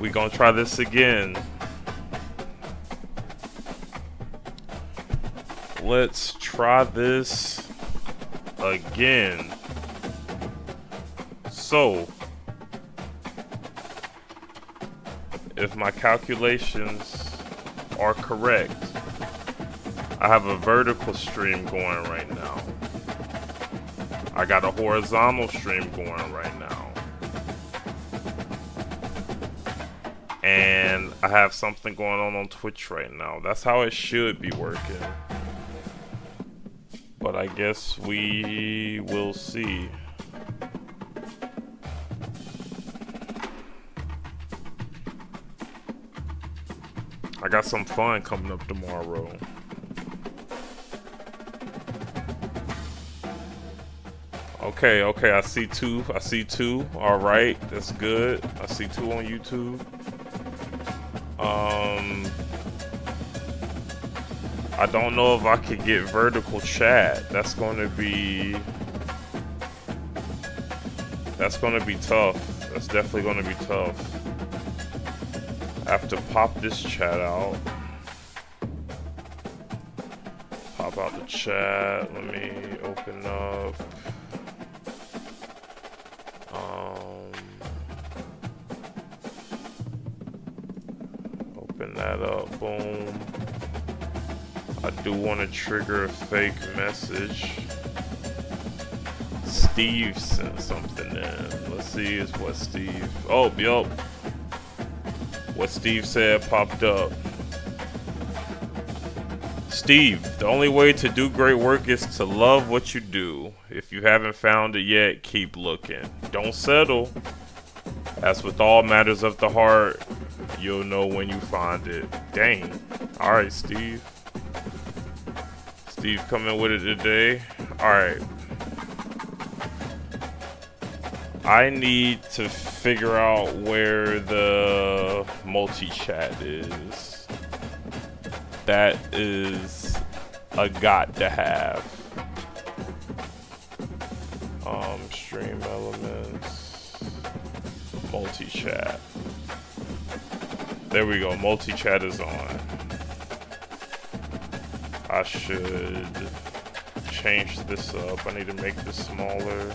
We gonna try this again. Let's try this again. So, if my calculations are correct, I have a vertical stream going right now. I got a horizontal stream going right now. And I have something going on Twitch right now. That's how it should be working. But I guess we will see. I got some fun coming up tomorrow. Okay, I see two. Alright, that's good. I see 2 on YouTube. I don't know if I could get vertical chat. That's gonna be tough. That's definitely gonna be tough. I have to pop this chat out. Pop out the chat. Let me open up. Open that up. Boom. I do want to trigger a fake message. Steve sent something in. Let's see is what Steve. Oh, yup. What Steve said popped up. Steve, the only way to do great work is to love what you do. If you haven't found it yet, keep looking. Don't settle. As with all matters of the heart, you'll know when you find it. Dang. Alright, Steve. Steve coming with it today. Alright. I need to figure out where the multi-chat is. That is a got to have. Stream elements. Multi-chat. There we go. Multi-chat is on. I should change this up. I need to make this smaller.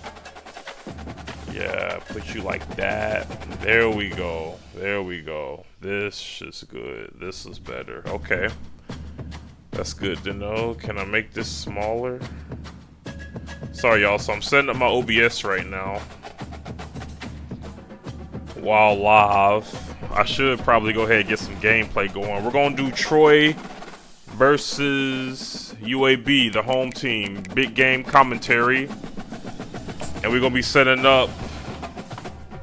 Yeah, put you like that. There we go. There we go. This is good. This is better. Okay. That's good to know. Can I make this smaller? Sorry, y'all. So I'm setting up my OBS right now. While live. I should probably go ahead and get some gameplay going. We're going to do Troy versus UAB, the home team. Big game commentary. And we're going to be setting up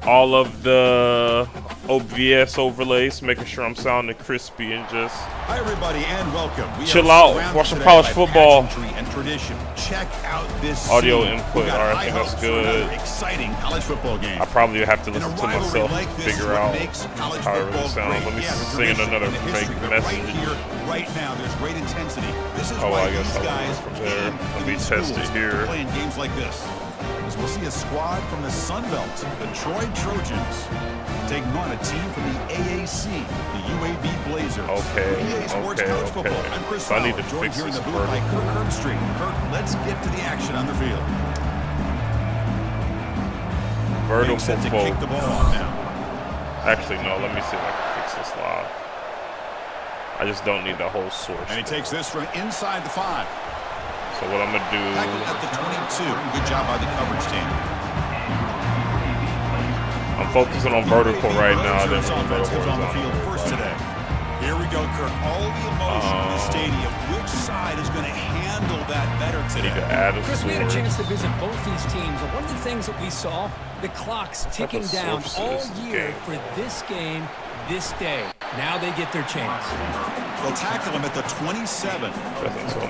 all of the OBS overlays, making sure I'm sounding crispy and just hi everybody and welcome. Chill out, watch some college football. And tradition. Check out this audio input. All right, I think that's good. Exciting college football game. I probably have to listen to myself to figure out how it really sounds. Let me sing another fake message. Right now, there's great intensity. This is I guess I'll go from there. Let me test it here. Playing games like this. We'll see a squad from the Sun Belt, the Troy Trojans, taking on a team from the AAC, the UAB Blazers. Okay. I'm Chris So I need to Fowler, fix here in this the booth by Kirk Herbstreit. Kirk, let's get to the action on the field. Vertical set to fold. kick the ball off now. Actually, no. Let me see if I can fix this live. I just don't need the whole source. And he takes this from inside the 5. So what I'm gonna do? Tackling at the 22. Good job by the coverage team. I'm focusing on vertical right now. Then on the field first today. Here we go, Kirk. All the emotion in the stadium. Which side is going to handle that better today? Need to add a Chris, we had a source. chance to visit both these teams, and one of the things that we saw, the clock's ticking down all year for this game, this day. Now they get their chance. They'll tackle him at the 27.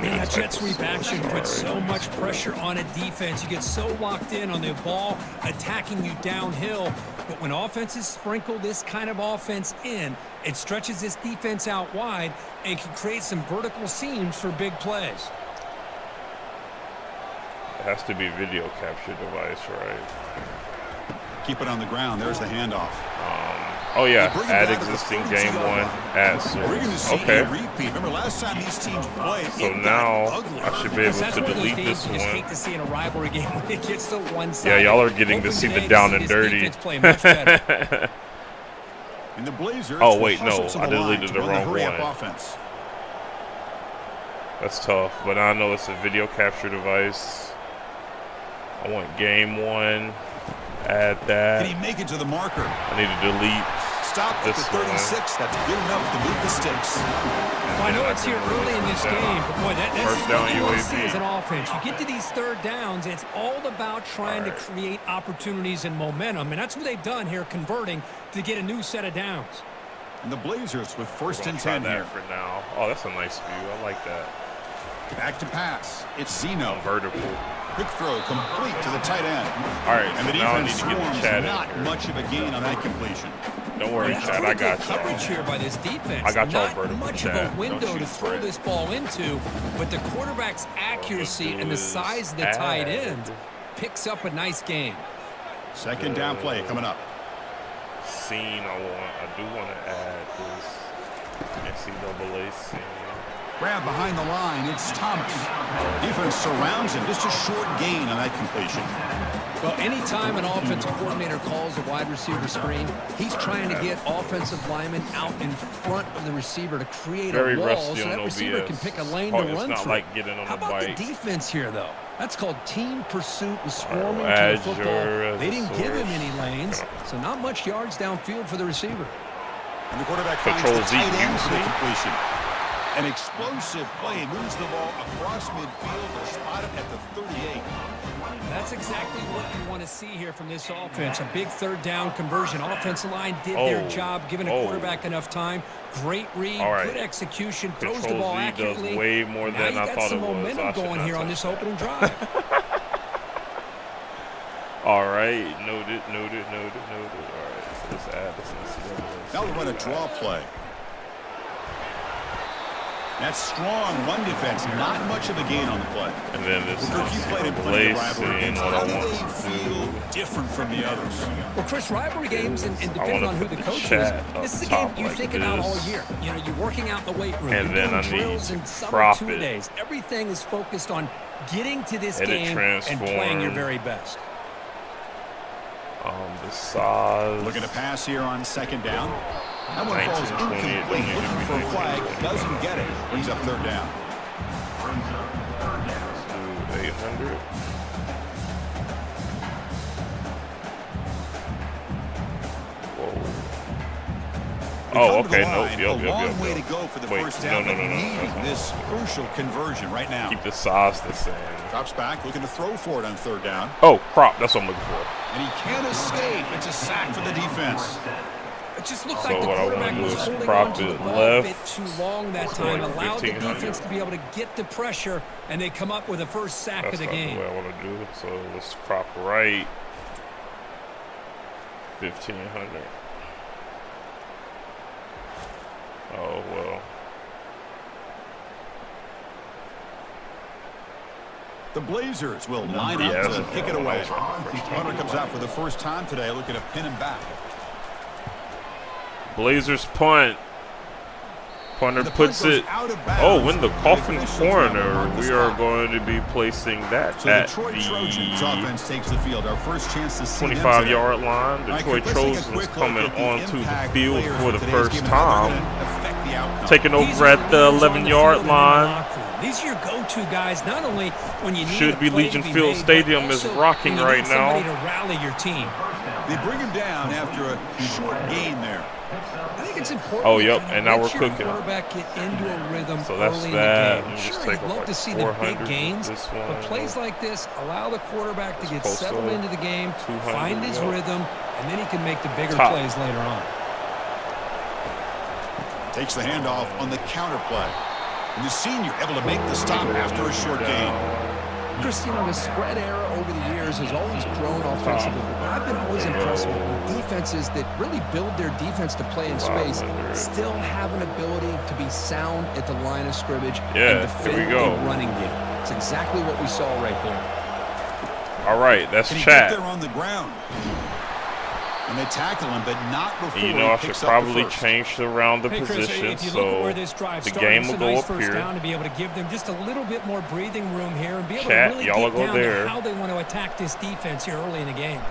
Man, that jet sweep action puts so much pressure on a defense. You get so locked in on the ball attacking you downhill. But when offenses sprinkle this kind of offense in, it stretches this defense out wide and can create some vertical seams for big plays. It has to be video capture device, right? Keep it on the ground. There's the handoff. Oh yeah, They bring him add down to the existing 32 game yard 1, line. add We're going to source. see Okay. a repeat. Remember last time these teams played, So it now got ugly. I should be able That's to one of those delete games this you just one. hate to see in a rivalry game when it gets to one side. Yeah, y'all are getting to see the down and dirty. And the Blazers Oh, will wait, no, hustle to I the line deleted to the run wrong hurry-up one. offense. That's tough, but I know it's a video capture device. I want game 1. Add that. Can he make it to the marker? I need to delete. Stop at the 36. That's good enough to move the sticks. Well, I know it's here early in this game, but boy, that's First down what you want to see UAB. as an offense. You get to these third downs, it's all about trying to create opportunities and momentum, and that's what they've done here, converting to get a new set of downs. And the Blazers with first and Try 10 that here. for now. Oh, that's a nice view. I like that. Back to pass. It's Zeno. Vertical. Quick throw complete to the tight end. All right, And the so now I need defense to get the swarms Chad in not here. much of a gain on that completion. Don't worry, That's Chad. I pretty got good y'all. coverage here by this defense. I got y'all Not vertical, much Chad. of a Don't window you to throw fret. this ball into, but the quarterback's accuracy and the size of the tight end picks up a nice game. Second down play coming up. Scene. I do want to add this NCAA scene. Grab behind the line. It's Thomas. Defense surrounds him. Just a short gain on that completion. Well, anytime an offensive coordinator calls a wide receiver screen, he's trying to get offensive linemen out in front of the receiver to create Very a wall rusty so on that receiver OBS. can pick a lane Oh, to it's run not through. like getting on How the about bike. the defense here, though? That's called team pursuit and swarming add to the football. your They didn't give him source. any lanes, so not much yards downfield for the receiver. And the quarterback Control finds the Z, tight end use for the me. completion. An explosive play moves the ball across midfield to spot it at the 38. That's exactly what you want to see here from this offense. A big third down conversion. Offensive line did their job, giving a quarterback enough time. Great read, good execution, throws the ball accurately. Does way more now than you I got thought some it was. momentum going here on this opening drive. All right, noted. All right, so let's add this NCAA. Now we run a draw play. That's strong run defense. Not much of a gain on the play. And then this Chris, you played in is plenty of rivalry lacing games. what How I do want they to feel do. different from the others? Well, Chris, rivalry games and depending wanna on who put the the coach is, chat this is a up game top you like think about all this. year. You know, you're working out in the weight room. And you're then doing I need drills to and summer crop it. two-a-days. Everything is focused on getting to this Edit game and playing your transform. very best. The size. Looking to pass here on second down. That one falls 19, 20, incomplete. don't need to Looking be for a 19, flag. 20. Doesn't get it. Brings up third down. Let's do 800. Oh, okay. Nope. A long way to go for the Wait, first down. no. But need this crucial conversion right now. Keep the size the same. Drops back, looking to throw for it on third down. Oh, crop. That's what I'm looking for. And he can't escape. It's a sack for the defense. It just looked So like the what I wanna quarterback do was is holding crop on to the it ball left a bit too long that time, like allowed the 1500. defense to be able to get the pressure, and they come up with the first sack That's of the not game. the way I want to do it. So let's crop right. 1500. Oh, well. The Blazers will line Yeah, up that's to a- kick it away. that was right the first time. Hunter comes out for the first time today, looking to pin him back. Blazers punt. Punter The puts punt goes it. out of bounds. Oh, in the coffin Officials corner, now mark the we are spot. going to be placing that So the at Detroit Trojans the offense takes the field. Our first chance to see them 25-yard today. line. All right, Detroit let's take a Trojans quick coming look at the onto the impact field players for the today's first game and how they're time. gonna affect the outcome. Taking These over are at the leaders on the 11-yard field and in the line. locker room. These are your go-to guys, not only when you need Should a be play Legion to be Field made, Stadium but is also rocking when you right need somebody now. to rally your team. They bring him down after a short gain there. I think it's important. Oh, to yep, kind of and now let we're your cooking. Quarterback get into a rhythm So that's early that. in Let the me game. just Sure, take you'd off love like to see the 400 big gains, this but one. plays like this allow the quarterback to get Postal, settled into the game, 200, find his yep. rhythm, and then he can make the bigger Top. plays later on. Takes the handoff on the counter play. And the senior able to make the stop after a short gain. Chris, you know, the spread era over the years has always grown offensively, but I've been always impressed with defenses that really build their defense to play in space, 500. still have an ability to be sound at the line of scrimmage Yeah, and defend here we go. a running game. It's exactly what we saw right there. All right, that's Can he get chat. there on the ground? And they tackle him, but not before And you know, I he should picks up probably the first. change around the Hey, Chris, position, if you look at so where this drive the started, game it's will a go nice up first here. down to be able to give them just a little bit more breathing room here and be able Chat, to really y'all get go down there. to how they want to attack this defense here early in the game.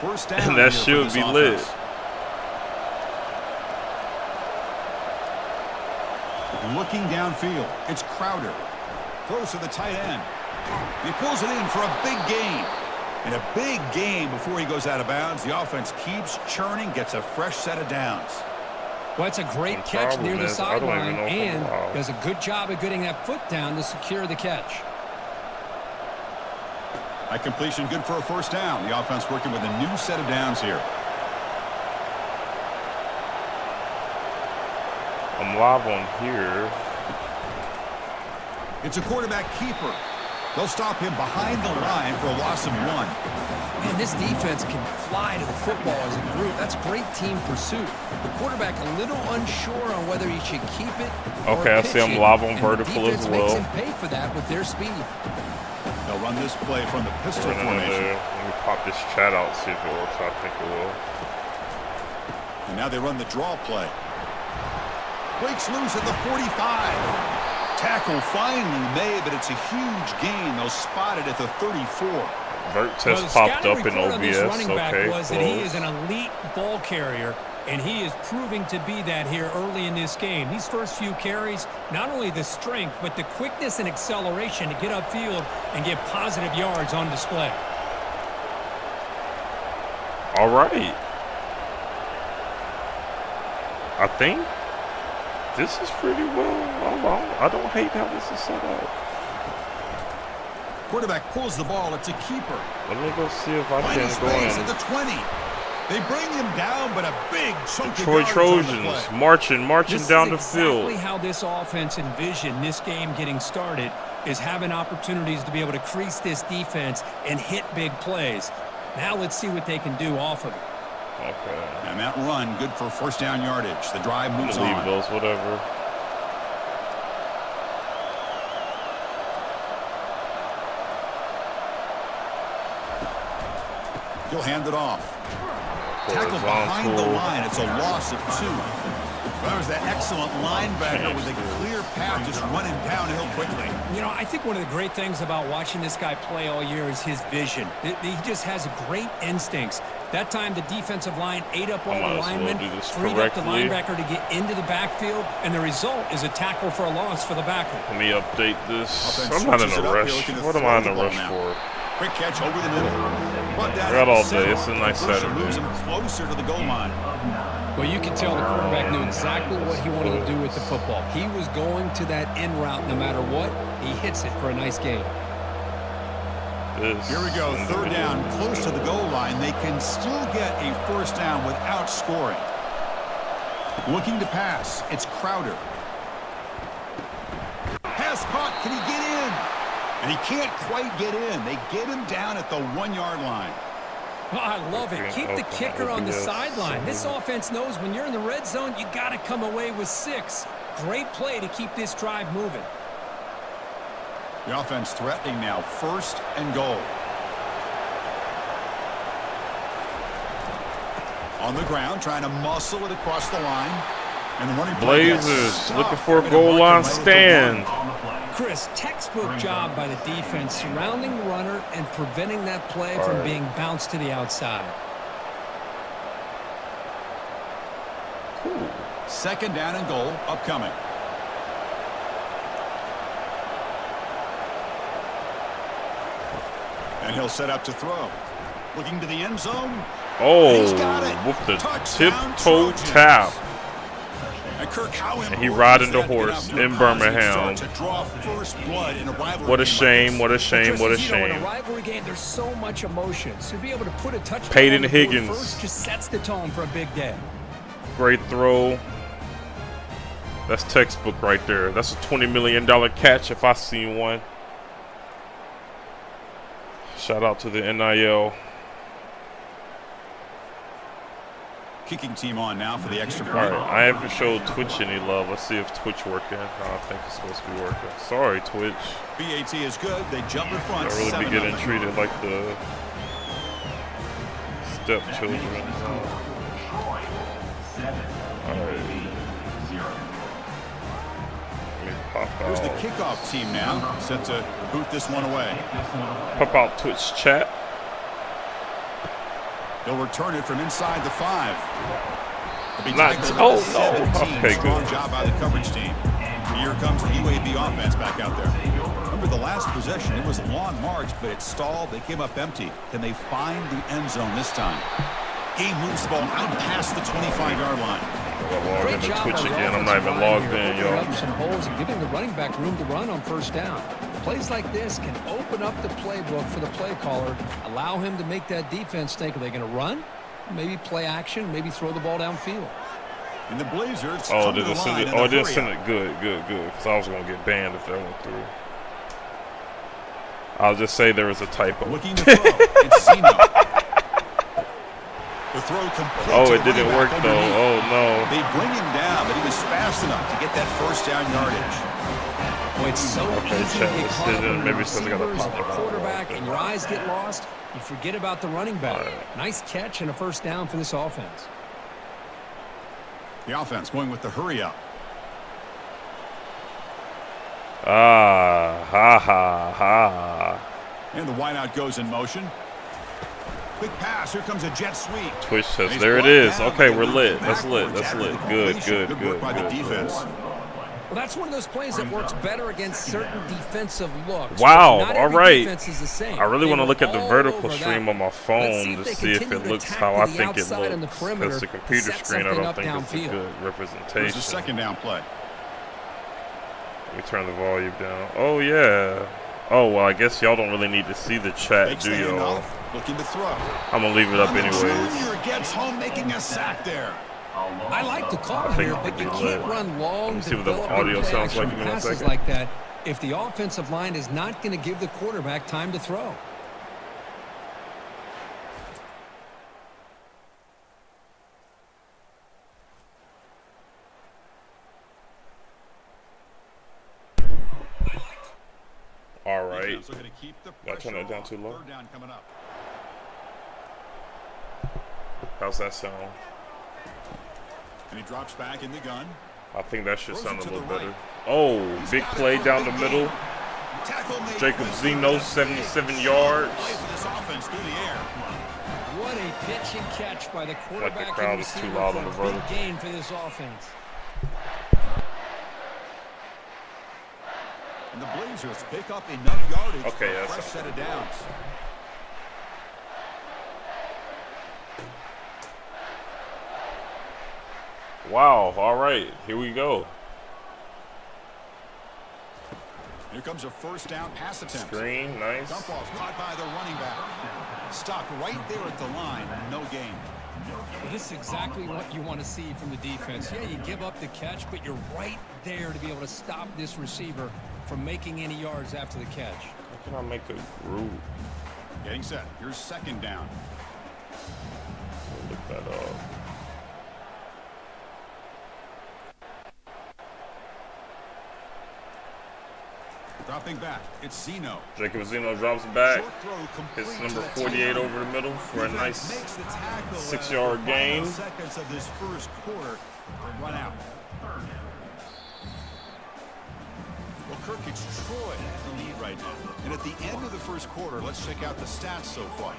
First down And that here for should this be offense. lit. Looking downfield, it's Crowder. Throws to the tight end. He pulls it in for a big gain. And a big gain before he goes out of bounds. The offense keeps churning, gets a fresh set of downs. Well, it's a great The catch problem near the is, I don't even sideline know if I'm and allowed. does a good job of getting that foot down to secure the catch. That completion good for a first down. The offense working with a new set of downs here. I'm live on here. It's a quarterback keeper. They'll stop him behind the line for a loss of 1. Man, this defense can fly to the football as a group. That's great team pursuit. The quarterback a little unsure on whether he should keep it or Okay, I pitch see I'm it, live on and vertical the as defense makes well. him pay for that with their speed. They'll run this play from the pistol Let formation. me pop this chat out, see if it works. I think it will. And now they run the draw play. Breaks loose at the 45. Tackle finally made, but it's a huge gain. They'll spot it at the 34. Vert Well, test the popped scouting up in report on this OBS. running back Okay, was that he close. is an elite ball carrier, and he is proving to be that here early in this game. These first few carries, not only the strength, but the quickness and acceleration to get upfield and get positive yards on display. All right. I think this is pretty well. I don't hate how this is set up. Quarterback pulls the ball. It's a keeper. Let me go see if I Finding can go space at the in. 20. They bring him down, but a big chunk of Troy yards on the Trojans play. marching This down is the exactly field. how this offense envisioned this game getting started, is having opportunities to be able to crease this defense and hit big plays. Now let's see what they can do off of it. Okay. And that run, good for first down yardage. The drive I'm moves gonna leave on. those, whatever. He'll hand it off. Tackled behind the Horizontal. line. It's a loss of 2. That was that excellent linebacker with a clear path just running downhill quickly. You know, I think one of the great things about watching this guy play all year is his vision. He just has great instincts. That time, the defensive line ate up all I might the as well linemen, do this freed up the correctly. linebacker to get into the backfield, and the result is a tackle for a loss for the backer. Let me update this. Offense I'm not in switches it a up here, rush. looking to What am throw I in the a ball rush now. for? Quick catch over the middle. Brought down I got at all the day. center. It's a nice Conversion Saturday. moves him closer to the goal line. Well, you can tell the quarterback knew exactly what he wanted to do with the football. He was going to that end route no matter what. He hits it for a nice gain. This Here we go, third down, individual close to the goal line. They can still get a first down without scoring. Looking to pass, it's Crowder. Pass caught, can he get in? And he can't quite get in. They get him down at the 1-yard line. Oh, I love it. Keep the kicker on the OBS. sideline. This offense knows when you're in the red zone, you got to come away with 6. Great play to keep this drive moving. The offense threatening now, first and goal. On the ground, trying to muscle it across the line. And the running play gets Blazers stopped. looking for a They're goal gonna line mark him right at the stand. 1. Chris, textbook job by the defense, surrounding the runner and preventing that play from being bounced to the outside. Second down and goal, upcoming. And he'll set up to throw. Looking to the end zone. Oh, He's got it. with the Touchdown, tiptoe Trojans. tap. And Kirk, how And he important riding is the that to get horse off to a in positive Birmingham. start to draw first blood in a rivalry What a game shame, like what a this? shame, what a Chris, you know, in shame. a rivalry game, there's so much emotion. So to be able to put a touchdown Peyton on the board Higgins. first just sets the tone for a big day. Great throw. That's textbook right there. That's a $20 million catch if I seen one. Shout out to the NIL. Kicking team on now for the extra All point. right, I haven't showed Twitch any love. Let's see if Twitch working. I don't think it's supposed to be working. Sorry, Twitch. BAT is good. They jump in front. I really be 7-0. getting treated like the stepchildren. Alright. Here's the kickoff team now, set to boot this one away. Pop out Twitch chat. He'll return it from inside the 5. Oh no! Okay, Strong good. job by the coverage team. Here comes the UAB offense back out there. Remember the last possession, it was a long march, but it stalled. They came up empty. Can they find the end zone this time? Game moves the ball out past the 25-yard line. I'm logged into Twitch again. I'm not even logged in, y'all. Up some holes and giving the running back room to run on first down. Plays like this can open up the playbook for the play caller, allow him to make that defense think, are they going to run? Maybe play action, maybe throw the ball downfield. And the Blazers. Oh, did it send it? Oh, it did send it. Good. Because I was going to get banned if that went through. I'll just say there was a typo. Looking to throw. It's Zeno. The throw complete. Oh, it didn't work though. Oh no. They bring him down, but he was fast enough to get that first down yardage. Boy, it's so Okay, easy check to get this. caught up in Maybe it's 'cause I got a receivers pop and the up. quarterback, and your eyes get lost. You forget about the running back. Right. Nice catch and a first down for this offense. The offense going with the hurry up. Ha. And the wideout goes in motion. Quick pass. Here comes a jet sweep. Twitch says He's there it brought is. down, Okay, but we're they lit. move That's lit. backwards That's after lit. the Good. completion. Good work by the defense. Well, that's one of those plays that works better against certain defensive looks. Wow, Not all every right. defense is the same. I really They want to were look at the all vertical over stream that. on my Let's phone to they see if continue it to looks attack how to I the think it outside on the looks. perimeter, Because the computer set screen, I something don't up think it's a downfield. good Here's representation. the second down play. Let me turn the volume down. Oh yeah. Oh well, I guess y'all don't really need to see the chat, Takes do the y'all? handoff, looking to throw. I'm gonna leave it up And the anyways. junior gets home, making a sack there. I like the call think here, it but could you be can't lit. run long, Let me see what the developing audio sounds like play-action in a passes second. like that if the offensive line is not going to give the quarterback time to throw. All right. So gonna keep the Did I turn that down pressure too on. low? Third down coming up. How's that sound? And he drops back in the gun. I think that should Throws sound it a to little the better. right. Oh, He's big got it play for a down the big middle. gain. Tackle made Jacob for the Zeno, first 77 big yards. play for this offense through the air. What a pitch and catch by the quarterback crowd and is too receiver loud for on the a big vertical. gain for this offense. And the Blazers pick up enough yardage Okay, for a that's fresh set of downs. Wow. All right. Here we go. Here comes a first down pass attempt. Screen. Nice. Dump off caught by the running back. Stopped right there at the line. No gain. Well, this is exactly what you want to see from the defense. Yeah, you give up the catch, but you're right there to be able to stop this receiver from making any yards after the catch. How can I make a group? Getting set. Here's second down. Look that up. Dropping back. It's Zeno. Jacob Zeno drops back. Short throw complete Hits to number the 48 tight end. over the middle for a Defense nice makes the tackle 6-yard as the gain. final seconds of this first quarter run out. Well, Kirk, it's Troy in the lead right now. And at the end of the first quarter, let's check out the stats so far.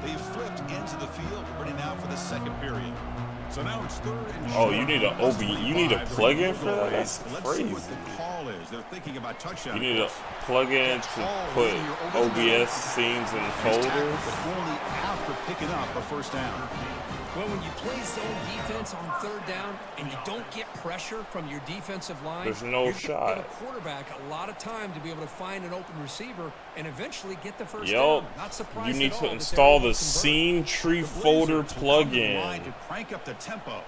They've flipped into the field, ready now for the second period. So now it's third and Oh, short. you need a Plus you need a 25. plug-in for that? Let's That's see crazy. what the call is. They're thinking about touchdown. You need a plug-in to put OBS scenes and folders. But only after picking up a first down. Well, when you play zone defense on third down and you don't get pressure from your defensive line, There's no you're shot. gonna give a quarterback a lot of time to be able to find an open receiver and eventually get the first Yup. down. Not surprised You need at all to that install they're the able to convert. scene tree The folder Blazers will come to the line plugin. to crank up the tempo.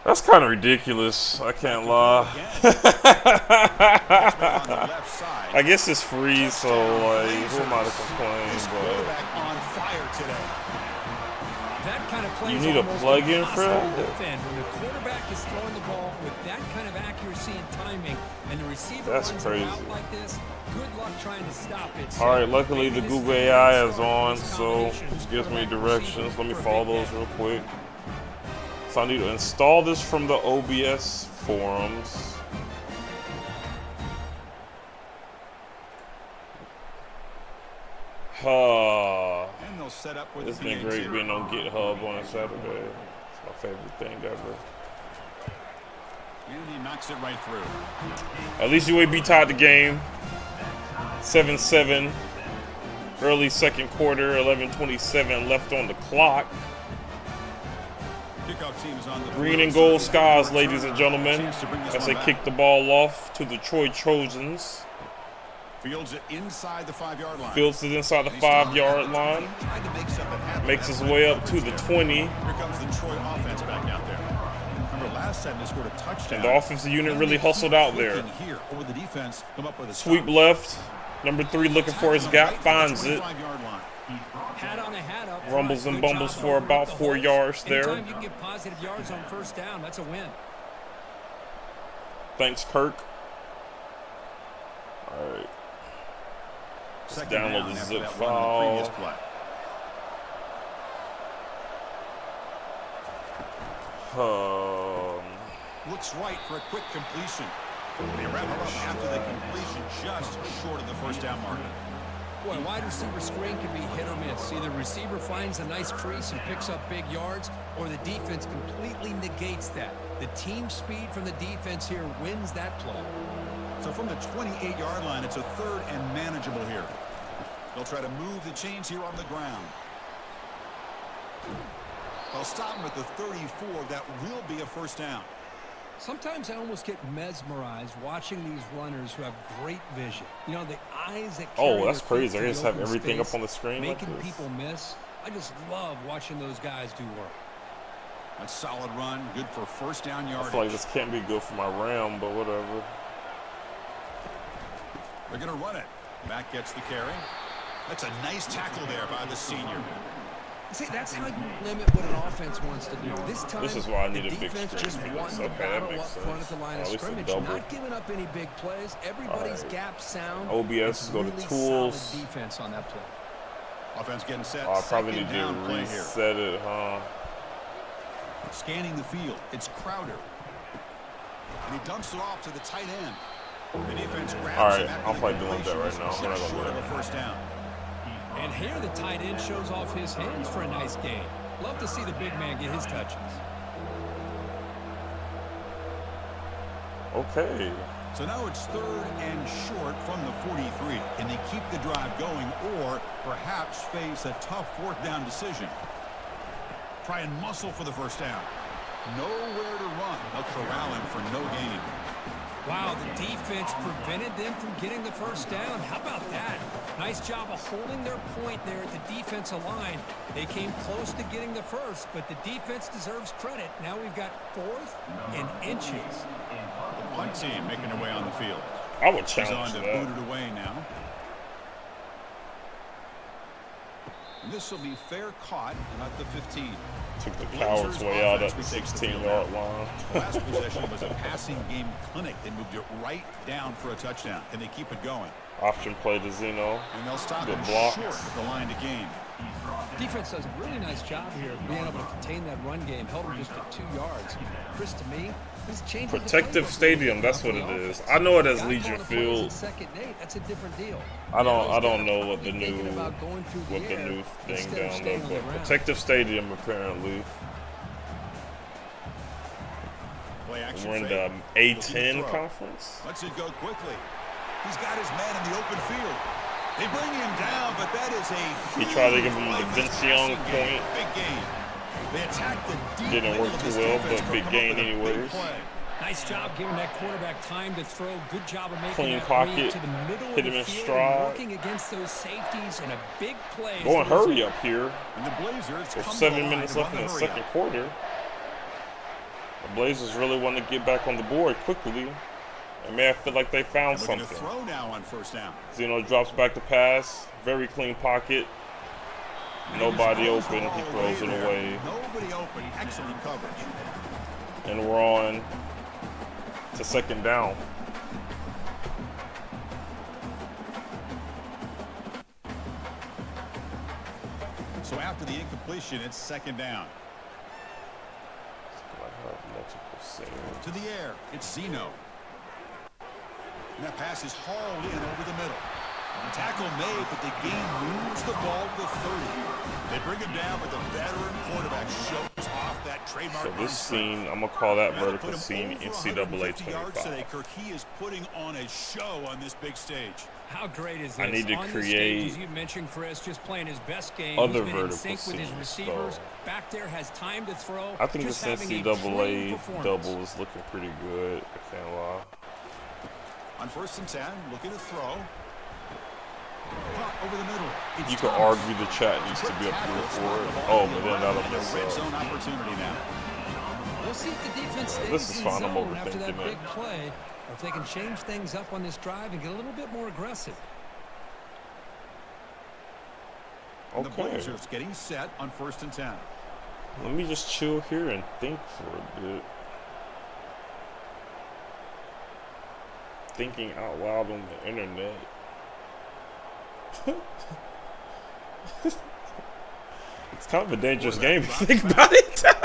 That's kind of ridiculous. I can't lie. Again. On the left side. I guess it's free, so like, who am I to complain? But Quarterback on fire today. That kind of play You is need a almost plug-in for impossible to that? defend. When the quarterback is throwing the ball with that kind of accuracy and timing, and the receiver That's runs crazy. a route like this, good luck trying to stop it. All right, luckily the maybe this Google is a AI great is start for on, this so combination. it gives me Quarterback directions. receiver Let me for a follow big those day. real quick. So I need to install this from the OBS forums. And they'll set up with It's the been PAT. great being on GitHub on a Saturday. It's my favorite thing ever. And he knocks it right through. At least UAB tied the game. 7-7. Early second quarter, 11:27 left on the clock. Kickoff team is on the Green field. and gold So skies, returner, ladies and gentlemen, chance to bring this as one they back. kick the ball off to the Troy Trojans. Fields it inside the 5-yard line. Fields it inside the 5-yard line. Tried to make something happen. Makes That's his right way up to coverage the there. 20. Here comes the Troy offense back out there. Remember last time they scored a touchdown. And the offensive unit And really they hustled keep out there. clicking Here, over the defense, come up with a Sweep stop. left. Number 3 looking for his gap, Right at the finds it. 25-yard line. Hat on a hat up front. Rumbles and Good bumbles job for opening about up the 4 holes. yards there. Anytime you can get positive yards on first down, that's a win. Thanks, Kirk. All right. Second download down the after zip that run on the previous file. play. Looks right for a quick completion. They wrap it up after the completion, just short of the first down marker. Boy, wide receiver screen can be hit or miss. Either receiver finds a nice crease and picks up big yards, or the defense completely negates that. The team speed from the defense here wins that play. So from the 28-yard line, it's a third and manageable here. They'll try to move the chains here on the ground. They'll stop him at the 34. That will be a first down. Sometimes I almost get mesmerized watching these runners who have great vision. You know, the eyes that carry Oh, that's their crazy. feet I to just the have open everything space, up on the screen like making this. people miss. I just love watching those guys do work. A solid run, good for first down I yardage. feel like this can't be good for my RAM, but whatever. They're going to run it. Back gets the carry. That's a nice tackle there by the senior. See, that's how you limit what an offense wants to do. This time, This is why I the need a big defense screen just for wanting this. to Okay, that battle makes up front at sense. the line Or of at least a scrimmage, double. not giving up any big plays. Everybody's Alright. gap sound. OBS, It's go to really tools. solid defense on that play. Offense getting set. Oh, I probably Second need to down play here. reset it, huh? Scanning the field. It's Crowder. And he dumps it off to the tight end. The defense grabs All right, him after I'll the fight doing completion. that right now. I'm gonna Just go short of there. a first down. And here the tight end shows off his hands for a nice game. Love to see the big man get his touches. Okay. So now it's third and short from the 43. Can they keep the drive going or perhaps face a tough fourth down decision? Try and muscle for the first down. Nowhere to run. They'll corral him for no gain. Wow, the defense prevented them from getting the first down. How about that? Nice job of holding their point there at the defensive line. They came close to getting the first, but the defense deserves credit. Now we've got fourth and inches. The punt team making their way on the field. I would He's on challenge to that. boot it away now. And this will be fair caught at the 15. Took the coward's way out at the 16-yard line. The last possession was a passing game clinic. They moved it right down for a touchdown. Can they keep it going? Option play to Zeno. And they'll stop Good him block. short of the line to gain. Defense does a really nice job here of being able to contain that run game. Held them just at 2 yards. Chris, to me, this changes the Protective playbook. Stadium, that's what it is. I know it as Guy Legion calling the plays Field. at second and 8, that's a different deal. I Now he's don't gotta know what the be new thinking about going through the air thing instead of down staying there, on the but ground. Protective Stadium apparently. Play action We're in fake. the Looking to A10 throw. conference. Lets it go quickly. He's got his man in the open field. They bring him down, but that is a He tried to huge give him the lifeless Vince Young passing game. point. Big game. They attack the deep Didn't middle work of too this well, defense, but big come up gain with a big anyways. play. Nice job giving that quarterback time to throw. Good job of making Clean that pocket, read to the middle hit of him the in field, stride. working against those safeties and a big play. Going hurry up here. And the Blazers There's come to 7 the line minutes to left run in the hurry second up. quarter. The Blazers really want to get back on the board quickly. And may I feel like they found Looking to something. throw now on first down. Zeno drops back to pass. Very clean pocket. Nobody open. He throws it away. Nobody open. Excellent coverage. And we're on to second down. So after the incompletion, it's second down. To the air, it's Zeno. And that pass is hauled in over the middle. The tackle made, but the game moves the ball to the 30. They bring him down, but the veteran quarterback shows off that trademark. So this scene, I'm gonna call that vertical scene NCAA 25. Today, Kirk, he is putting on a show on this big stage. How great is this? I need to on create stage, as you mentioned, Chris, just playing his best game. other He's been in vertical sync with his scenes, receivers. so Back there has time to throw. I think just this having a NCAA clean performance. double is looking pretty good. I can't lie. On 1st and 10, looking to throw. Over the middle. It's You could argue the chat needs to be up here for it. Oh, but then that'll mess red up. zone opportunity now. We'll see if the defense stays This is in fine, I'm zone after that overthinking big it. play, or if they can change things up on this drive and get a little bit more aggressive. And the Okay. Blazers getting set on 1st and 10. Let me just chill here and think for a bit. Thinking out loud on the internet. It's kind of a dangerous game if you think about it. Brought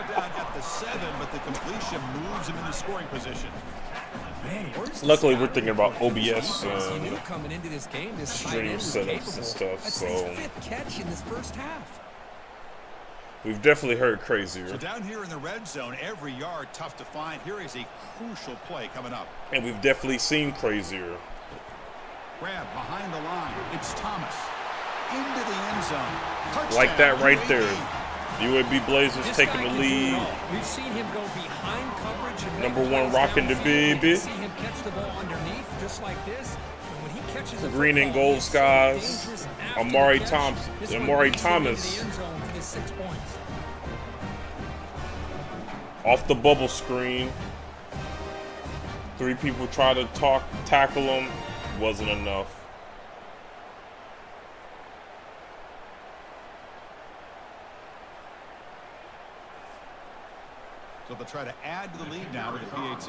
down at the 7, but the completion moves him into scoring position. Man, where's the Luckily, we're scouting thinking about report for this OBS defense? You and knew coming into this game, this tight stream end was setups capable. and stuff, That's so his 5th catch in this first half. we've definitely heard So crazier. down here in the red zone, every yard tough to find. Here is a crucial play coming up. And we've definitely seen crazier. Grab behind the line. It's Thomas. Into the end zone. Touchdown, Like that right UAB. there. UAB Blazers This taking guy the can do it lead. all. We've seen him go behind coverage and Number make one plays rocking the downfield. baby. We can see him catch the ball underneath just like this. And when he catches a Green and football, gold he's so skies. dangerous after Amari the catch. Thompson. This one Amari leads him into Thomas. the end zone for his 6 points. Off the bubble screen. 3 people try to tackle him. Wasn't enough. So they'll try to add to the lead now with the PAT.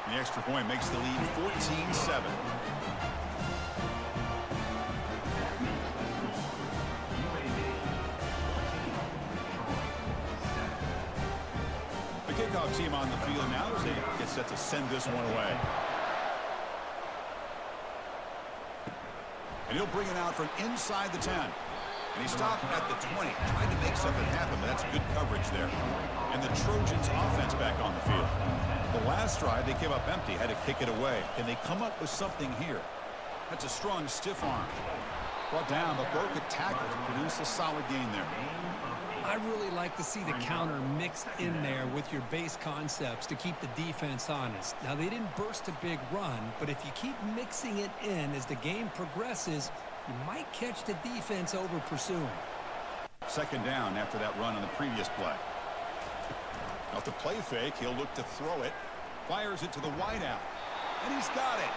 The extra point makes the lead 14-7. The kickoff team on the field now as they get set to send this one away. And he'll bring it out from inside the 10. And he stopped at the 20, trying to make something happen, but that's good coverage there. And the Trojans offense back on the field. The last drive, they came up empty, had to kick it away. Can they come up with something here? That's a strong stiff arm. Brought down, but broke a tackle to produce a solid gain there. I really like to see the counter mixed in there with your base concepts to keep the defense honest. Now, they didn't burst a big run, but if you keep mixing it in as the game progresses, you might catch the defense over pursuing. Second down after that run on the previous play. Off the play fake, he'll look to throw it. Fires it to the wideout. And he's got it.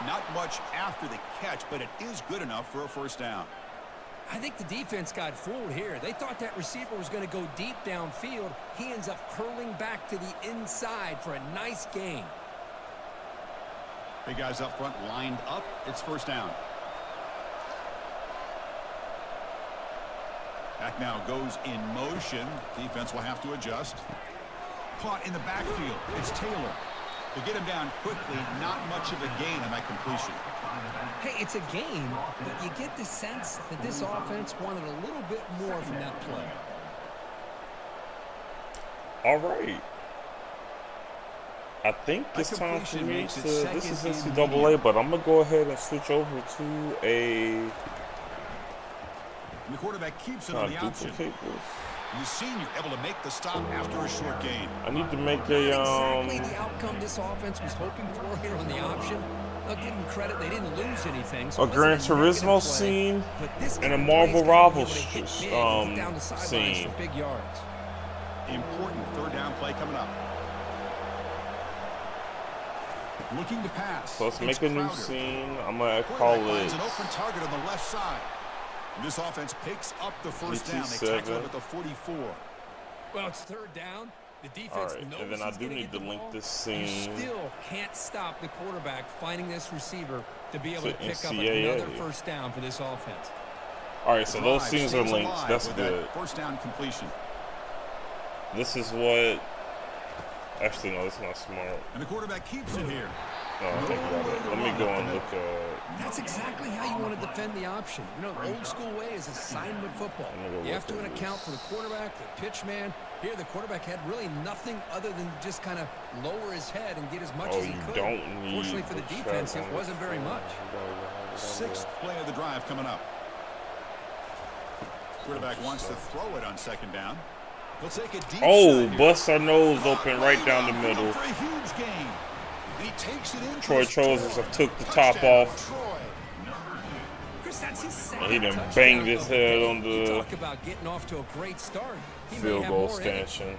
Not much after the catch, but it is good enough for a first down. I think the defense got fooled here. They thought that receiver was going to go deep downfield. He ends up curling back to the inside for a nice gain. Big guys up front lined up. It's first down. Back now goes in motion. Defense will have to adjust. Caught in the backfield. It's Taylor. To get him down quickly, not much of a gain on that completion. Hey, it's a game, but you get the sense that this offense wanted a little bit more from that play. All right. I think it's time for me to. This is NCAA, but I'm gonna go ahead and switch over to a. And the quarterback keeps it on the option. Duplicate this. The senior able to make the stop after a short gain. I need to make Exactly the outcome this offense was hoping for here on the option. I'll give them credit, they didn't lose anything. So a Gran Turismo scene and a Marvel Rivals scene. Big yards. Important third down play coming up. Looking to pass. So let's It's make a new Crowder. scene. I'm gonna call Quarterback it finds an open target on the left side. This offense picks up the first down. They 57. tackle him at the 44. Well, it's third down. The All defense right, knows and then I he's do gonna need get to the link ball. this You scene still can't stop the quarterback finding this receiver to be able to to pick up NCAA. another first down for this offense. All right, so those Drive scenes are stays linked. alive That's with good. that first down completion. This is what. Actually, no, that's not smart. And the quarterback keeps it here. No, think about it. Let me go and look That's exactly how you want to defend the option. You know, the old school way is assignment football. I'm gonna go You have to look at account this. for the quarterback, the pitch man. Here, the quarterback had really nothing other than just kind of lower his head and get as much Oh, as he you could. don't need Fortunately for the the defense, shot it on wasn't the very field. much. Sixth play of the drive coming up. Quarterback wants to throw it on second down. He'll take a deep Oh, shot here. bust our nose open right down the downfield middle. For a huge gain. And he takes it in Troy for a Trozers score. have took the top Touchdown, off. Troy. Chris, that's his second He done touchdown banged his of the head day. on You the talk about getting off to a great start. He may field have goal more in it. stanchion.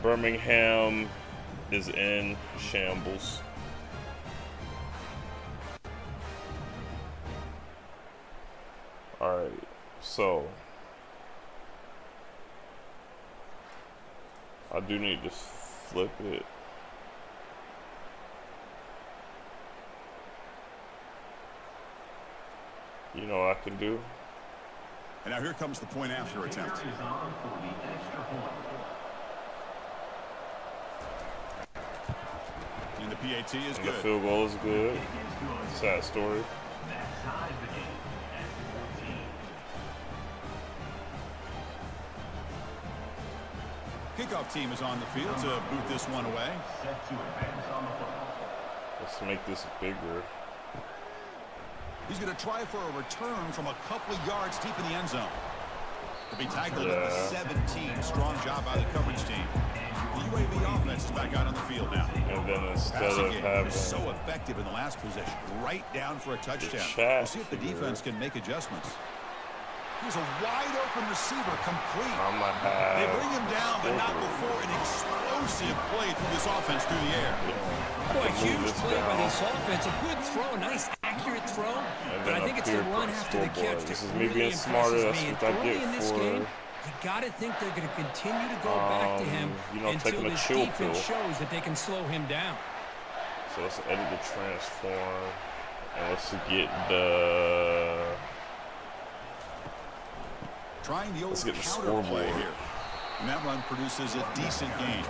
Birmingham is in shambles. All right, so I do need to flip it. You know what I can do? And now here comes the point after attempt. And the PAT is And the good. field goal is good. Sad story. Kickoff team is on the field to boot this one away. Let's make this bigger. He's going to try for a return from a couple of yards deep in the end zone. He'll be tackled at the 17. Strong job by the coverage team. The UAB offense is back out on the field now. And then instead Passing of game having was so effective in the last possession. Right down for a touchdown. chat We'll see if the here. defense can make adjustments. Here's a wide open receiver complete. I'm gonna They have bring him down, but not before an explosive play through this offense through the air. Boy, move huge this play by down. this offense. A good throw, a nice accurate throw. And But then I think up it's the here run for after the scoreboard. catch This that is me really being smarter. impresses That's me. what I And early get in this for, game, you got to think they're going to continue to go back to him you know, until taking a this chill defense pill. shows that they can slow him down. So let's edit the transform. And let's get the Trying the old Let's get the counter play scoreboard. here. And that run produces a decent gain.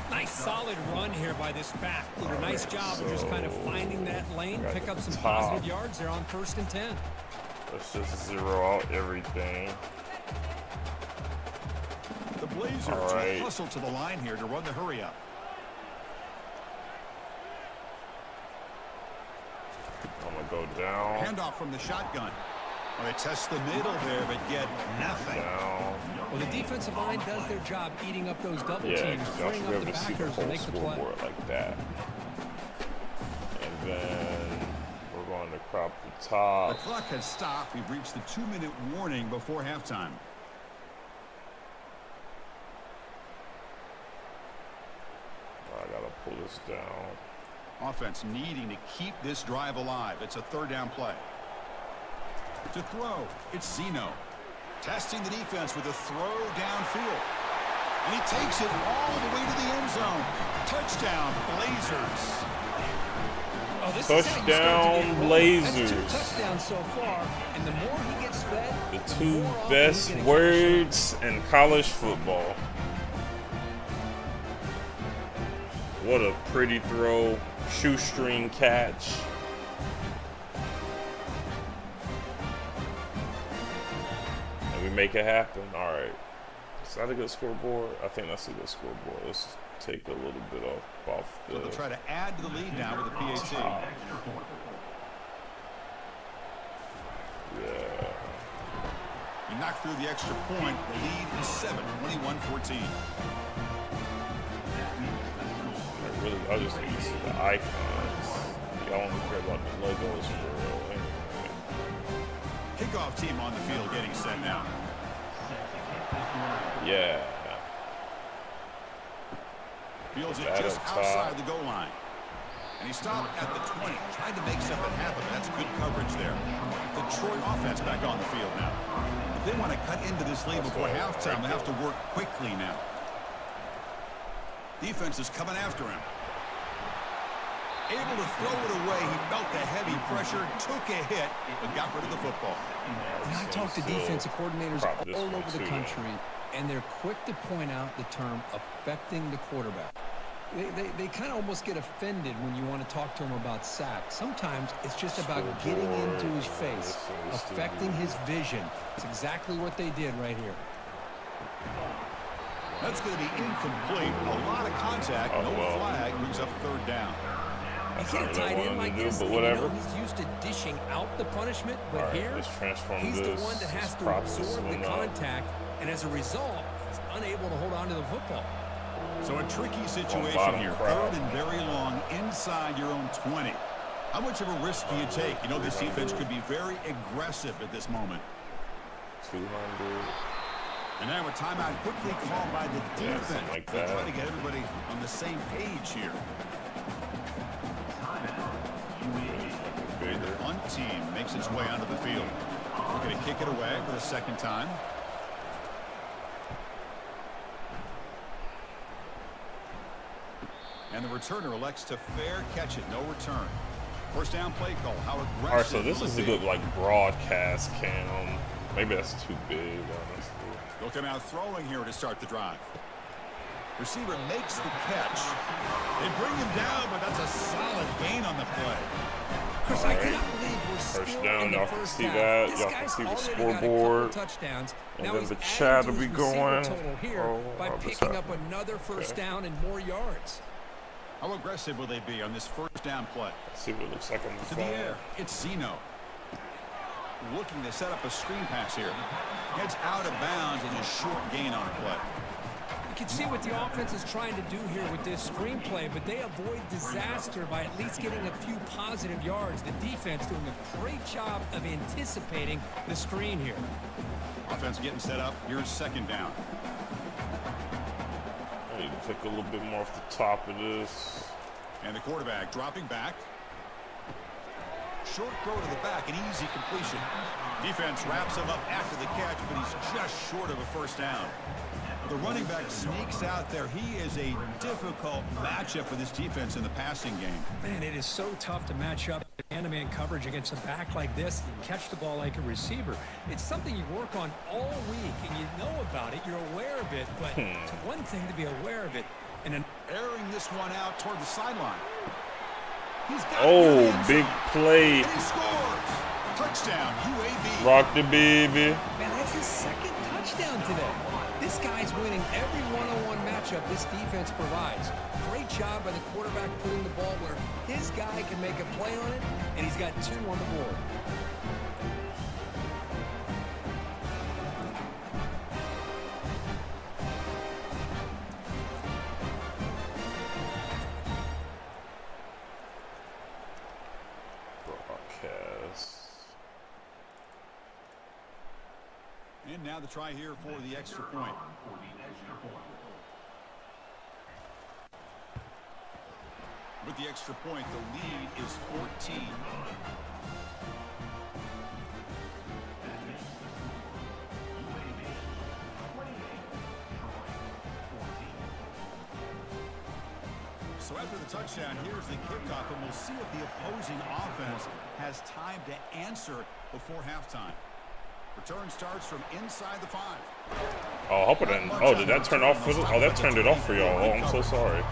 Nice solid run here by this back. Did a nice job of just kind of finding that lane, got pick up some top. positive yards there on 1st and 10. let's just zero out everything. The Blazers All right. will hustle to the line here to run the hurry up. I'm gonna go down, Handoff from the shotgun. Well, they test the middle there, but get nothing. down. Well, the defensive line does their job eating up those double Yeah, teams, because y'all freeing should be up able the to see the backers to whole make the play. scoreboard like that. And then we're going to crop the The top. clock has stopped. We've reached the 2-minute warning before halftime. I gotta pull this down. Offense needing to keep this drive alive. It's a third down play. To throw, it's Zeno. Testing the defense with a throw downfield. And he takes it all the way to the end zone. Touchdown, Blazers. Oh, this is how you start to get Touchdown, rolling. Blazers. That's 2 touchdowns so far, and the more he gets fed, The the two more often best he's gonna get words in college football. What a pretty throw. Shoestring catch. And we make it happen. All right. Is that a good scoreboard? I think that's a good scoreboard. Let's take a little bit off So they'll the try to add to the lead now with the PAT. top. Yeah. You knock through the extra point. The lead is 7, 21-14. I just need to see the icons. Y'all only care about the logos for real. Anyway. Kickoff team on the field getting set now. Fields it just outside the goal line. And he stopped at the 20, trying to make something happen. That's good coverage there. The Detroit offense back on the field now. If they want to cut into this lead before halftime, they have to work quickly now. Defense is coming after him. Able to throw it away. He felt the heavy pressure, took a hit, but got rid of the football. And I talk to defensive coordinators all over the country, and they're quick to point out the term affecting the quarterback. They kind of almost get offended when you want to talk to them about sacks. Sometimes it's just about getting into his face, affecting his vision. It's exactly what they did right here. That's going to be incomplete. A lot of contact. No flag. Brings up third down. You get a tight end like this, but whatever. He's used to dishing out the punishment, but here, he's the one that has to absorb the contact, and as a result, he's unable to hold on to the football. So a tricky situation here. Third and very long inside your own 20. How much of a risk do you take? You know, this defense could be very aggressive at this moment. 200. And now a timeout quickly called by the defense. Like that. Trying to get everybody on the same page here. The punt team makes its way onto the field. We're going to kick it away for the second time. And the returner elects to fair catch it. No return. First down play call. How aggressive. All right, so this is a good like broadcast cam. Maybe that's too big, honestly. They'll come out throwing here to start the drive. Receiver makes the catch. They bring him down, but that's a solid gain on the play. Chris, I cannot believe we're still in the first half. This guy's already got a couple touchdowns. Now he's adding to his receiver total here by picking up another first down and more yards. How aggressive will they be on this first down play? Let's see what it looks like on the phone. To the air, it's Zeno. Looking to set up a screen pass here. Heads out of bounds and a short gain on a play. You can see what the offense is trying to do here with this screenplay, but they avoid disaster by at least getting a few positive yards. The defense doing a great job of anticipating the screen here. Offense getting set up. Here's second down. I need to take a little bit more off the top of this. And the quarterback dropping back. Short throw to the back, an easy completion. Defense wraps him up after the catch, but he's just short of a first down. The running back sneaks out there. He is a difficult matchup for this defense in the passing game. Man, it is so tough to match up man-to-man coverage against a back like this and catch the ball like a receiver. It's something you work on all week, and you know about it. You're aware of it, but it's one thing to be aware of it. And then airing this one out toward the sideline. He's got big play. And he scores. Touchdown, UAB. Rock the baby. Man, that's his second touchdown today. This guy's winning every one-on-one matchup this defense provides. Great job by the quarterback putting the ball where his guy can make a play on it, and he's got 2 on the board. And now the try here for the extra point. With the extra point, the lead is 14. So after the touchdown, here's the kickoff, and we'll see if the opposing offense has time to answer before halftime. Return starts from inside the 5. Oh, I hope it didn't. Oh, did that turn off? Oh, that turned it off for y'all. Oh, I'm so sorry.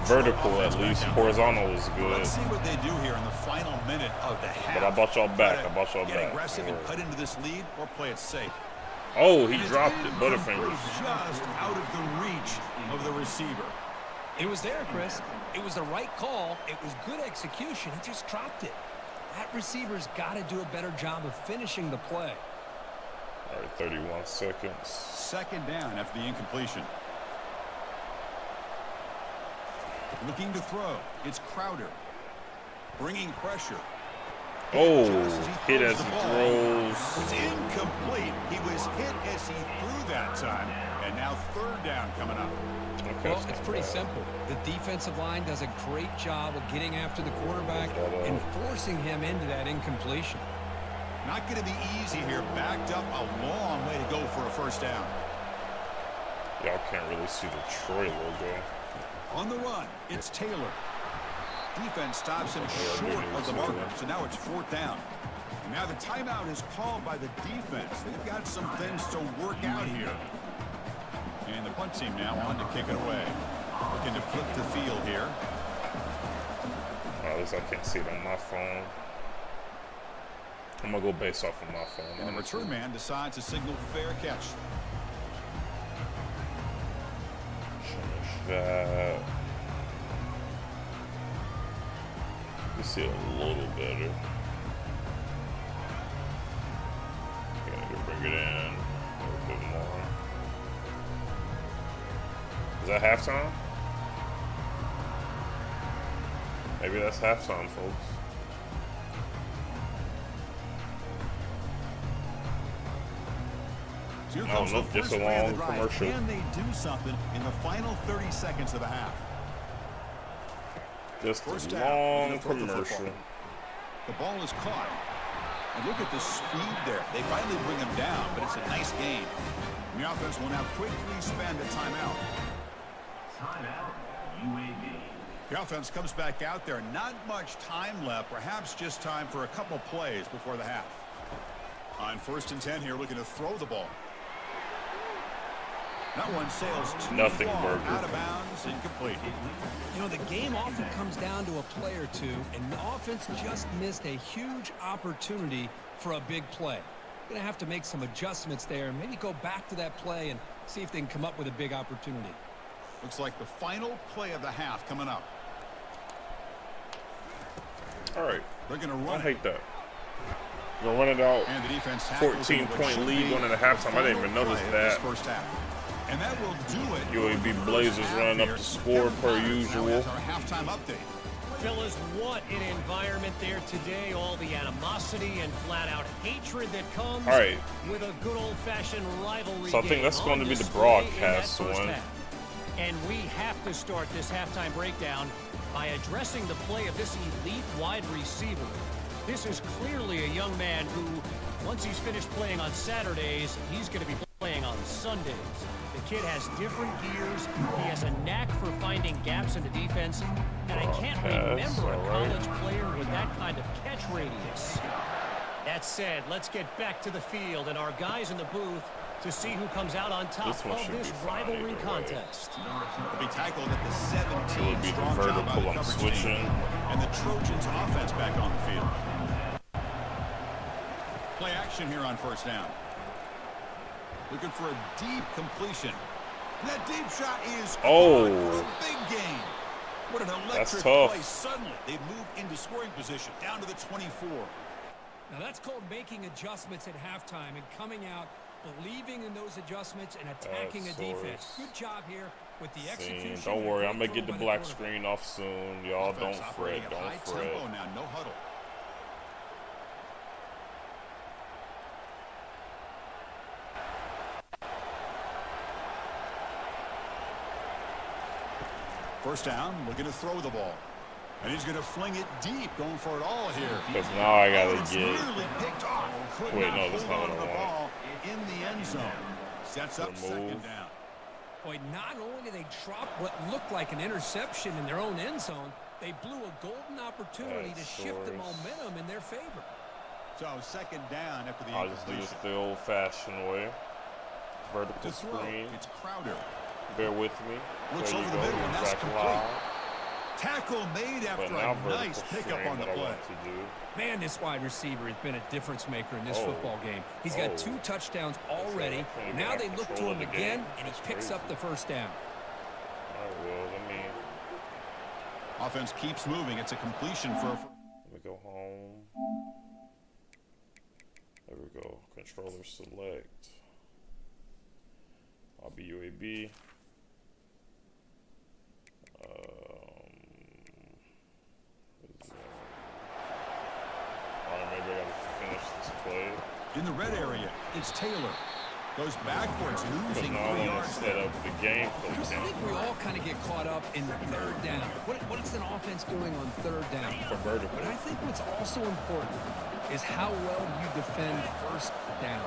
Vertical, at least. Horizontal is good. Let's see what they do here in the final minute of the half. But I brought y'all back. Get aggressive and cut into this lead, or play it safe. Oh, he dropped it. Butterfingers. Just out of the reach of the receiver. It was there, Chris. It was the right call. It was good execution. He just dropped it. That receiver's got to do a better job of finishing the play. All right, 31 seconds. Second down after the incompletion. Looking to throw. It's Crowder. Bringing pressure. Oh, just as he hit throws as the he ball. throws. It's incomplete. He was hit as he threw that time. And now third down coming up. Okay, Well, it's pretty simple. The defensive line does a great job of getting after the quarterback and forcing him into that incompletion. Not going to be easy here. Backed up a long way to go for a first down. Y'all can't really see the Troy logo. On the run, it's Taylor. Defense stops him short of the marker, so now it's fourth down. And now the timeout is called by the defense. They've got some things to work out here. And the punt team now on to kick it away. Looking to flip the field here. At least I can't see it on my phone. I'm going to go based off of my phone. And the return man decides to signal fair catch. Finish that. You see it a little better. Gotta bring it in a little bit more. Is that halftime? Maybe that's halftime, folks. So here No, comes nope, the just first a play of long the drive. commercial. Can they do something in the final 30 seconds of the half? Just First a down. long They're gonna throw the commercial. football. The ball is caught. And look at the speed there. They finally bring him down, but it's a nice game. And the offense will now quickly spend a timeout. Timeout, UAB. The offense comes back out there. Not much time left. Perhaps just time for a couple plays before the half. On 1st and 10 here, looking to throw the ball. That one sails too Nothing, far, Burger. out of bounds, incomplete. You know, the game often comes down to a play or two, and the offense just missed a huge opportunity for a big play. Going to have to make some adjustments there, and maybe go back to that play and see if they can come up with a big opportunity. Looks like the final play of the half coming up. All right. They're going to I run it. hate that. You're gonna run it out. And the defense tackles him 14 what point should lead be going into the halftime. I didn't even final notice play of this that. first half. And that will do it. UAB for the Blazers first half running up here. the score per Now usual. is our halftime update. Fellas, what an environment there today. All the animosity and flat-out hatred that comes All right. with a good old-fashioned rivalry So I think game that's going on to be the display broadcast in that first one. half. And we have to start this halftime breakdown by addressing the play of this elite wide receiver. This is clearly a young man who, once he's finished playing on Saturdays, he's going to be playing on Sundays. The kid has different gears. He has a knack for finding gaps in the defense. And I can't remember a college player with that kind of catch radius. That said, let's get back to the field and our guys in the booth to see who comes out on top This one of should this be fine rivalry either way. contest. Will be tackled at the 17. It would be the Strong job by vertical the I'm coverage switching. team. And the Trojans offense back on the field. Play action here on first down. Looking for a deep completion. And that deep shot is Oh. good for a big gain. What an electric tough. play. Suddenly, they move into scoring position, down to the 24. Now, that's called making adjustments at halftime and coming out, believing in those adjustments and attacking a defense. Good job here with the execution. Don't worry, I'm Great gonna get the throw by black quarterback. screen off soon. Y'all Offense don't operating fret. at high Don't fret. tempo now, no huddle. First down, looking to throw the ball. And he's going to fling it deep, going for it all here. Because now I gotta It's get. nearly picked off. Could Wait, not no, that's hold not on to what I the want. ball in the end zone. Sets up second Remove. down. Boy, not only did they drop what looked like an interception in their own end zone, they blew a golden opportunity to shift the Source. momentum in their favor. So second down after the I'll just do this incompletion. the old-fashioned way. Vertical To throw, screen. it's Crowder. Bear with me. Looks There you over the go. middle, and that's Back complete. live. Tackle made But after now a vertical nice pickup screen on the what I play. want to do. Man, this wide receiver has been a difference maker in this Oh. football game. He's got Oh. 2 touchdowns already. I can't even Now have they look to control him of the again, game. and he That's picks up crazy. the first down. Alright, well, Offense keeps moving. It's a completion for let me go home. There we go. Controller select. I'll be UAB. In the red area, it's Taylor. Goes backwards, losing But now 3 I want yards to there. set up the game Chris, I plan think we all kind of get caught up in third down. What's an offense doing on third down? for vertical. But I think what's also important is how well you defend first down.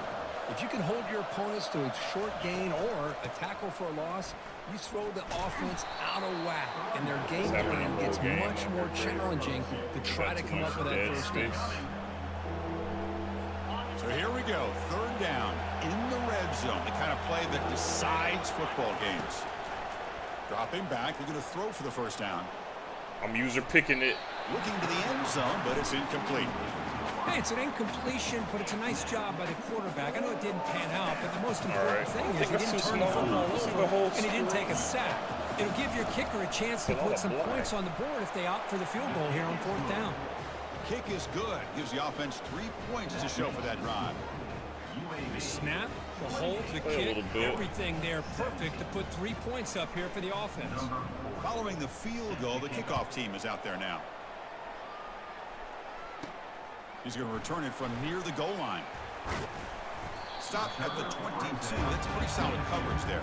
If you can hold your opponents to a short gain or a tackle for a loss, you throw the offense out of whack, and their game plan gets much more challenging to try to come up with that first down. So here we go, third down in the red zone, the kind of play that decides football games. Dropping back, they're going to throw for the first down. I'm user picking it. Looking to the end zone, but it's incomplete. Hey, it's an incompletion, but it's a nice job by the quarterback. I know it didn't pan out, but the most important thing is he didn't turn the football over, and he didn't take a sack. It'll give your kicker a chance to put some points on the board if they opt for the field goal here on fourth down. Kick is good. Gives the offense 3 points to show for that drive. The snap, the hold, the kick, everything there perfect to put 3 points up here for the offense. Following the field goal, the kickoff team is out there now. He's going to return it from near the goal line. Stop at the 22. That's pretty solid coverage there.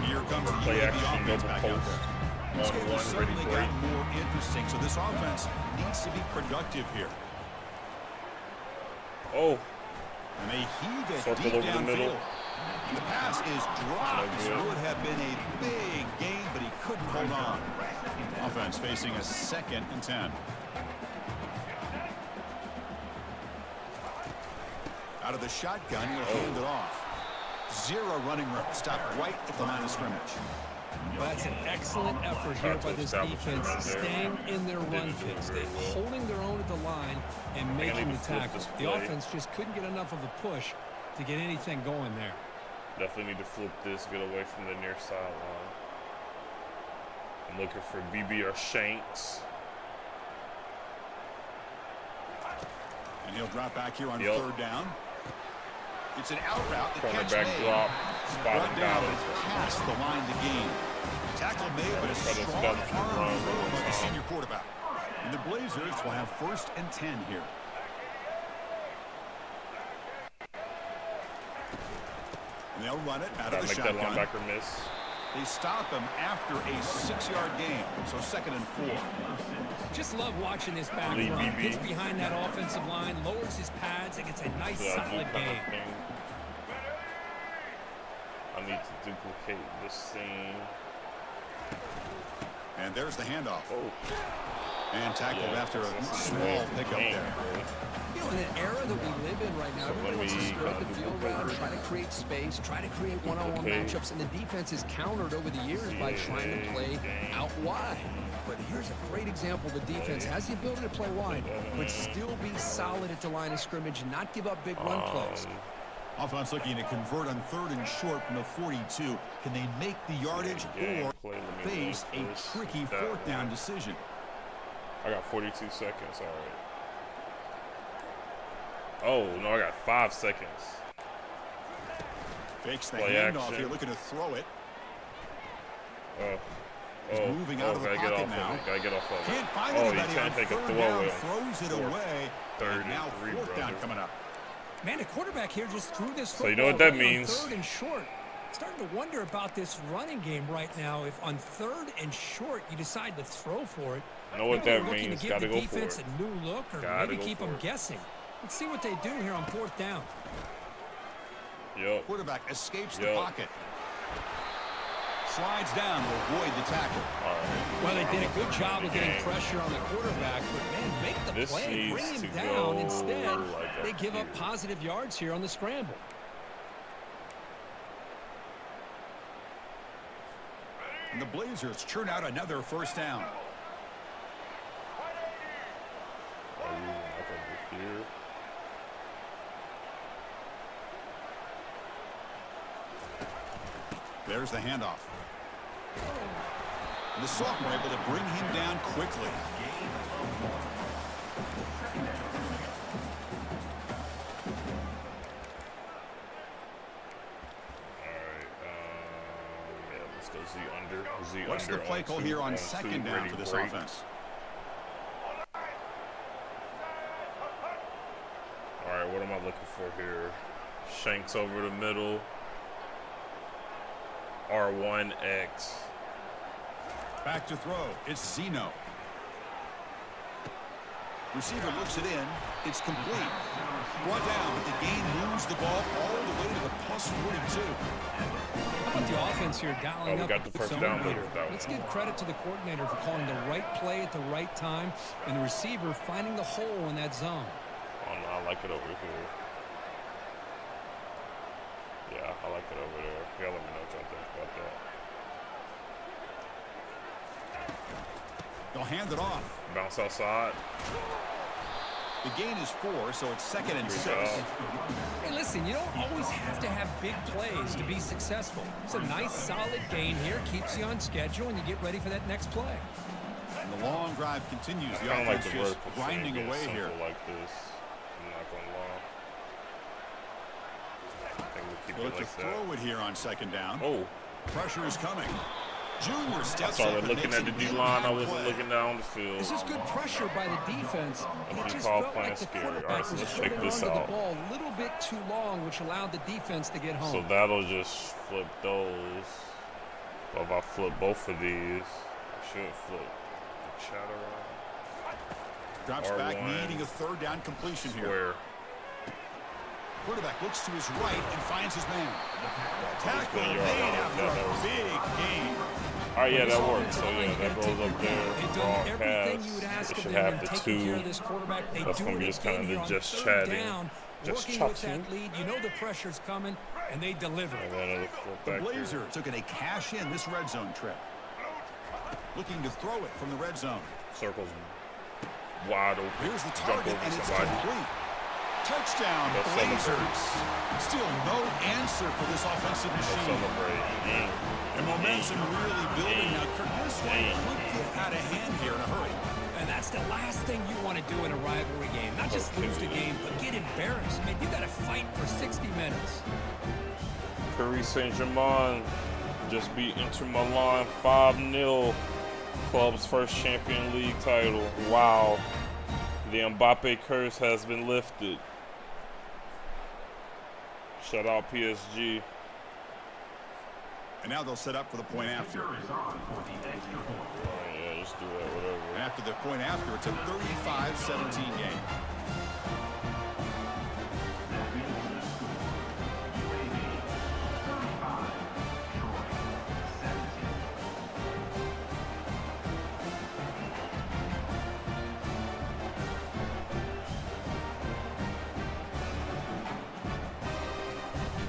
Here comes the Play UAB action, offense double back out post. there. This game has certainly gotten more interesting, so this offense needs to be productive here. Oh, And they heave it circle deep over the middle. downfield. The pass is dropped. This would have been a big gain, but he couldn't hold on. Offense facing a 2nd and 10. Out of the shotgun, he'll hand it off. 0 running room. Stop right at the line of scrimmage. Well, that's an excellent effort here by this defense, staying in their run fits. They're holding their own at the line and making the tackle. The offense just couldn't get enough of a push to get anything going there. Definitely need to flip this, get away from the near sideline. I'm looking for BB or Shanks. And he'll drop back here on third down. It's an out route. The catch Cornerback made. drop, spotted Down down. is past the line to gain. Tackle made, but a strong arm throw by the senior quarterback. And the Blazers will have 1st and 10 here. And they'll run it out of the Make that shotgun. linebacker miss. They stop him after a 6-yard gain, so 2nd and 4. Just love watching this back Lee run. BB. Gets behind that offensive line, lowers his pads, and gets a nice, solid gain. I need to duplicate this scene. And there's the handoff. Oh, And tackled after a small pickup there. You know, in an era that we live in right now, everybody wants to spread the field around, try to create space, try to create one-on-one matchups, and the defense is countered over the years by trying to play out wide. But here's a great example. The defense has the ability to play wide, but still be solid at the line of scrimmage and not give up big run plays. Offense looking to convert on 3rd and short from the 42. Can they make the yardage or face a tricky 4th down decision? I got 42 seconds, all right. Oh, no, I got 5 seconds. Fakes the Play handoff action. here, looking to throw it. He's moving out of the gotta get pocket off now. Of it. Gotta get off of it. Can't find Oh, he anybody on can't take a 3rd throw down, away. throws it away. And now 4th down coming up. Man, the quarterback here just threw this So you know what that football right on means. 3rd and short. Starting to wonder about this running game right now. If on 3rd and short you decide to throw for it, I know what maybe that they're looking means. to give Gotta the go for defense it. a new look, or Gotta maybe go keep for them it. guessing. Let's see what they do here on 4th down. Yup. Quarterback escapes the pocket. Slides down to avoid the tackle. Well, they did a good job of getting pressure on the quarterback, but man, make the This play, needs bring him to down. go Instead, like they up give up here. positive yards here on the scramble. And the Blazers churn out another 1st down. Here. There's the handoff. And the sophomore able to bring him down quickly. Let's go Z under. What's the play call here on 2nd down for this offense? looking for here? Shanks over the middle. R1X. Back to throw. It's Zeno. Receiver looks it in. It's complete. Brought down, but the game moves the ball all the way to the plus 42. How about the offense here dialing we up got the first zone down reader? with that Let's one. give credit to the coordinator for calling the right play at the right time and the receiver finding the hole in that zone. Oh, no, I like it over here. Yeah, I like it over there. Yeah, let me know what y'all think about that. They'll hand it off. Bounce outside. The gain is 4, so it's 2nd and 6. Hey, listen, you don't always have to have big plays to be successful. It's a nice, solid gain here. Keeps you on schedule, and you get ready for that next play. And the long drive continues. The I don't like offense the just vertical grinding thing, away simple here. like this. I'm not gonna lie. I think we'll keep Look it to like that. throw it here on 2nd down. Oh, Pressure is coming. Junior I steps up started and looking makes at the an D-line. I impact wasn't play. looking down the field. This is good pressure by the defense, and it What do you just call felt playing like the scary? quarterback All right, so was let's check holding this onto the out. ball a little bit too long, which allowed the defense to get home. So that'll just flip those. But if I flip both of these, I should flip the chatter Drops back, R1 needing a 3rd down completion here. square. Quarterback looks to his right and finds his man. Tackle Good made yard. after Yeah, that a was- big gain. All right, yeah, This that works. offensive So line, yeah, you that gotta goes take up your there. cue. They've done Broad everything pass. you would ask It of should them have in the taking care of 2. this quarterback. They That's do gonna it be just again kinda here on just 3rd chatting, down, just working with chatting. that lead. You know the pressure's coming, and they deliver. And then it'll flip The back here. Blazers looking to cash in this red zone trip. Looking to throw it from the red zone. Circles wide open. Here's the Jump target, over and it's somebody. complete. Touchdown, They'll celebrate. Blazers. Still no answer for this offensive They'll machine. celebrate. And momentum really building. Now, this one Dang. could get out of hand here in a hurry. And that's the last thing you want to do in a rivalry game. Not just lose the game, but get embarrassed. Man, you got to fight for 60 minutes. Paris Saint-Germain just beat Inter Milan 5-0. Club's first Champions League title. Wow. The Mbappe curse has been lifted. Shout out PSG. And now they'll set up for the point after. Yeah, just do that, And whatever. after the point after, it's a 35-17 game.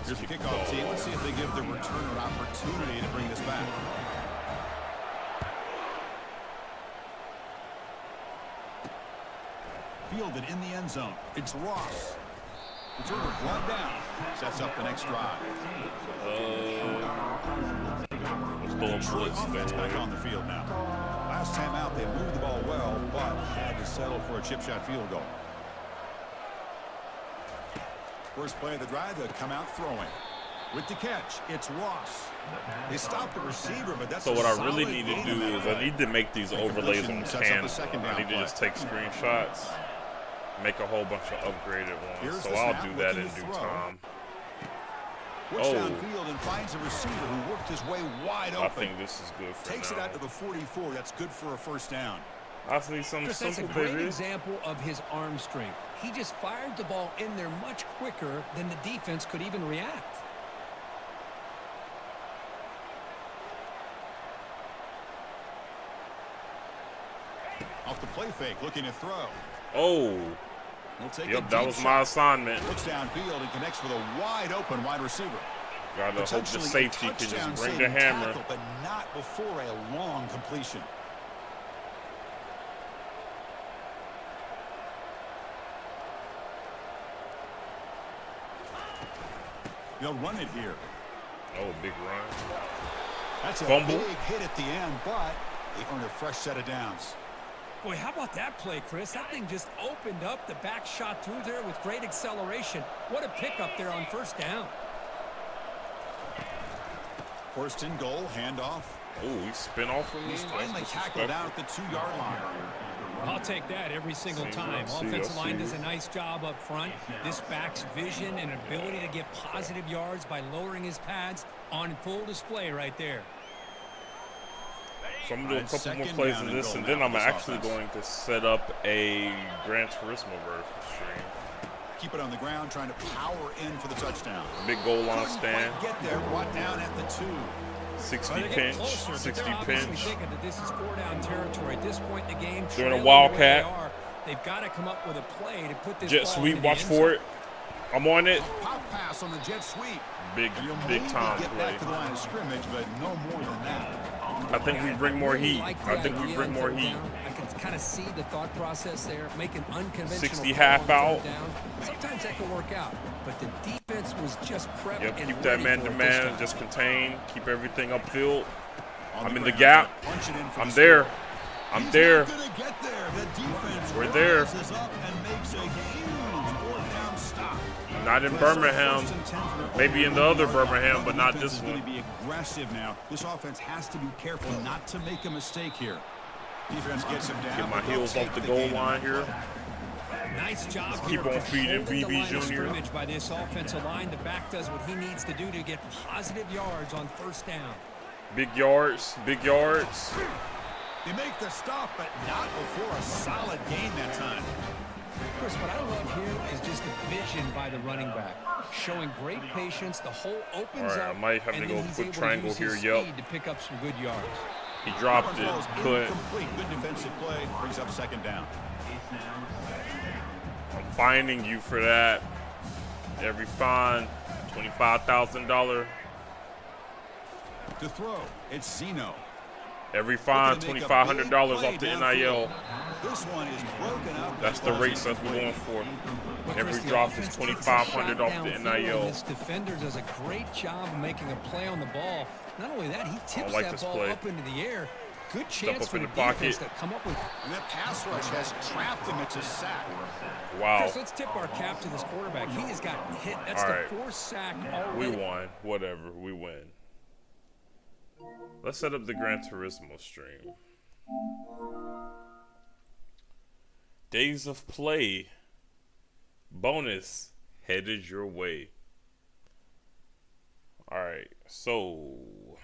Here's the kickoff team. Let's see if they give the returner an opportunity to bring this back. Fielded in the end zone. It's Ross. Returner brought down. Sets up the next drive. Let's go and blitz Offense back there. on the field now. Last time out, they moved the ball well, but had to settle for a chip shot field goal. First play of the drive, they'll come out throwing. With the catch, it's Ross. They stopped the receiver, but that's So a what I solid really need to gain do on that is I play. need to make these overlays on Sets up the Canva. second down I need to play. just take screenshots, make a whole bunch of upgraded ones. Here's So the I'll snap, do that looking in to due throw. time. Looks Oh. downfield and finds a receiver who worked his way wide open. I think this is good for Takes now. it out to the 44. That's good for a first down. I see something Chris, that's a simple, great baby. example of his arm strength. He just fired the ball in there much quicker than the defense could even react. Off the play fake, looking to throw. Oh, He'll take a yep, that deep was shot. my assignment. Looks downfield and connects with a wide open wide receiver. Gotta hope the Potentially a safety can touchdown just bring the saving hammer. tackle, but not before a long completion. They'll run it here. Oh, big run. That's a Fumble. big hit at the end, but they earn a fresh set of downs. Boy, how about that play, Chris? That thing just opened up. The back shot through there with great acceleration. What a pickup there on first down. First and goal, handoff. Oh, he spin off from me. He's That's finally tackled down at the 2-yard line. I'll take that every single time. Offensive line does a nice job up front. This back's vision and ability to get positive yards by lowering his pads on full display right there. So I'm going to do a couple more plays of this, and then I'm actually going to set up a Gran Turismo version stream. Keep it on the ground, trying to power in for the touchdown. Big goal line stand. Get there, brought down at the 2. 60 pinch, 60 pinch. Thinking that this is 4-down territory at this point in the game. Doing a wildcat. They've got to come up with a play to put this jet sweep, watch for it. I'm on it. Pop pass on the jet sweep. Big time get play. Back to the line of scrimmage, but no more than that. I think we bring more heat. I think we bring more heat. I can kind of see the thought process there, making unconventional 60 half out. Down. Sometimes that can work out, but the defense was just prepped. Yep, and keep that ready man for to it this man, time. just contain, keep everything upfield. I'm in the ground, gap. punch it in for I'm the there. score. I'm He's there. not gonna get there. The defense We're there. rises up and makes a huge fourth down stop. Not in Birmingham. Maybe in the other Birmingham, but not this one. Going to be aggressive now. This offense has to be careful not to make a mistake here. Defense gets him down. Get my heels off the goal line here. Nice job. Let's keep on feeding BB Jr. By this offensive line, the back does what he needs to do to get positive yards on first down. Big yards, big yards. They make the stop, but not before a solid gain that time. Chris, what I love here is just the vision by the running back, showing great patience. The hole opens All right, up. I might have to and go then he's quick able to triangle use here. his Yep. speed to pick up some good yards. He dropped it. Falls Couldn't. incomplete. Good defensive play. Brings up second down. I'm finding you for that. Every fine, $25,000. To throw, it's Zeno. Every fine, $2,500 off the NIL. This one is broken up. That's the race that we're going for. Every drop is $2,500 off the NIL. This defender does a great job of making a play on the ball. Not only that, he tips like that this ball play. up into the air. Good chance up for in the the pocket. defense to come up with. And that pass rush has trapped him. It's a sack. Wow. Chris, let's tip our cap to this quarterback. He has got hit. That's All the right. fourth sack We already. won. Whatever. We win. Let's set up the Gran Turismo stream. Days of play. Bonus headed your way. Alright, so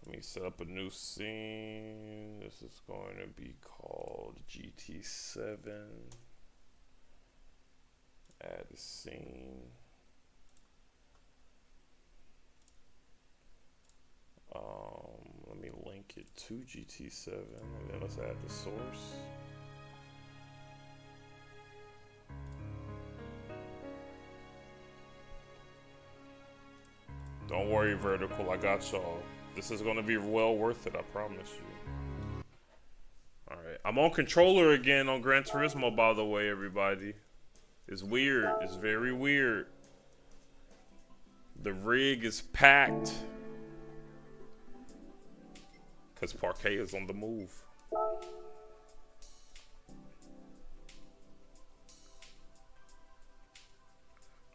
let me set up a new scene. This is going to be called GT7. Add a scene. Let me link it to GT7 and then let's add the source. Don't worry, Vertical, I got y'all. This is gonna be well worth it, I promise you. Alright, I'm on controller again on Gran Turismo, by the way, everybody. It's weird, it's very weird. The rig is packed. Because Parquet is on the move.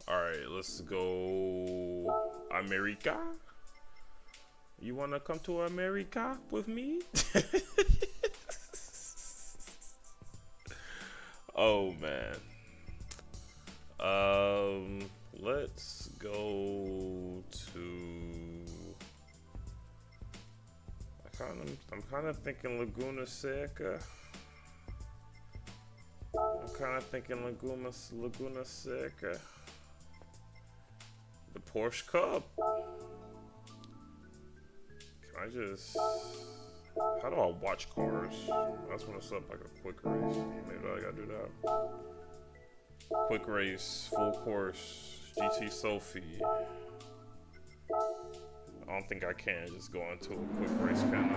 Alright, let's go America. You wanna come to America with me? Oh man. Let's go to I'm kind of thinking Laguna Seca. I'm kind of thinking Laguna Seca. The Porsche Cup. Can I just... How do I watch cars? I just want to set up like a quick race. Maybe I gotta do that. Quick race, full course, GT Sophie. I don't think I can just go into a quick race panel.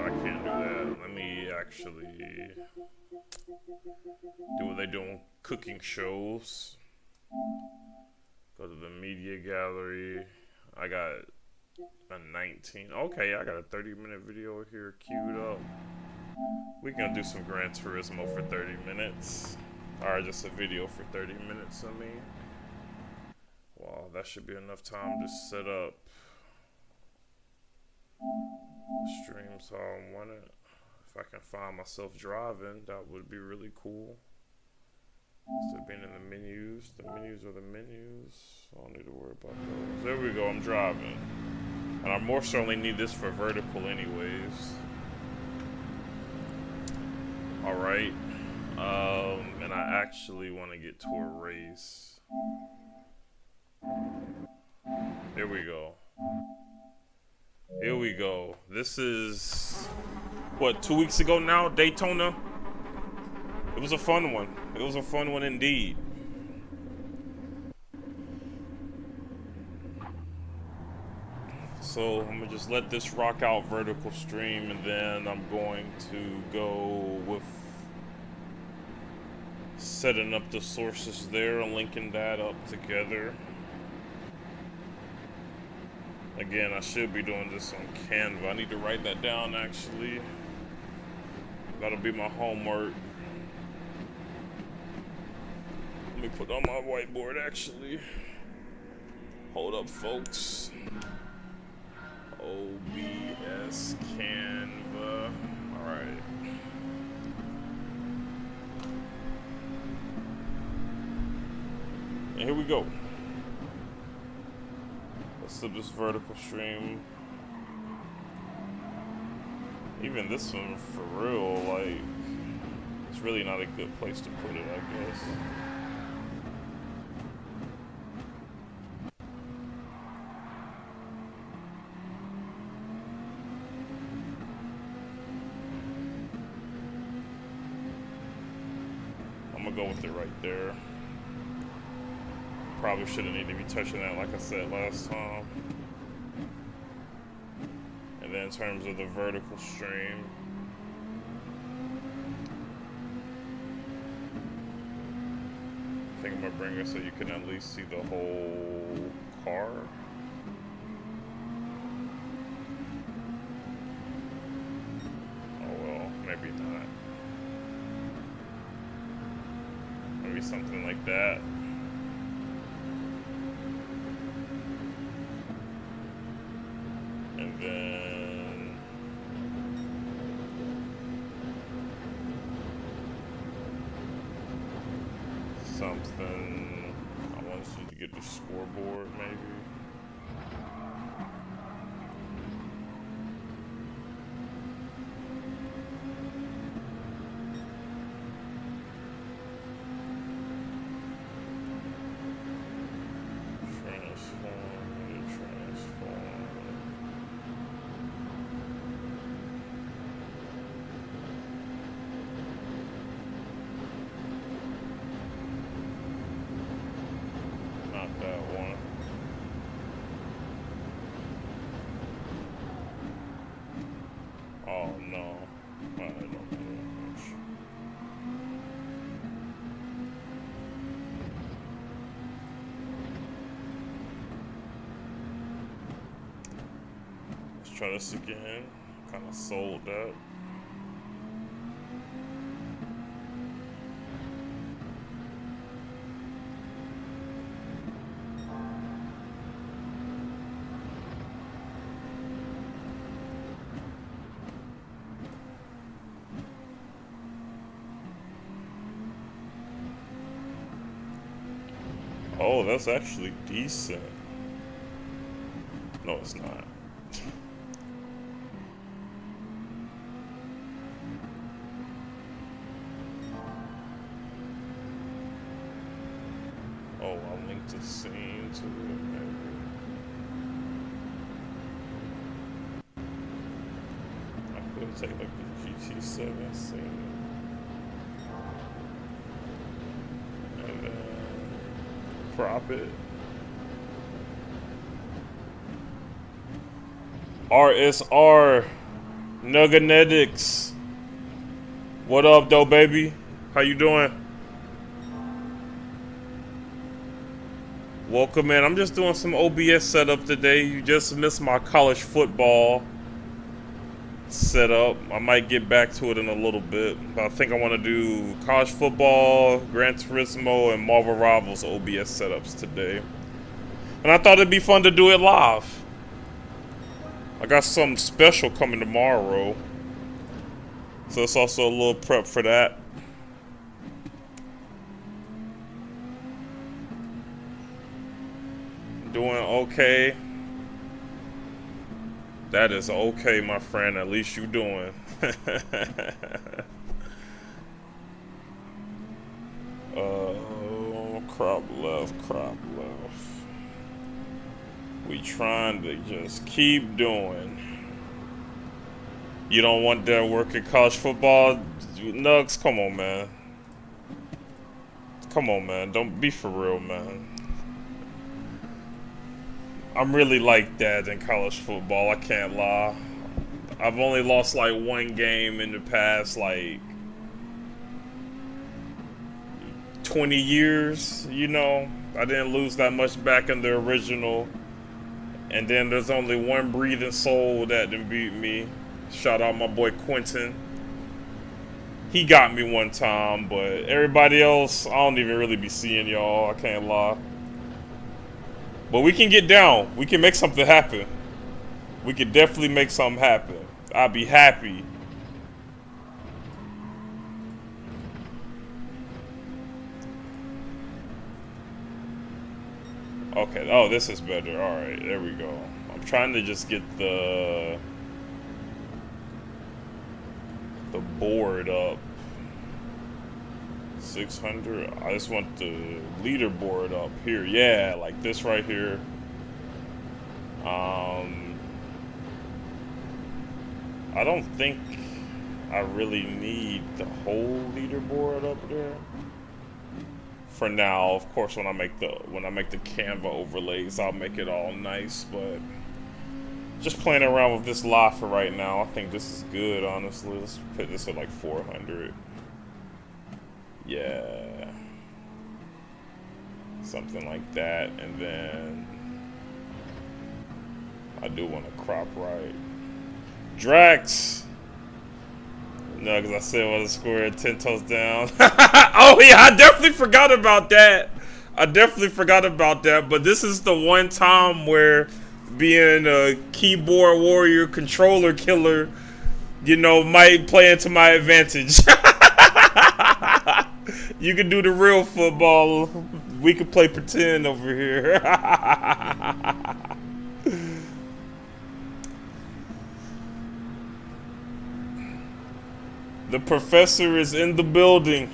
I can't do that. Let me actually do what they do on cooking shows. Go to the media gallery. I got a 19. Okay, I got a 30-minute video here queued up. We can do some Gran Turismo for 30 minutes. Or just a video for 30 minutes, I mean. Wow, that should be enough time to set up Streams how I want it. If I can find myself driving, that would be really cool. Instead of being in the menus are the menus. I don't need to worry about those. There we go, I'm driving. And I more certainly need this for vertical anyways. Alright. And I actually want to get to a race. Here we go. Here we go. This is, what, 2 weeks ago now? Daytona? It was a fun one. It was a fun one indeed. So I'm gonna just let this rock out vertical stream, and then I'm going to go with setting up the sources there and linking that up together. Again, I should be doing this on Canva. I need to write that down actually. That'll be my homework. Let me put it on my whiteboard actually. Hold up, folks. OBS Canva. Alright. And here we go. Let's do this vertical stream. Even this one, for real, like, it's really not a good place to put it, I guess. I'm gonna go with it right there. Probably shouldn't need to be touching that like I said last time. And then in terms of the vertical stream, I think I'm gonna bring it so you can at least see the whole car. Oh well, maybe not. Maybe something like that. And then something, I want you to get the scoreboard maybe. Try this again. Kind of sold that. Oh, that's actually decent. No, it's not. Oh, I'll link the scene to it, maybe. I could take like the GT7 scene. And then crop it. RSR Nuganetics. What up, though, baby? How you doing? Welcome in. I'm just doing some OBS setup today. You just missed my college football setup. I might get back to it in a little bit. But I think I want to do college football, Gran Turismo, and Marvel Rivals OBS setups today. And I thought it'd be fun to do it live. I got something special coming tomorrow. So it's also a little prep for that. Doing okay. That is okay, my friend. At least you doing. Crop left, crop left. We trying to just keep doing. You don't want that work in college football? Nugs, come on, man. Come on, man. Don't be for real, man. I'm really like that in college football. I can't lie. I've only lost like one game in the past like 20 years, you know. I didn't lose that much back in the original. And then there's only one breathing soul that didn't beat me. Shout out my boy Quentin. He got me one time, but everybody else, I don't even really be seeing y'all. I can't lie. But we can get down. We can make something happen. We can definitely make something happen. I'll be happy. Okay, oh, this is better. Alright, there we go. I'm trying to just get the board up. 600. I just want the leaderboard up here. Yeah, like this right here. I don't think I really need the whole leaderboard up there. For now, of course, when I make the Canva overlays, I'll make it all nice. But just playing around with this lot for right now, I think this is good. Honestly, let's put this at like 400. Yeah, something like that, and then I do want to crop right. Drax. No, because I said what a square 10 toes down. Oh yeah, I definitely forgot about that. But this is the one time where being a keyboard warrior, controller killer, you know, might play into my advantage. You can do the real football. We can play pretend over here. The professor is in the building.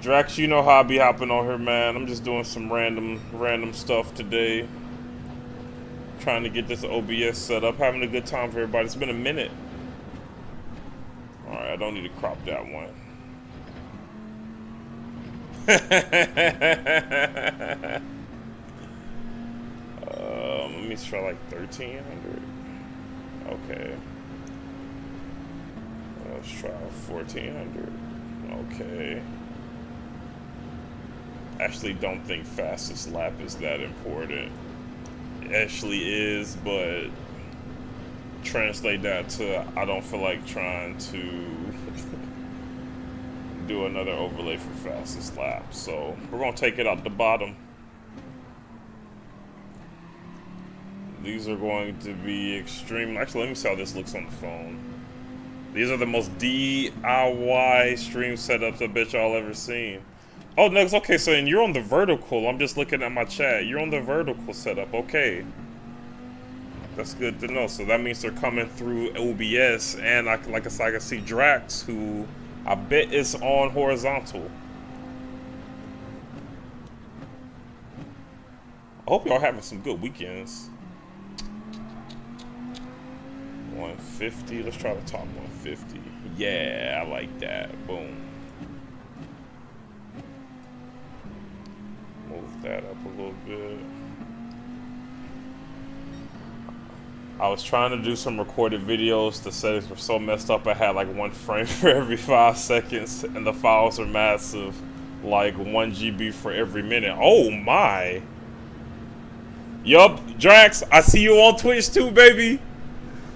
Drax, you know how I be hopping on here, man. I'm just doing some random stuff today. Trying to get this OBS set up. Having a good time for everybody. It's been a minute. Alright, I don't need to crop that one. Let me try like 1300. Okay. Let's try 1400. Okay. Actually, don't think fastest lap is that important. It actually is, but translate that to I don't feel like trying to do another overlay for fastest lap. So we're gonna take it out the bottom. These are going to be extreme. Actually, let me see how this looks on the phone. These are the most DIY stream setups I bet y'all ever seen. Oh, no, it's okay. So, and you're on the vertical. I'm just looking at my chat. You're on the vertical setup. Okay. That's good to know. So that means they're coming through OBS. And like I said, I can see Drax, who I bet is on horizontal. I hope y'all having some good weekends. 150. Let's try the top 150. Yeah, I like that. Boom. Move that up a little bit. I was trying to do some recorded videos. The settings were so messed up. I had like 1 frame for every 5 seconds, and the files are massive, like 1 GB for every minute. Oh my! Yup, Drax, I see you on Twitch too, baby.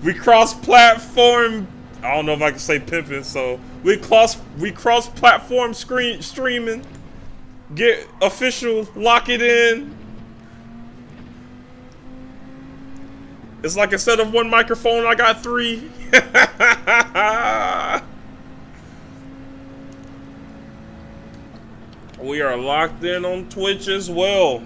We cross-platform. I don't know if I can say pimping, so we cross-platform streaming. Get official, lock it in. It's like instead of one microphone, I got 3. We are locked in on Twitch as well.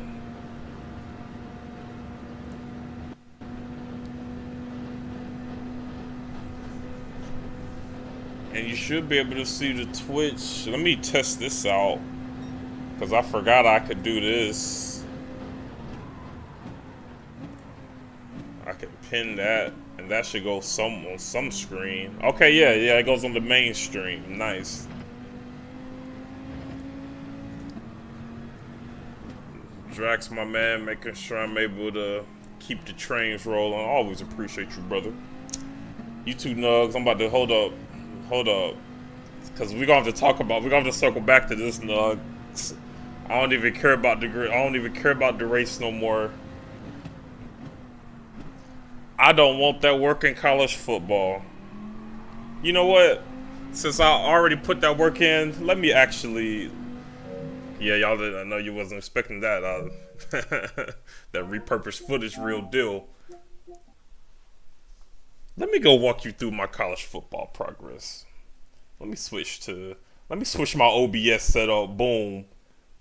And you should be able to see the Twitch. Let me test this out, because I forgot I could do this. I can pin that, and that should go on some screen. Okay, yeah, it goes on the main stream. Nice. Drax, my man, making sure I'm able to keep the trains rolling. I always appreciate you, brother. You two nugs, I'm about to hold up, because we're gonna have to talk about. We're gonna have to circle back to this nug. I don't even care about the race no more. I don't want that work in college football. You know what? Since I already put that work in, let me actually. Yeah, y'all didn't. I know you wasn't expecting that. That repurposed footage, real deal. Let me go walk you through my college football progress. Let me switch my OBS setup. Boom,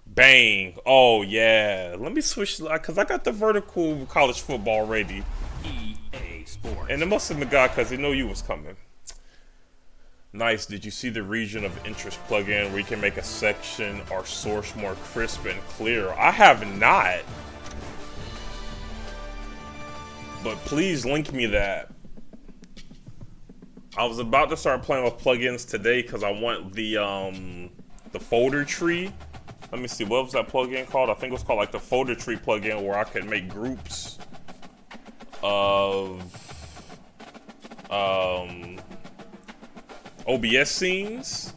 bang. Oh yeah. Let me switch, cause I got the vertical college football ready. EA Sports. And it must have been God, cause he knew you was coming. Nice. Did you see the region of interest plugin where you can make a section or source more crisp and clear? I have not. But please link me that. I was about to start playing with plugins today because I want the folder tree. Let me see, what was that plugin called? I think it was called like the folder tree plugin, where I could make groups of OBS scenes.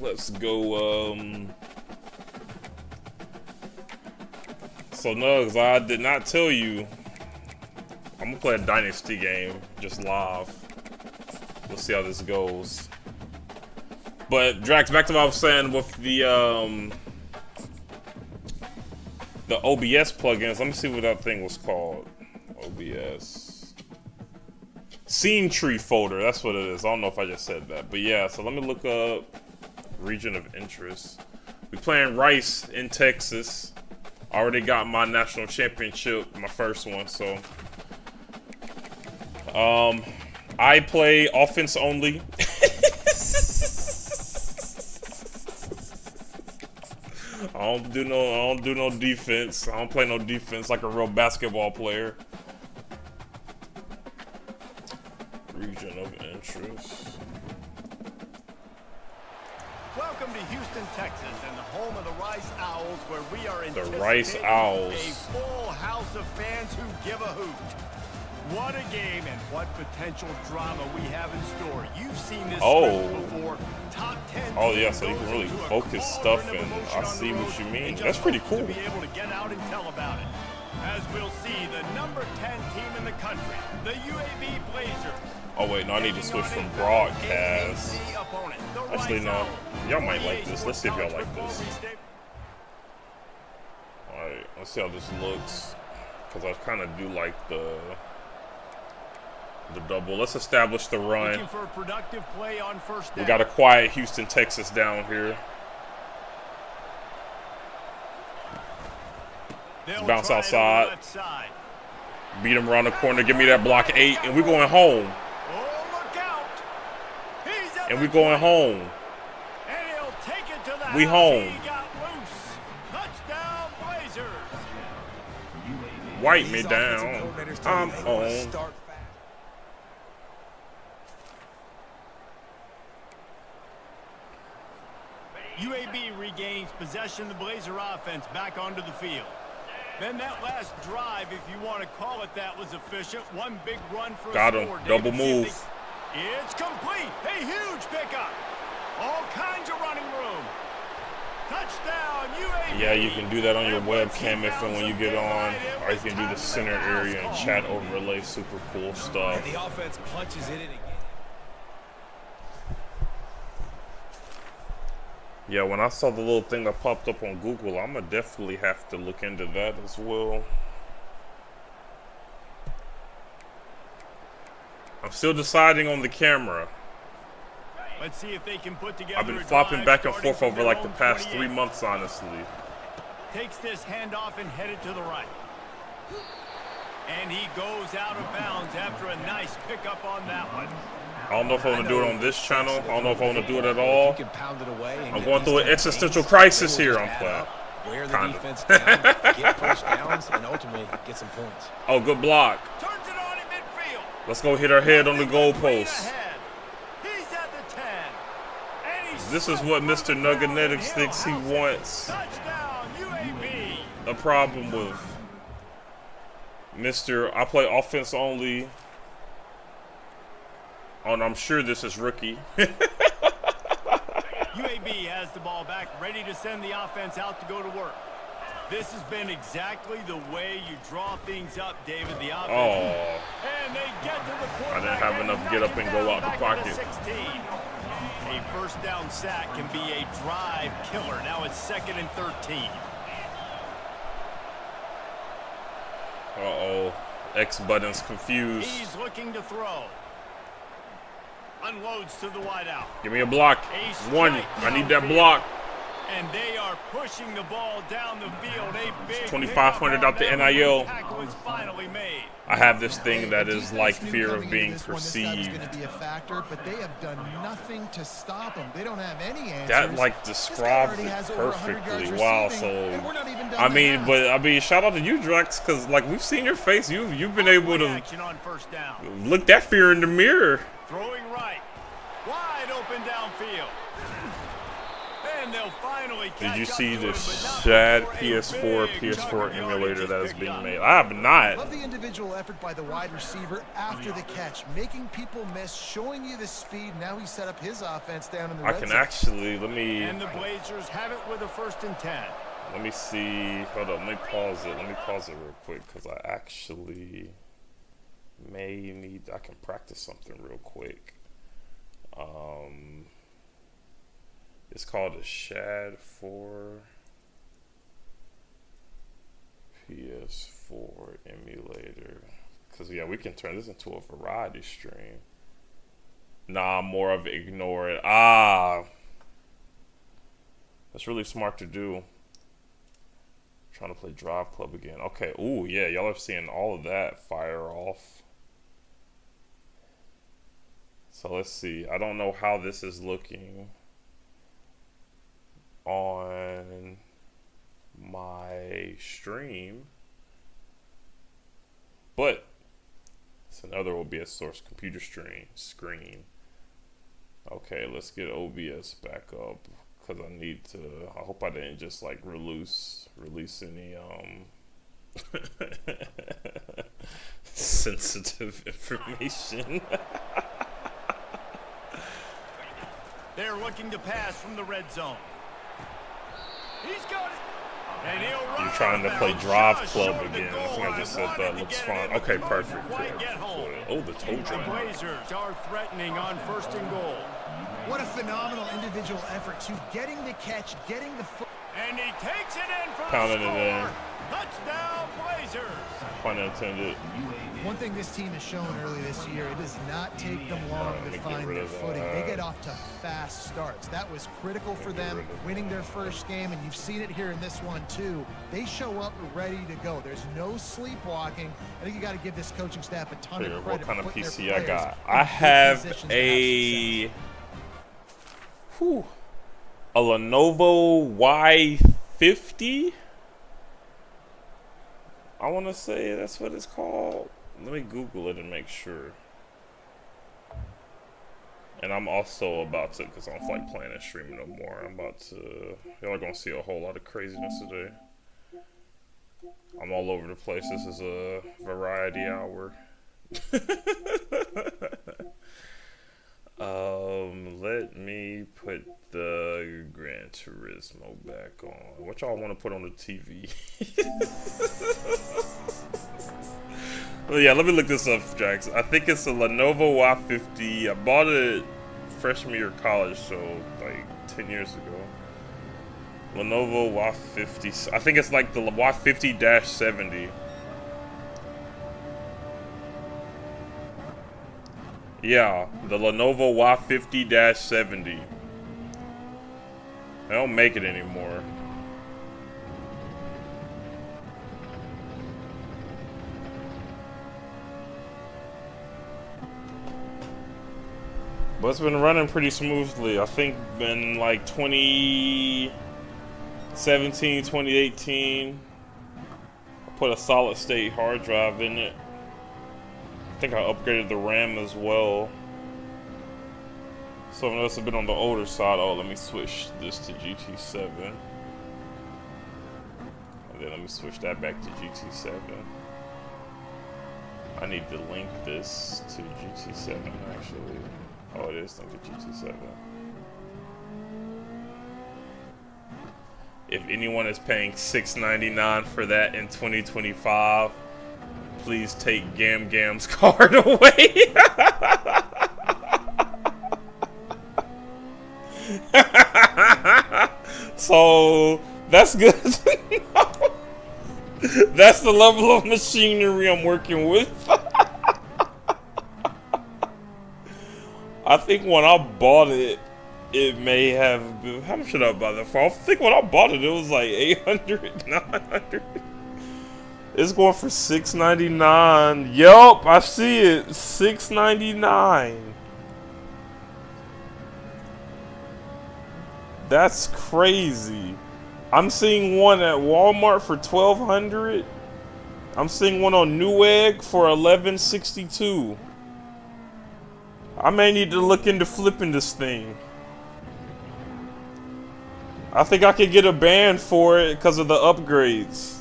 Let's go. So Nugs, I did not tell you. I'm gonna play a Dynasty game, just live. We'll see how this goes. But Drax, back to what I was saying with the OBS plugins. Let me see what that thing was called. OBS scene tree folder. That's what it is. I don't know if I just said that, but yeah. So let me look up region of interest. We playing Rice in Texas. I already got my national championship, my first one. So I play offense only. I don't do no defense. I don't play no defense like a real basketball player. Region of interest. Welcome to Houston, Texas, and the home of the Rice Owls, where we are The Rice Owls. a full house of fans who give a hoot. What a game and what potential drama we have in store. You've seen this before. Top 10. Oh yeah, so you can really focus stuff, and I see what you mean. That's pretty cool. To be able to get out and tell about it. As we'll see, the number 10 team in the country, the UAB Blazers. Oh wait, no, I need to switch from broadcast. Actually, no. Y'all might like this. Let's see if y'all like this. Alright, let's see how this looks. Because I kind of do like the double. Let's establish the run. For a productive play on first down. We got a quiet Houston, Texas down here. Let's bounce outside. Beat him around the corner. Give me that block 8, and we're going home. And we're going home. And he'll take it to the we home. He got loose. Touchdown Blazers. Wipe me down. I'm on. UAB regains possession of the Blazer offense back onto the field. Then that last drive, if you want to call it that, was efficient. One big run for got a him. score. Double move. It's complete. A huge pickup. All kinds of running room. Touchdown, UAB. Yeah, you can do that on your webcam if and when you get on, or you can do the center area and chat overlay. Super cool stuff. And the offense punches it in again. Yeah, when I saw the little thing that popped up on Google, I'm gonna definitely have to look into that as well. I'm still deciding on the camera. Let's see if they can put together. I've been a flopping drive back and starting forth from over their like the own past 28. 3 months, honestly. Takes this handoff and headed to the right. And he goes out of bounds after a nice pickup on that one. I don't know if I want to do it on this channel. I don't know if I want to do it at all. You can pound it away and I'm get going through an these existential gains. crisis They will here. just I'm add playing. up, wear the Kinda. defense down, get first downs, and ultimately get some points. Oh, good block. Turns it on in midfield. Let's go hit our head on the goalpost. Ahead. He's at the 10. And he's This is what Mr. Nugganetics thinks he wants touchdown, UAB. a problem with. Mr. I play offense only. Oh, and I'm sure this is rookie. UAB has the ball back, ready to send the offense out to go to work. This has been exactly the way you draw things up, David. The offense. Oh, And they get to the I didn't have enough get up and go out the pocket. 16. A first down sack can be a drive killer. Now it's 2nd and 13. Uh-oh. X button's confused. He's looking to throw. Unloads to the wideout. Give me a block. One. I need that block. And they are pushing the ball down the field. A big 2,500 out the NIL. tackle is finally made. I have this thing that is like fear of being perceived. Going to be a factor, but they have done nothing to stop him. They don't have any answers. That like describes it perfectly. Wow. So I mean, shout out to you, Drex, because like we've seen your face. You've been able to Action on first down. look that fear in the mirror. Throwing right. Wide open downfield. And they'll finally catch Did you up see to the him, but not Shad before a PS4 big chunk of emulator yardage that is is picked being up. made? I have not. Love the individual effort by the wide receiver after the catch, making people miss, showing you the speed. Now he set up his offense down in the I red can zone. actually And the Blazers have it with a 1st and 10. let me see. Hold up. Let me pause it. Let me pause it real quick because I actually may need. I can practice something real quick. It's called a Shad 4 PS4 emulator. Cause yeah, we can turn this into a variety stream. Nah, more of ignore it. Ah, that's really smart to do. Trying to play Drive Club again. Okay. Ooh, yeah, y'all are seeing all of that fire off. So let's see. I don't know how this is looking on my stream, but it's another OBS source computer screen. Okay, let's get OBS back up because I need to. I hope I didn't just like release any sensitive information. They're looking to pass from the red zone. He's got it. And he'll run. You're trying to play out Drive just Club short of the again. I goal think I line. just said Wanted that to looks get it fine. in, but Okay, couldn't perfect. quite get home. Oh, the toe The drop. Blazers are threatening on 1st and goal. What a phenomenal individual effort to getting the catch, getting the foot. And he takes it in for Pounding the it score. in. Touchdown, Blazers. Pun intended. One thing this team has shown early this year, it does not take them long Let to me get find rid their of footing. They that. get off to fast starts. That was critical for Let me get them, rid of winning their first game, and you've seen it here in this one too. They show up ready to go. There's no sleepwalking. I think you got to give this coaching staff a ton Here, of what credit. kind of for putting PC their I got? players I in have good positions to have success. a Lenovo Y50. I want to say that's what it's called. Let me Google it and make sure. And I'm also about to, because I don't feel like playing and streaming no more. I'm about to. Y'all are gonna see a whole lot of craziness today. I'm all over the place. This is a variety hour. Let me put the Gran Turismo back on. What y'all want to put on the TV? Well, yeah, let me look this up, Jax. I think it's a Lenovo Y50. I bought it freshman year of college, so like 10 years ago. Lenovo Y50. I think it's like the Y50-70. Yeah, the Lenovo Y50-70. They don't make it anymore. But it's been running pretty smoothly. I think in like 2017, 2018, I put a solid state hard drive in it. I think I upgraded the RAM as well. So this has been on the older side. Oh, let me switch this to GT7. And then let me switch that back to GT7. I need to link this to GT7 actually. Oh, it is linked to GT7. If anyone is paying $6.99 for that in 2025, please take Gam Gam's card away. So that's good to know. That's the level of machinery I'm working with. I think when I bought it, it may have been, how much should I buy that for? I think when I bought it, it was like 800, 900. It's going for $6.99. Yup, I see it. $6.99. That's crazy. I'm seeing one at Walmart for $1,200. I'm seeing one on Newegg for $11.62. I may need to look into flipping this thing. I think I could get a ban for it because of the upgrades.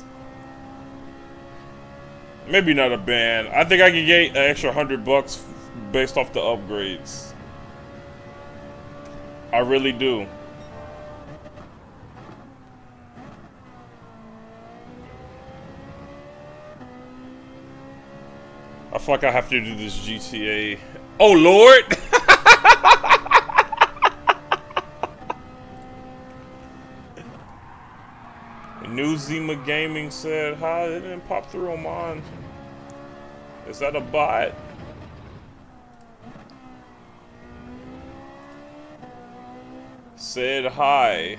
Maybe not a ban. I think I could get an extra $100 based off the upgrades. I really do. I feel like I have to do this GTA. Oh Lord! New Zima Gaming said, hi, it didn't pop through on mine. Is that a bot? Said hi.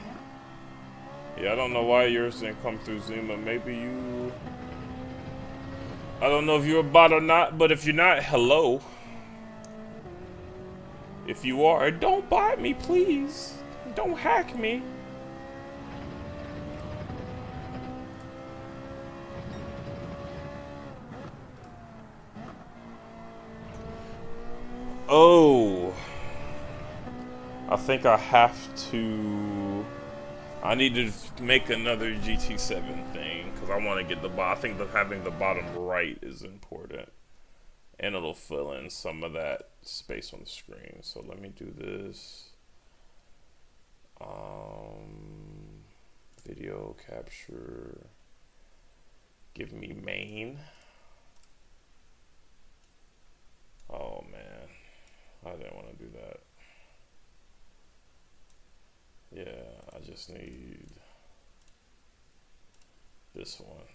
Yeah, I don't know why yours didn't come through Zima. Maybe you... I don't know if you're a bot or not, but if you're not, hello. If you are, don't bot me, please. Don't hack me. Oh. I think I have to... I need to make another GT7 thing because I want to get the bottom. I think that having the bottom right is important, and it'll fill in some of that space on the screen. So let me do this. Video capture. Give me main. Oh man, I didn't want to do that. Yeah, I just need this one.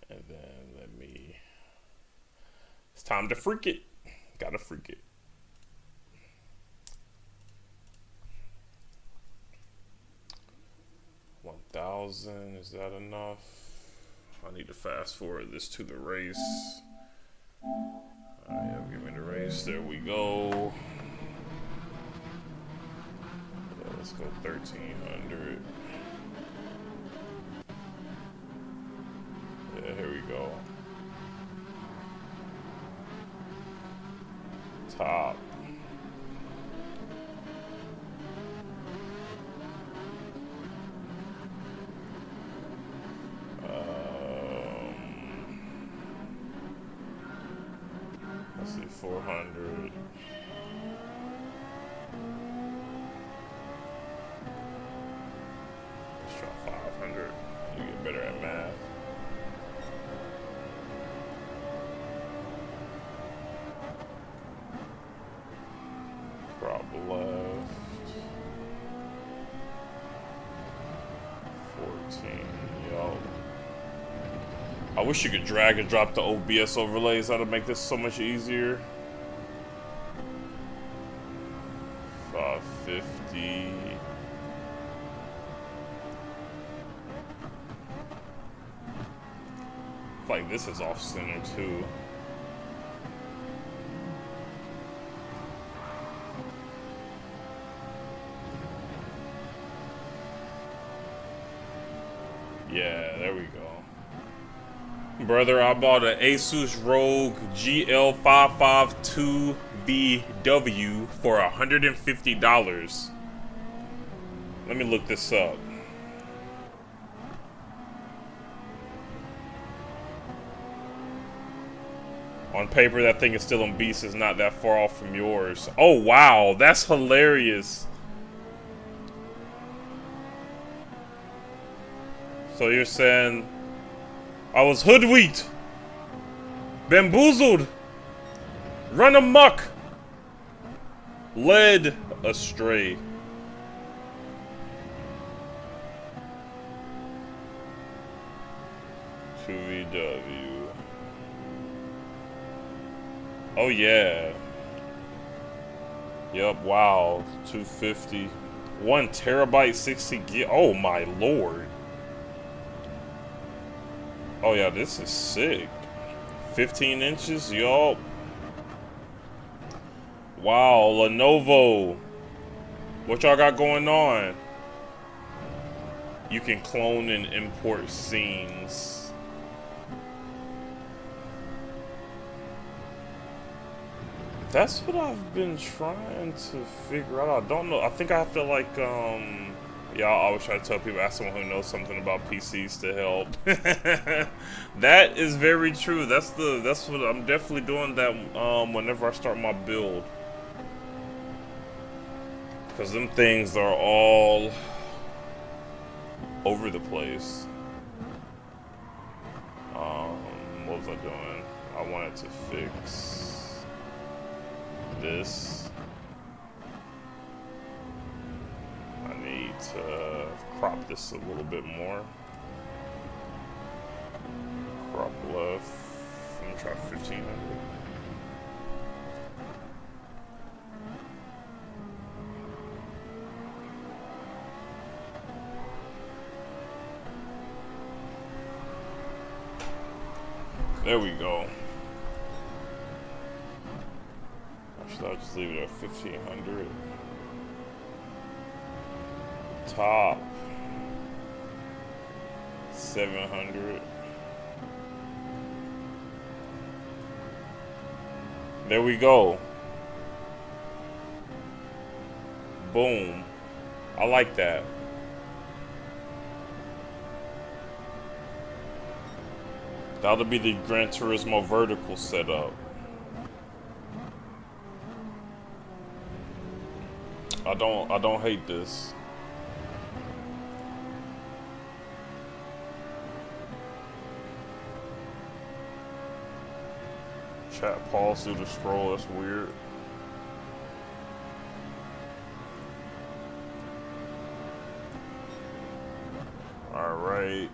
And then let me, it's time to freak it. Gotta freak it. $1,000, is that enough? I need to fast forward this to the race. Yeah, give me the race. There we go. Yeah, let's go 1,300. Yeah, here we go. Top. Let's see, 400. Let's try 500. You get better at math. Prop left. 14. Yo. I wish you could drag and drop the OBS overlays. That'll make this so much easier. 550. Like this is off center too. Yeah, there we go. Brother, I bought an Asus ROG GL552VW for $150. Let me look this up. On paper, that thing is still on Beast. Is not that far off from yours. Oh, wow. That's hilarious. So you're saying I was hoodwinked, bamboozled, run amok, led astray. To VW. Oh yeah. Yep, wow. 250. 1 terabyte, 60 gig. Oh my lord. Oh yeah, this is sick. 15 inches, y'all. Wow, Lenovo. What y'all got going on? You can clone and import scenes. That's what I've been trying to figure out. I don't know. I think I have to like yeah, I always try to tell people, ask someone who knows something about PCs to help. That is very true. That's what I'm definitely doing that whenever I start my build. Cause them things are all over the place. What was I doing? I wanted to fix this. I need to crop this a little bit more. Crop left. I'm gonna try 1500. There we go. Actually, I'll just leave it at 1500. Top 700. There we go. Boom. I like that. That'll be the Gran Turismo vertical setup. I don't hate this. Chat pause through the scroll, that's weird. Alright.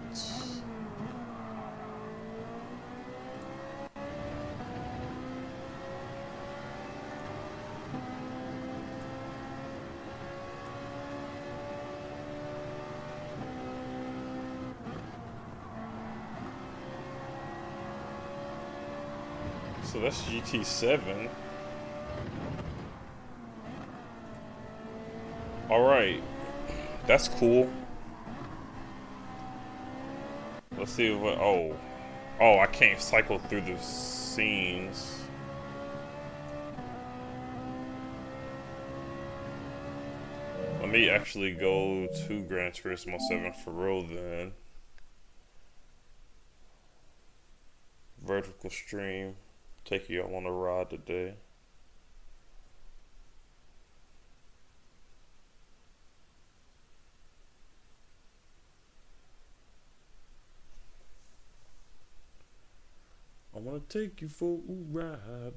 So that's GT7. Alright. That's cool. Let's see what. Oh, I can't cycle through the scenes. Let me actually go to Gran Turismo 7 for real then. Vertical stream. Take you all on a ride today. I wanna take you for a ride.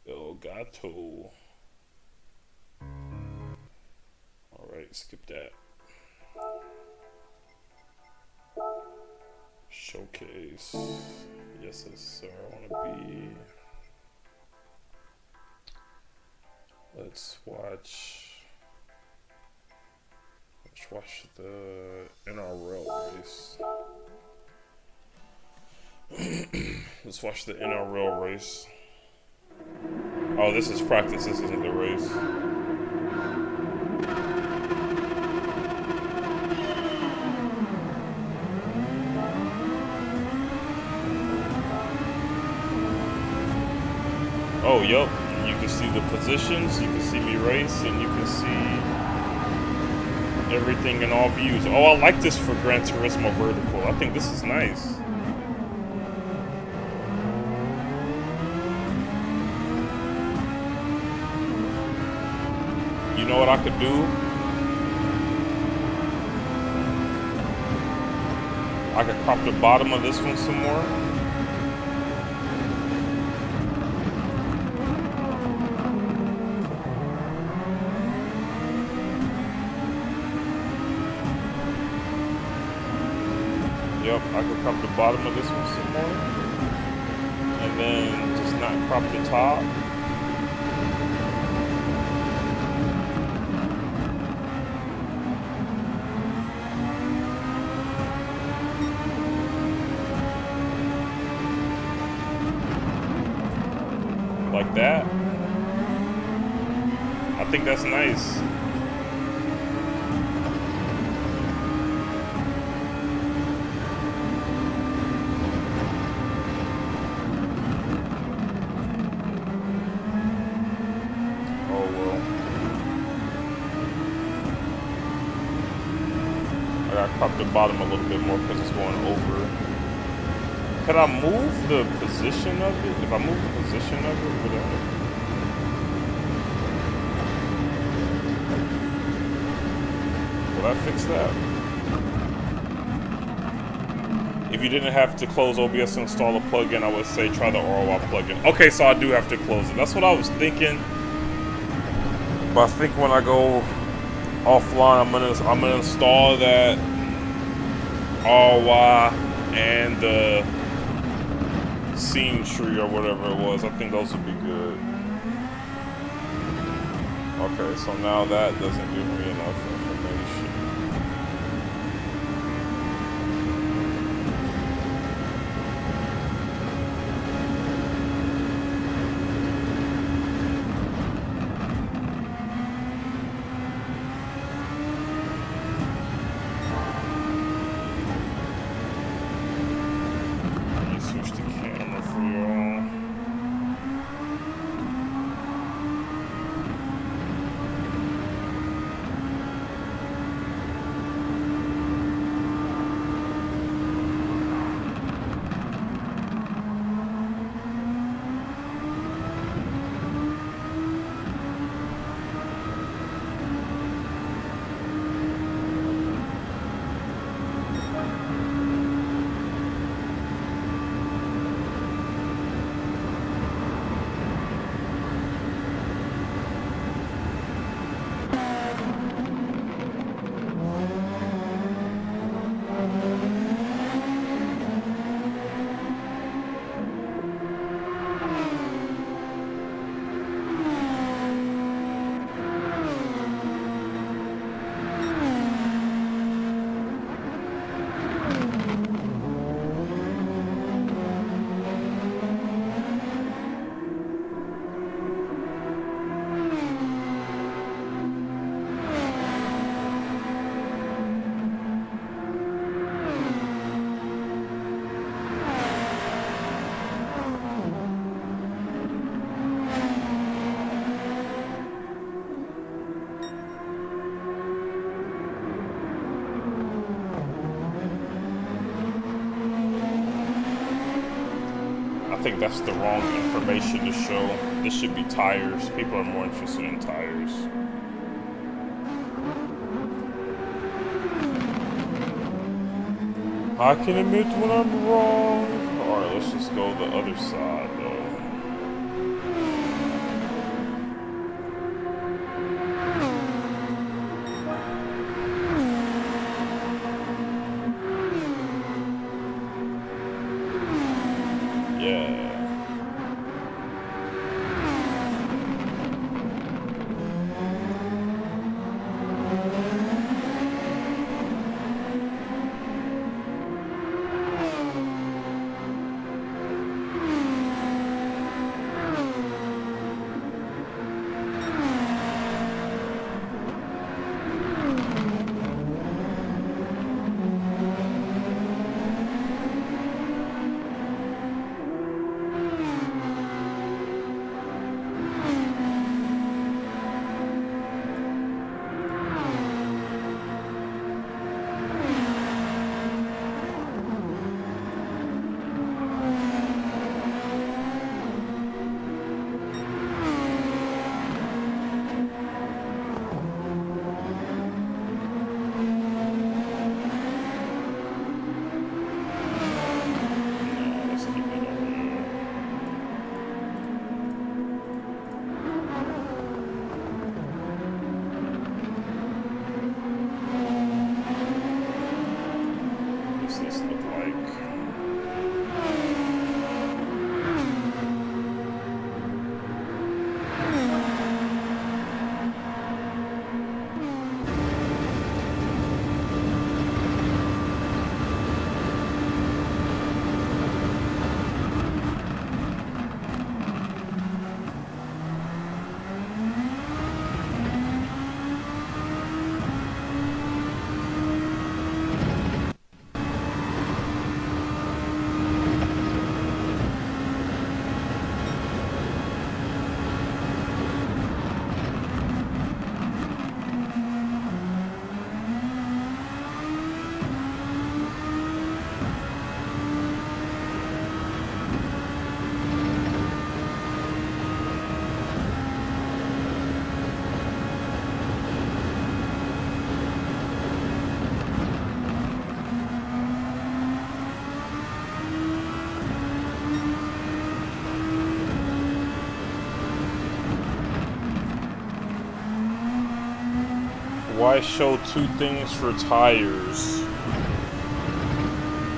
El Gato. Alright, skip that. Showcase. Yes, sir. I want to be. Let's watch. Let's watch the NRL race. Let's watch the NRL race. Oh, this is practice. This isn't the race. Oh, yup. You can see the positions, you can see me race, and you can see everything in all views. Oh, I like this for Gran Turismo Vertical. I think this is nice. You know what I could do? I could crop the bottom of this one some more. Yep, I could crop the bottom of this one some more. And then just not crop the top. Like that. I think that's nice. Oh well. I gotta crop the bottom a little bit more because it's going over. Can I move the position of it? If I move the position of it, would I fix that? If you didn't have to close OBS to install a plugin, I would say try the ROI plugin. Okay, so I do have to close it. That's what I was thinking. But I think when I go offline, I'm gonna install that ROI and the scene tree or whatever it was. I think those would be good. Okay, so now that doesn't give me enough information. Let me switch the camera for y'all. I think that's the wrong information to show. This should be tires. People are more interested in tires. I can admit when I'm wrong. Alright, let's just go the other side though. Yeah. Let's keep it over here. What does this look like? Why show two things for tires?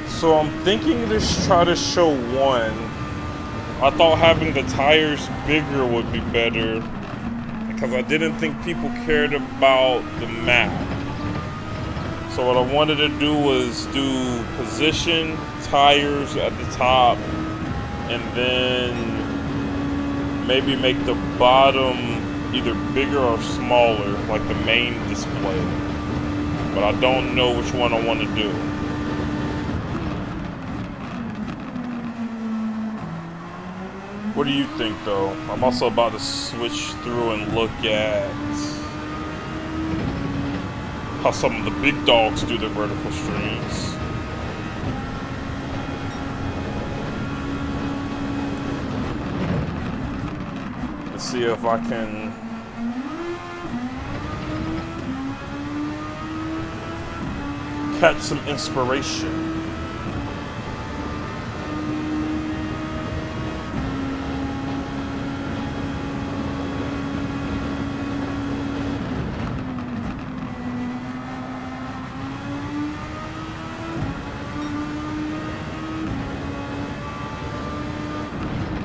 So I'm thinking to try to show one. I thought having the tires bigger would be better because I didn't think people cared about the map. So what I wanted to do was do position, tires at the top, and then maybe make the bottom either bigger or smaller, like the main display. But I don't know which one I want to do. What do you think, though? I'm also about to switch through and look at how some of the big dogs do their vertical streams. Let's see if I can catch some inspiration.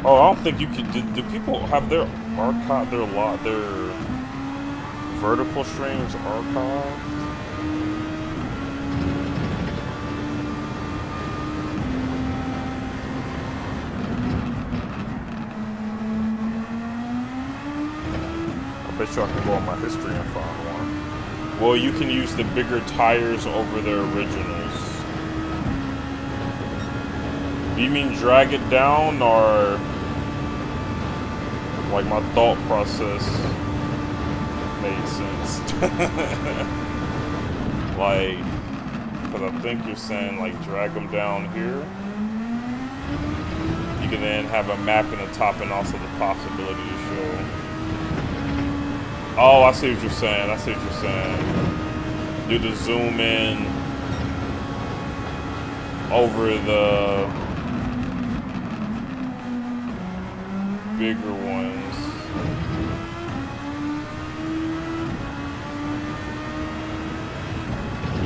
Oh, I don't think you can. Do people have their archive, their vertical streams archived? I bet you I can go on my history and find one. Well, you can use the bigger tires over the originals. Do you mean drag it down, or like my thought process made sense? Like, because I think you're saying like drag them down here. You can then have a map in the top and also the possibility to show. Oh, I see what you're saying. I see what you're saying. Do the zoom in over the bigger ones.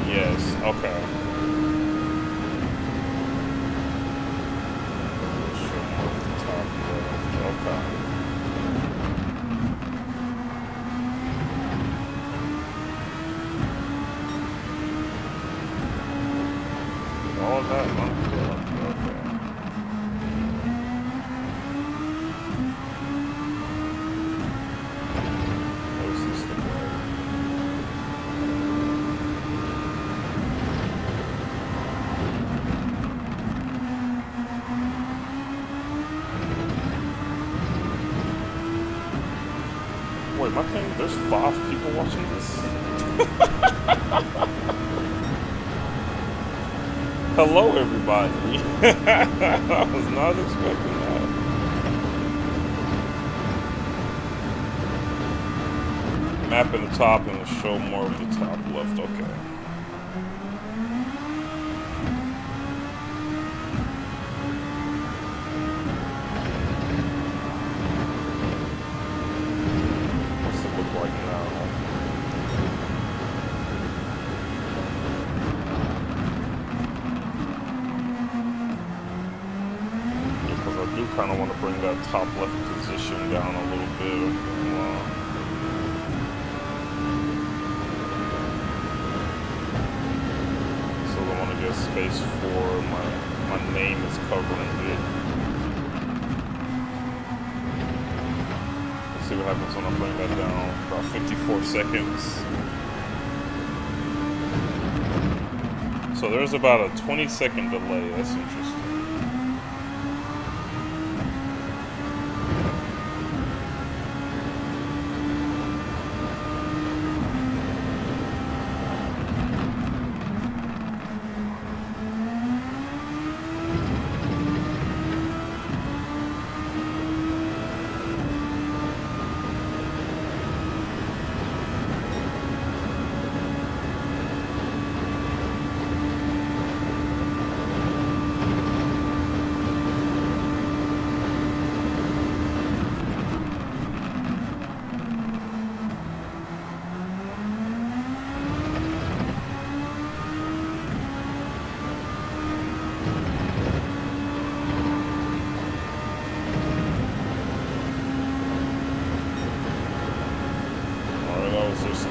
Yes, okay. Show Wait, my thing, there's 5 people watching this? Hello, everybody. I was not expecting that. Map in the top and show more of the top left. Okay. Kind of want to bring that top left position down a little bit. So I want to get space for my name is covering it. Let's see what happens when I bring that down. About 54 seconds. So there's about a 20-second delay. That's interesting.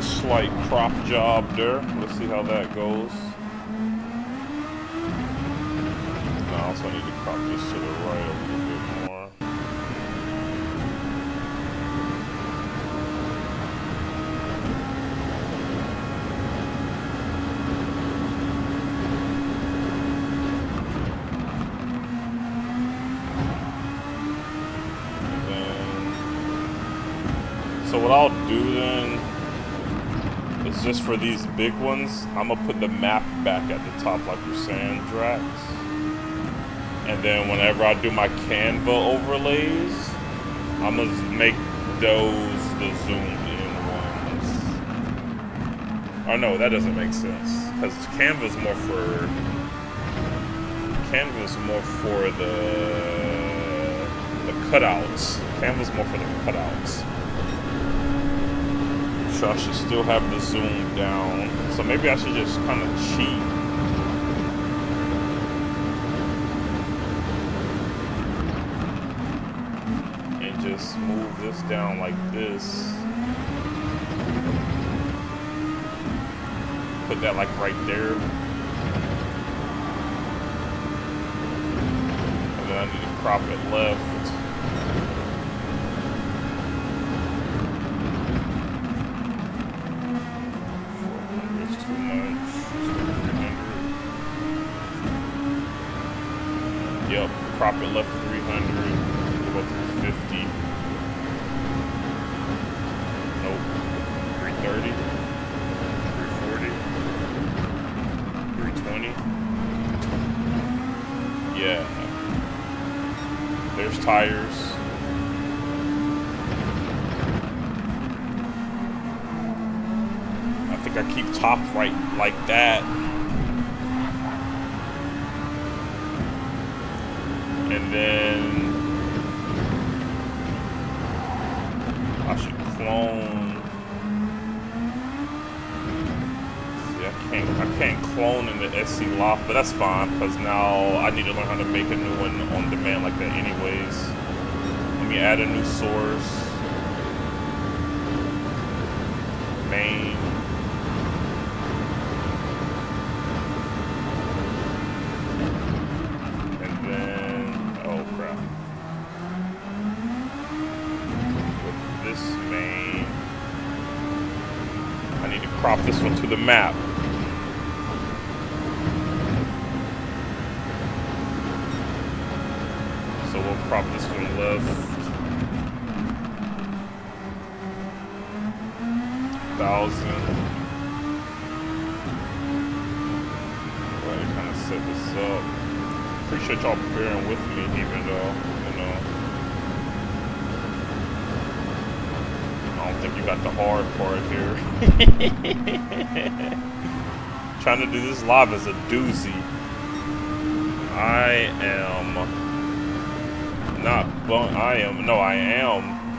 Slight crop job there. Let's see how that goes. I also need to crop this to the right a little bit more. So what I'll do then, just for these big ones, I'm gonna put the map back at the top like you're saying, Drax. And then whenever I do my Canva overlays, I'm gonna make those the zoomed in ones. Oh no, that doesn't make sense. Because Canva's more for the cutouts. Canva's more for the cutouts. So I should still have the zoom down. So maybe I should just kind of cheat. And just move this down like this. Put that like right there. And then I need to crop it left. Yep, crop it left 300, go up to 50. Nope, 330, 340, 320. Yeah. There's tires. I think I keep top right like that. And then I should clone. See, I can't clone in the SC loft, but that's fine because now I need to learn how to make a new one on demand like that anyways. Let me add a new source. Main. crop this one to the map. So we'll crop this one left. 1,000. Well, to kind of set this up. Appreciate y'all bearing with me, even though, you know, I don't think you got the hard part here. Trying to do this live is a doozy. I am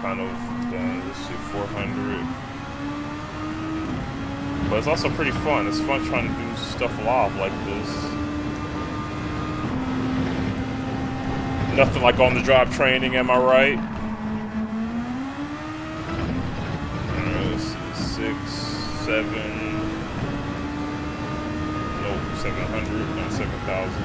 kind of done. Let's see, 400. But it's also pretty fun. It's fun trying to do stuff live like this. Nothing like on-the-job training, am I right? Let's see, 6, 7. Nope, 700, not 7,000.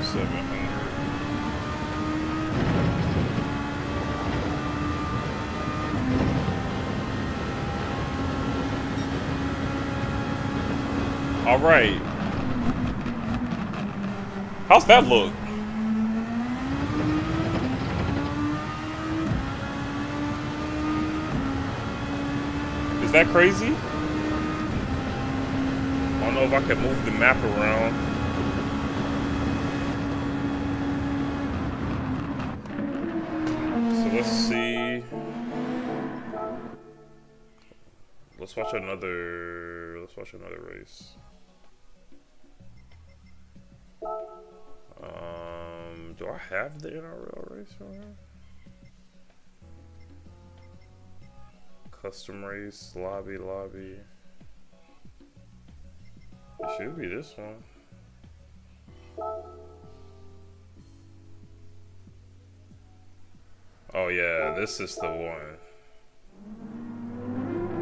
700. All right. How's that look? Is that crazy? I don't know if I can move the map around. Let's see. Let's watch another race. Do I have the NRL race on here? Custom race, lobby. It should be this one. Oh yeah, this is the one.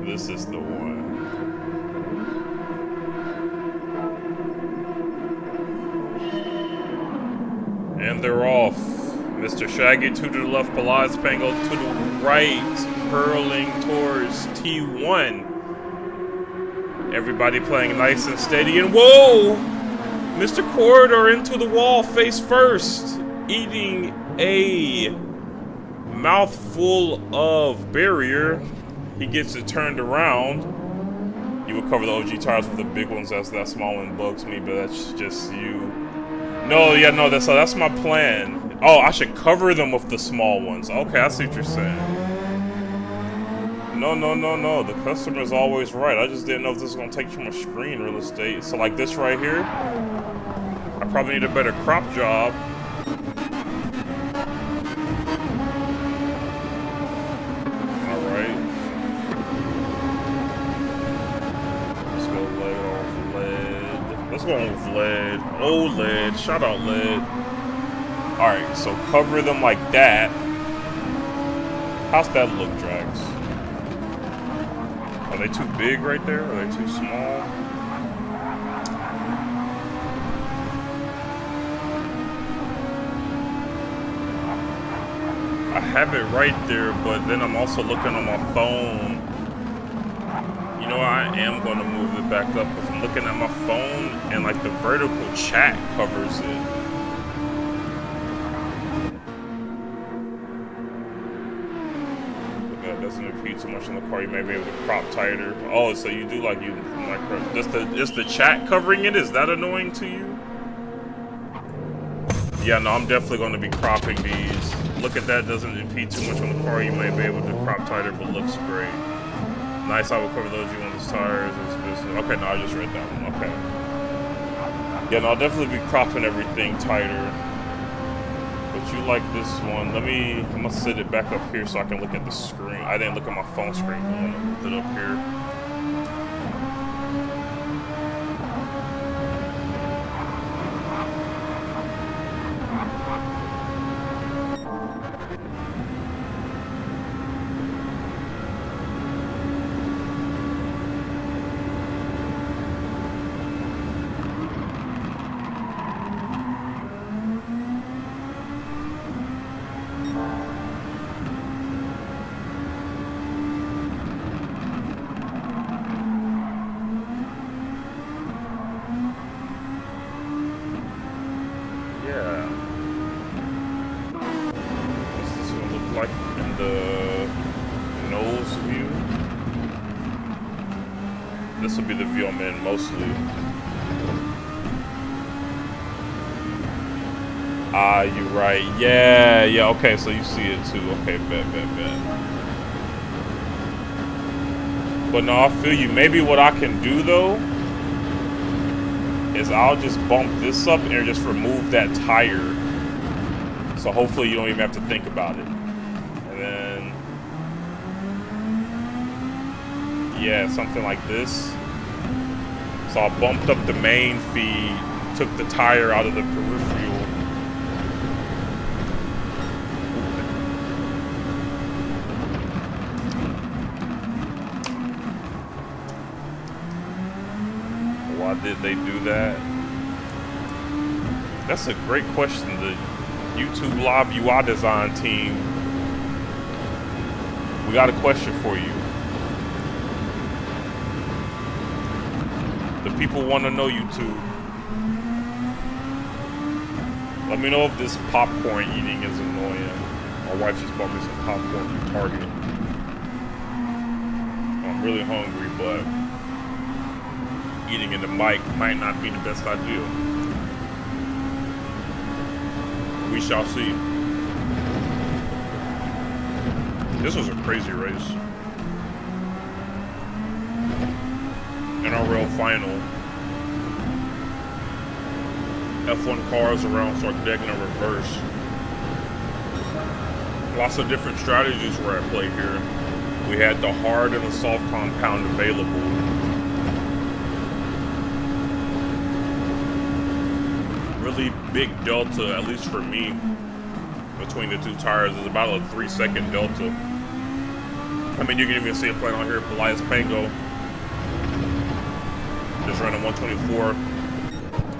This is the one. And they're off. Mr. Shaggy to the left, Palaz Spangle to the right, hurling towards T1. Everybody playing nice and steady, and whoa! Mr. Corridor into the wall, face first, eating a mouthful of barrier. He gets it turned around. You would cover the OG tires with the big ones as that small one bugs me, but that's just you. No, yeah, no, that's my plan. Oh, I should cover them with the small ones. Okay, I see what you're saying. No. The customer's always right. I just didn't know if this was gonna take too much screen real estate. So like this right here, I probably need a better crop job. Let's go with lead. Oh, lead. Shout out lead. Alright, so cover them like that. How's that look, Drax? Are they too big right there? Are they too small? I have it right there, but then I'm also looking on my phone. You know, I am going to move it back up because I'm looking at my phone and like the vertical chat covers it. But that doesn't impede too much on the car. You may be able to crop tighter. Oh, so you do like you micro. Is the chat covering it? Is that annoying to you? Yeah, no, I'm definitely going to be cropping these. Look at that. Doesn't impede too much on the car. You may be able to crop tighter, but looks great. Nice, I will cover those G1's tires. Okay, no, I just read that one. Okay. Yeah, no, I'll definitely be cropping everything tighter. But you like this one. I'm gonna sit it back up here so I can look at the screen. I didn't look at my phone screen. I'm gonna move it up here. This will be the view I'm in mostly. Ah, you're right. Yeah, okay, so you see it too. Okay, bet. But no, I feel you. Maybe what I can do though is I'll just bump this up and just remove that tire. So hopefully you don't even have to think about it. And then, yeah, something like this. So I bumped up the main feed, took the tire out of the peripheral. Why did they do that? That's a great question. The YouTube Live UI design team, we got a question for you. The people want to know, YouTube. Let me know if this popcorn eating is annoying. My wife just bought me some popcorn from Target. I'm really hungry, but eating in the mic might not be the best idea. We shall see. This was a crazy race. NRL final. F1 cars around Sarkdeck in a reverse. Lots of different strategies were at play here. We had the hard and the soft compound available. Really big delta, at least for me, between the two tires. Is about a 3-second delta. I mean, you can even see it playing on here. Elias Pango just running 124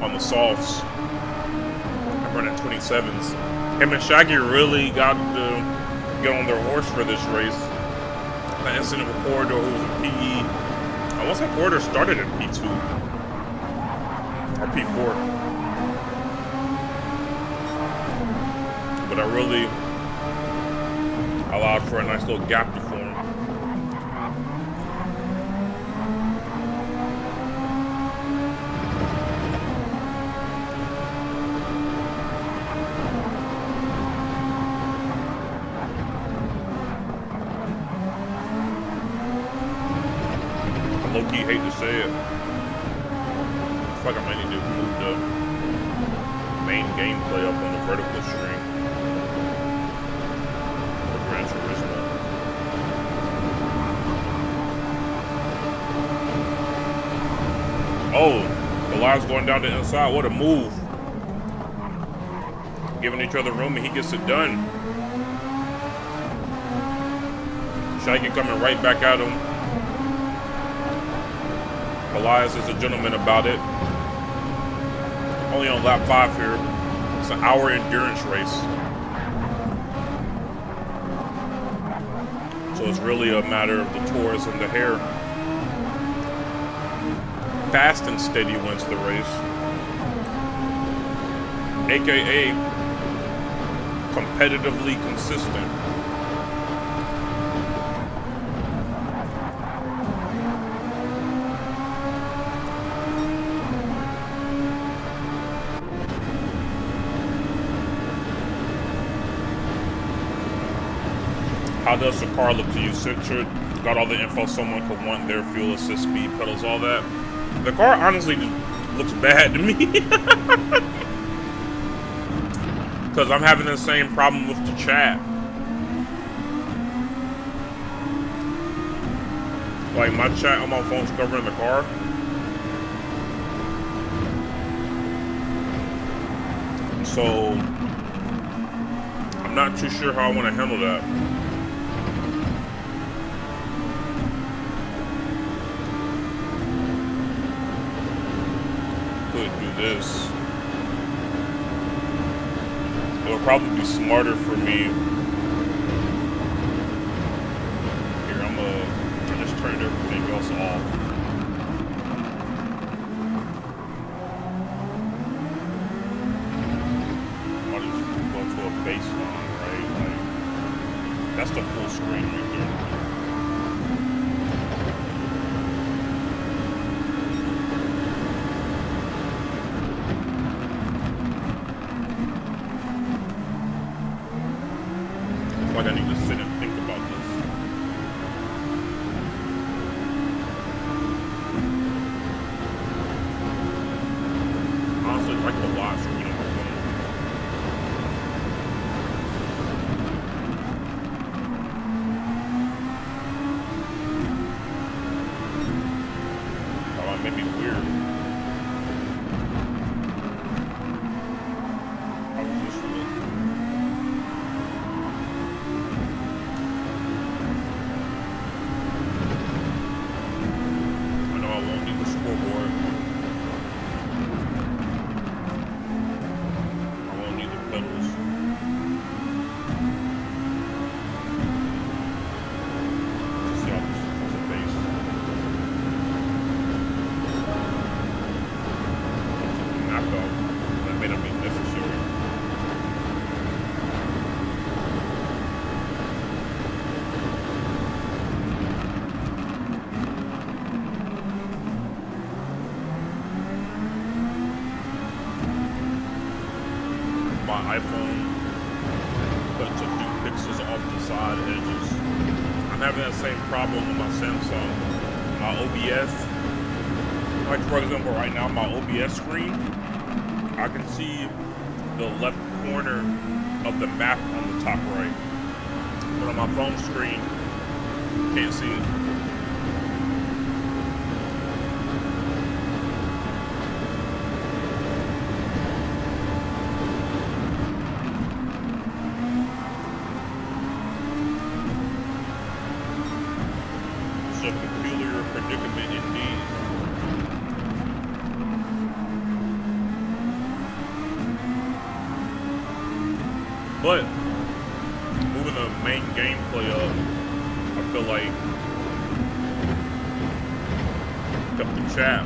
on the softs. I'm running 27s. Him and Shaggy really got to get on their horse for this race. That incident with Corridor, who was in PE. I want to say Corridor started in P2 or P4. But I really allowed for a nice little gap to form. I low-key hate to say it. I feel like I might need to move the main gameplay up on the vertical stream. Oh, the line's going down the inside. What a move. Giving each other room and he gets it done. Shaggy coming right back at him. Elias is a gentleman about it. Only on lap 5 here. It's an hour endurance race. So it's really a matter of the tours and the hair. Fast and steady wins the race. AKA competitively consistent. How does the car look to you? Citroen got all the info someone could want there, fuel assist, speed, pedals, all that. The car honestly looks bad to me. Because I'm having the same problem with the chat. Like my chat on my phone's covering the car. So I'm not too sure how I want to handle that. Could do this. It'll probably be smarter for me. Here, I just turned everything else off. I'll just go to a baseline, right? Like, that's the full screen right there. honestly like the wide screen on my phone. Oh, it made me weird. How does this look? I know I won't need the scoreboard. I won't need the pedals. Just see how this is a base. Knockoff. That may not be necessary. My iPhone cuts a few pixels off the side edges. I'm having that same problem with my Samsung. My OBS, like for example right now, my OBS screen, I can see the left corner of the map on the top right. But on my phone screen, can't see it. A peculiar predicament indeed. But moving the main gameplay up, I feel like pick up the chat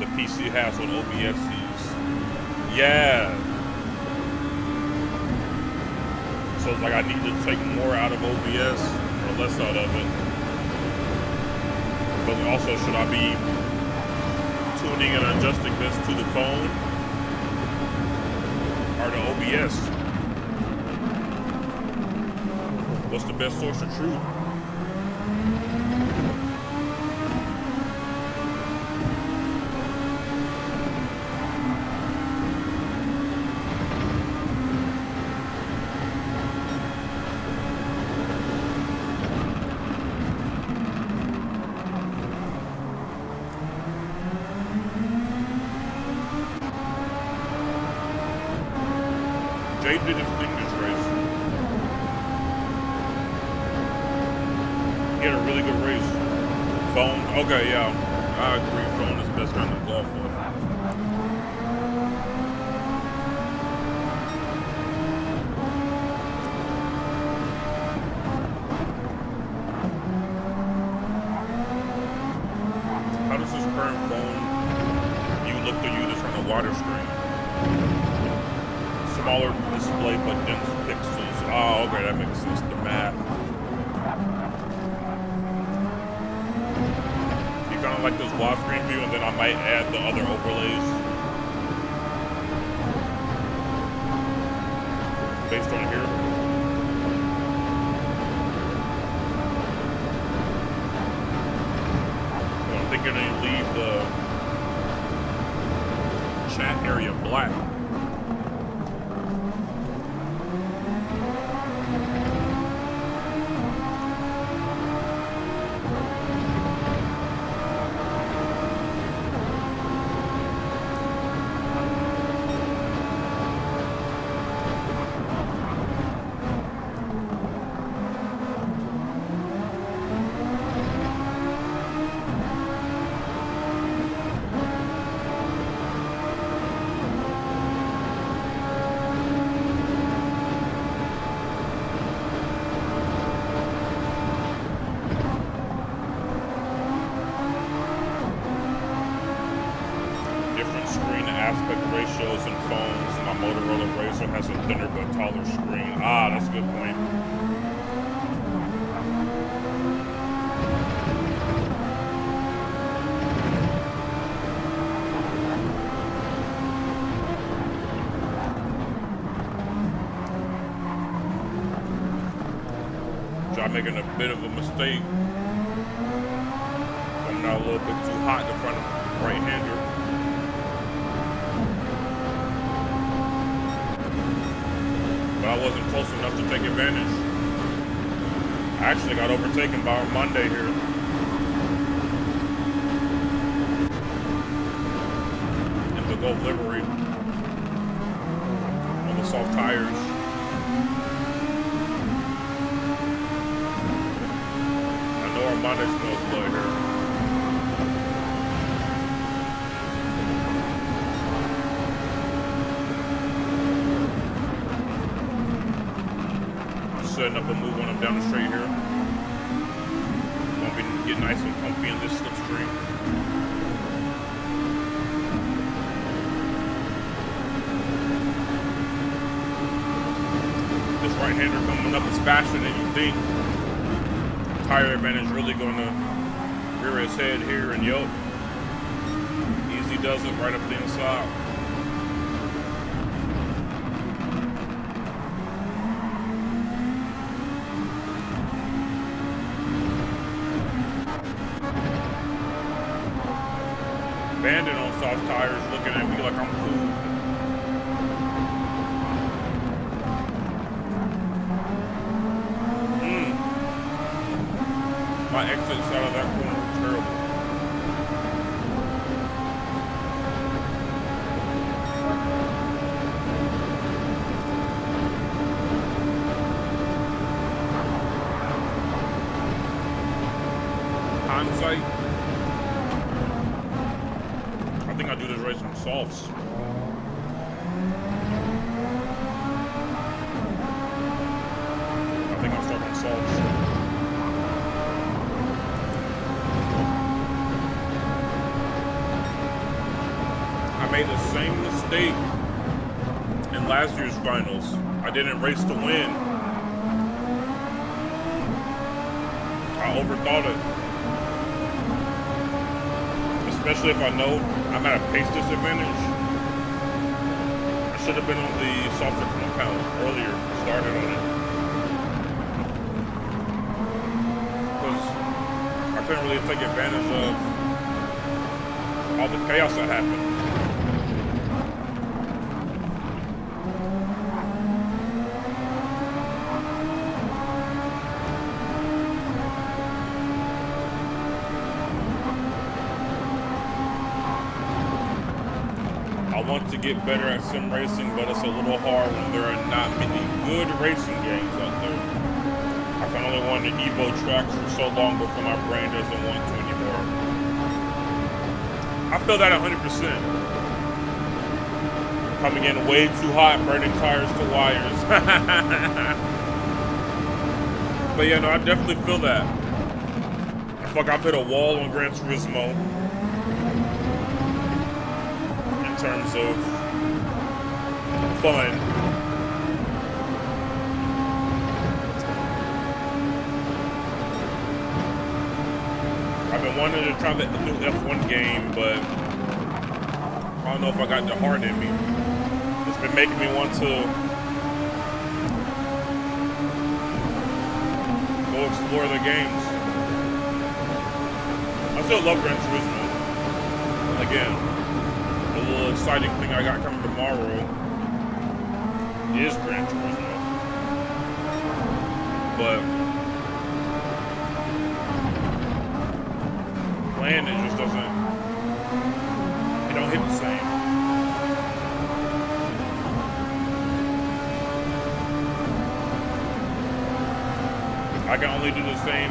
the PC has on OBS is. Yeah. So it's like I need to take more out of OBS or less out of it. But also, should I be tuning and adjusting this to the phone or the OBS? What's the best source of truth? Jay did his thing this race. He had a really good race. Phone, okay, yeah, I agree. Phone is the best kind of golf with. How does this current phone you look to use on the water screen? Smaller display but dense pixels. Oh, okay, that makes sense. The math. You kind of like this widescreen view, and then I might add the other overlays based on here. So I'm thinking to leave the chat area black. Aspect ratios and phones. My Motorola Razr has a thinner but taller screen. Ah, that's a good point. So I'm making a bit of a mistake. I'm not a little bit too hot in front of right-hander. But I wasn't close enough to take advantage. I actually got overtaken by Monday here. In the gold livery. On the soft tires. I know Armando smells blood here. Setting up a move when I'm down the straight here. Gonna be get nice and comfy in this slipstream. This right-hander coming up is faster than you think. Tire advantage really gonna rear his head here, and yup, easy does it right up the inside. Bandit on soft tires looking at me like I'm cool. My exits out of that corner were terrible. Hindsight. I think I do this race on softs. I think I'll start on softs. I made the same mistake in last year's finals. I didn't race to win. I overthought it. Especially if I know I'm at a pace disadvantage. I should have been on the softer compound earlier, started on it. Because I couldn't really take advantage of all the chaos that happened. I want to get better at sim racing, but it's a little hard when there are not many good racing games out there. I can only want to Evo tracks for so long before my brain doesn't want to anymore. I feel that 100%. Coming in way too hot, burning tires to wires. But yeah, no, I definitely feel that. I feel like I've hit a wall on Gran Turismo. In terms of fun. I've been wanting to try the new F1 game, but I don't know if I got the heart in me. It's been making me want to go explore the games. I still love Gran Turismo. Again, the little exciting thing I got coming tomorrow is Gran Turismo. But playing it just doesn't, it don't hit the same. I can only do the same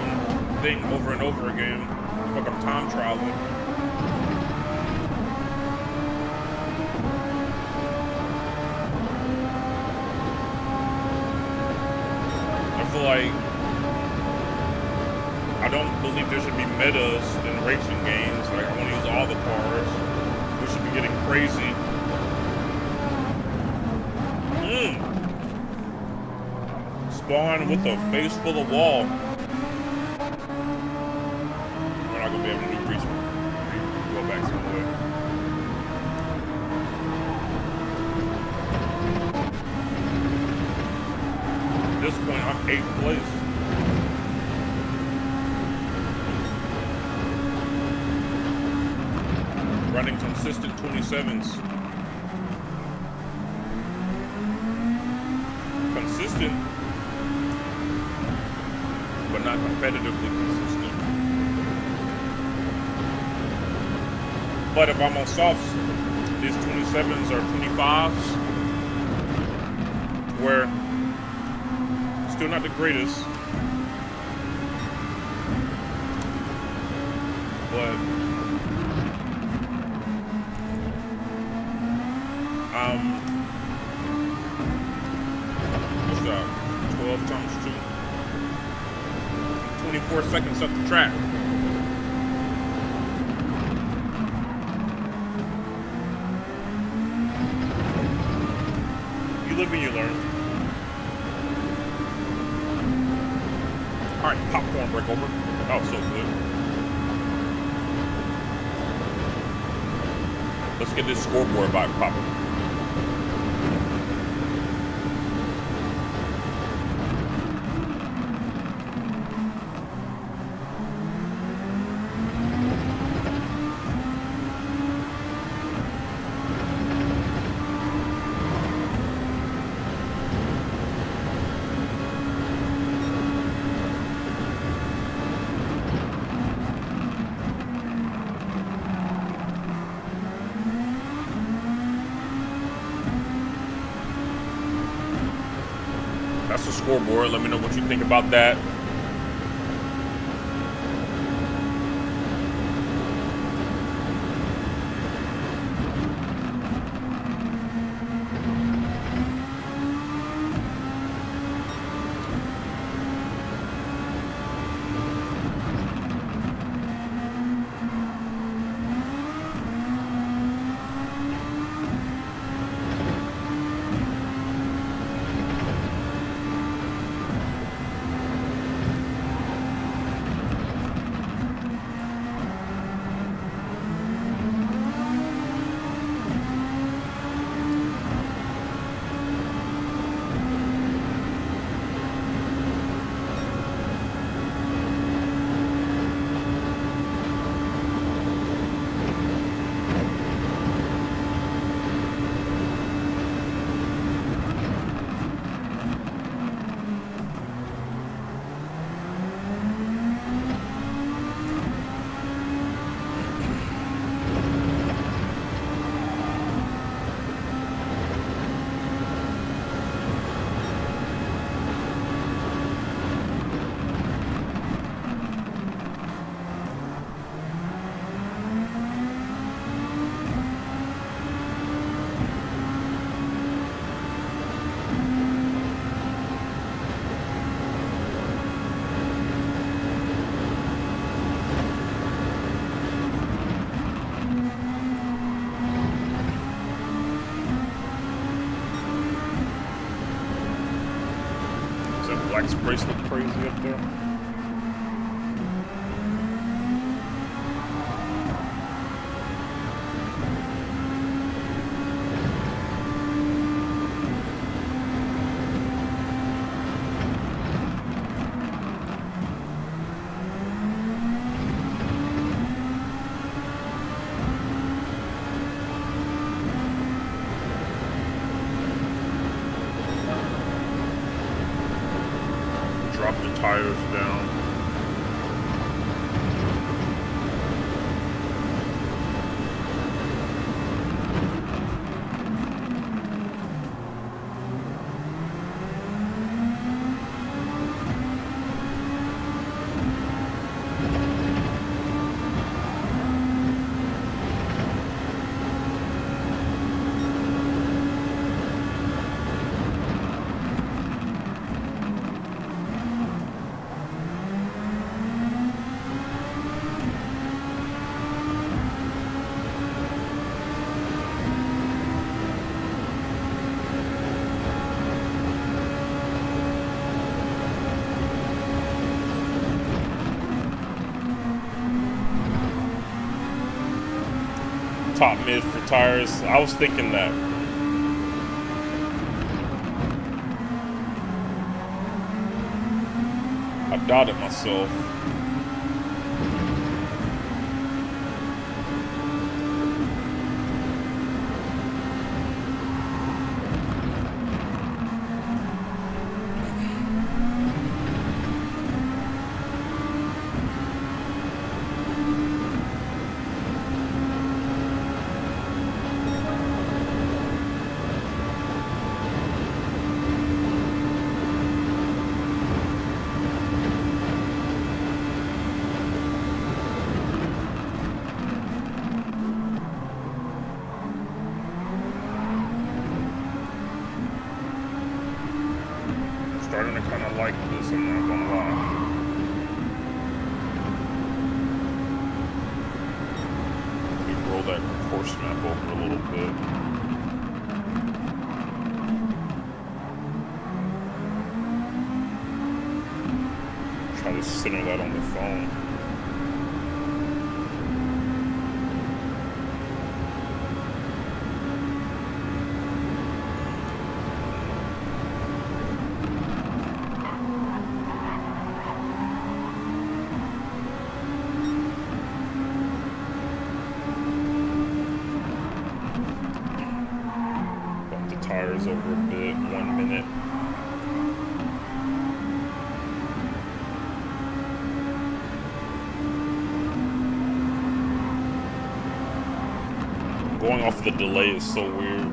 thing over and over again. It's like I'm time traveling. Like, I don't believe there should be metas in racing games. Like, I want to use all the cars. We should be getting crazy. Spawn with a face full of wall. We're not gonna be able to do go back some way. At this point, I'm 8th place. Running consistent 27s. Consistent, but not competitively consistent. But if I'm on softs, these 27s or 25s, where still not the greatest, but what's that? 12 times 2. 24 seconds up the track. You live and you learn. All right, popcorn break over. That was so good. Let's get this scoreboard vibe popping. That's the scoreboard. Let me know what you think about that. Black sprays look crazy up there. Drop the tires down. Top mid for tires. I was thinking that. I doubted myself. don't like this, I'm not gonna lie. Let me roll that course map over a little bit. Try to center that on the phone. Tires over a bit, 1 minute. Going off the delay is so weird.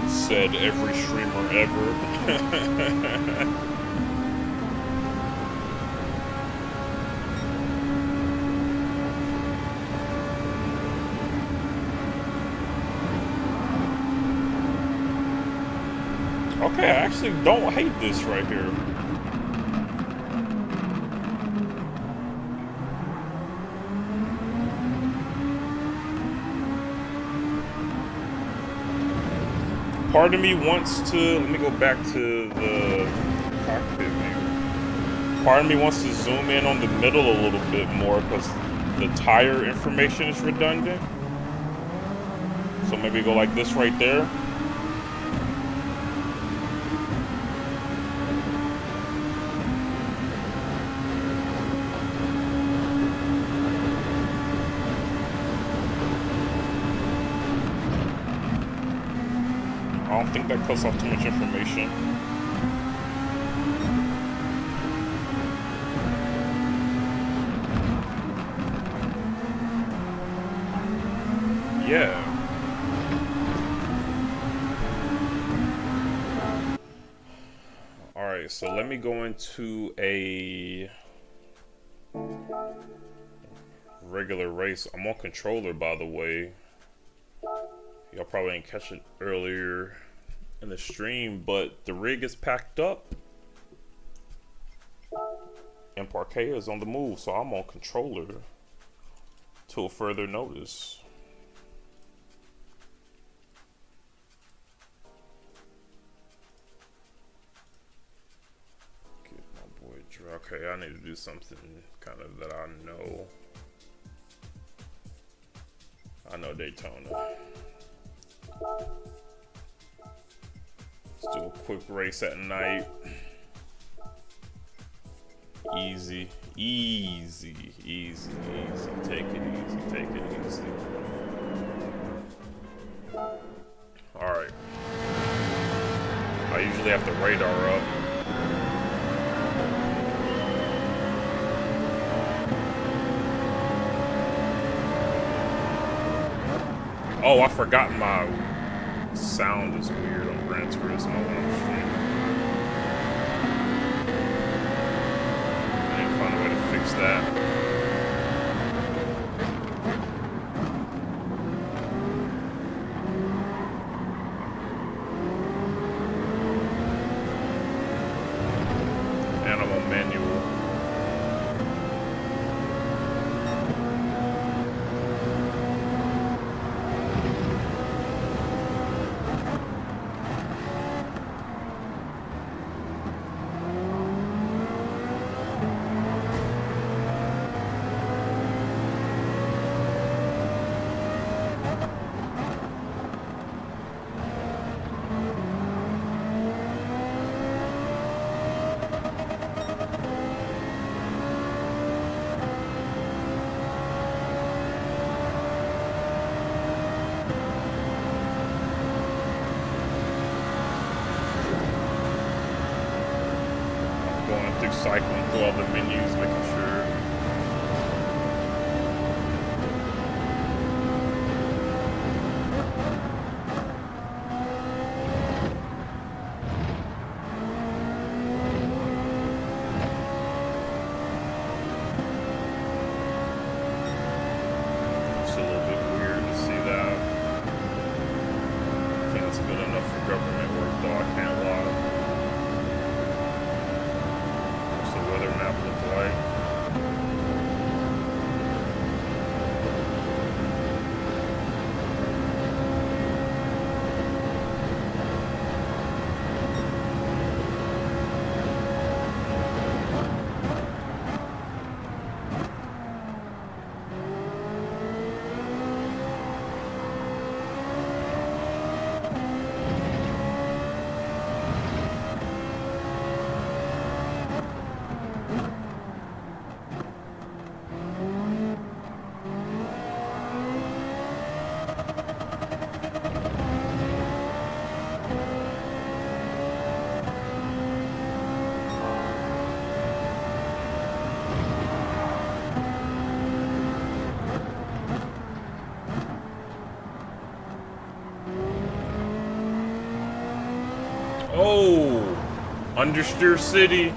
Said every streamer ever. Okay, I actually don't hate this right here. Part of me wants to, let me go back to the cockpit maybe. Part of me wants to zoom in on the middle a little bit more because the tire information is redundant. So maybe go like this right there. I don't think that cuts off too much information. Yeah. Alright, so let me go into a regular race. I'm on controller, by the way. Y'all probably didn't catch it earlier in the stream, but the rig is packed up and Parquet is on the move, so I'm on controller till further notice. Get my boy Drew. Okay, I need to do something kind of that I know. I know Daytona. Let's do a quick race at night. Easy, easy, easy, easy. Take it easy, take it easy. Alright. I usually have the radar up. Oh, I forgot my sound is weird on Gran Turismo when I'm streaming. I need to find a way to fix that. Animal manual. Cycling through all the menus, making sure. It's a little bit weird to see that. I think it's good enough for government work, though, I can't lie. weather map look like. Oh, Understeer City.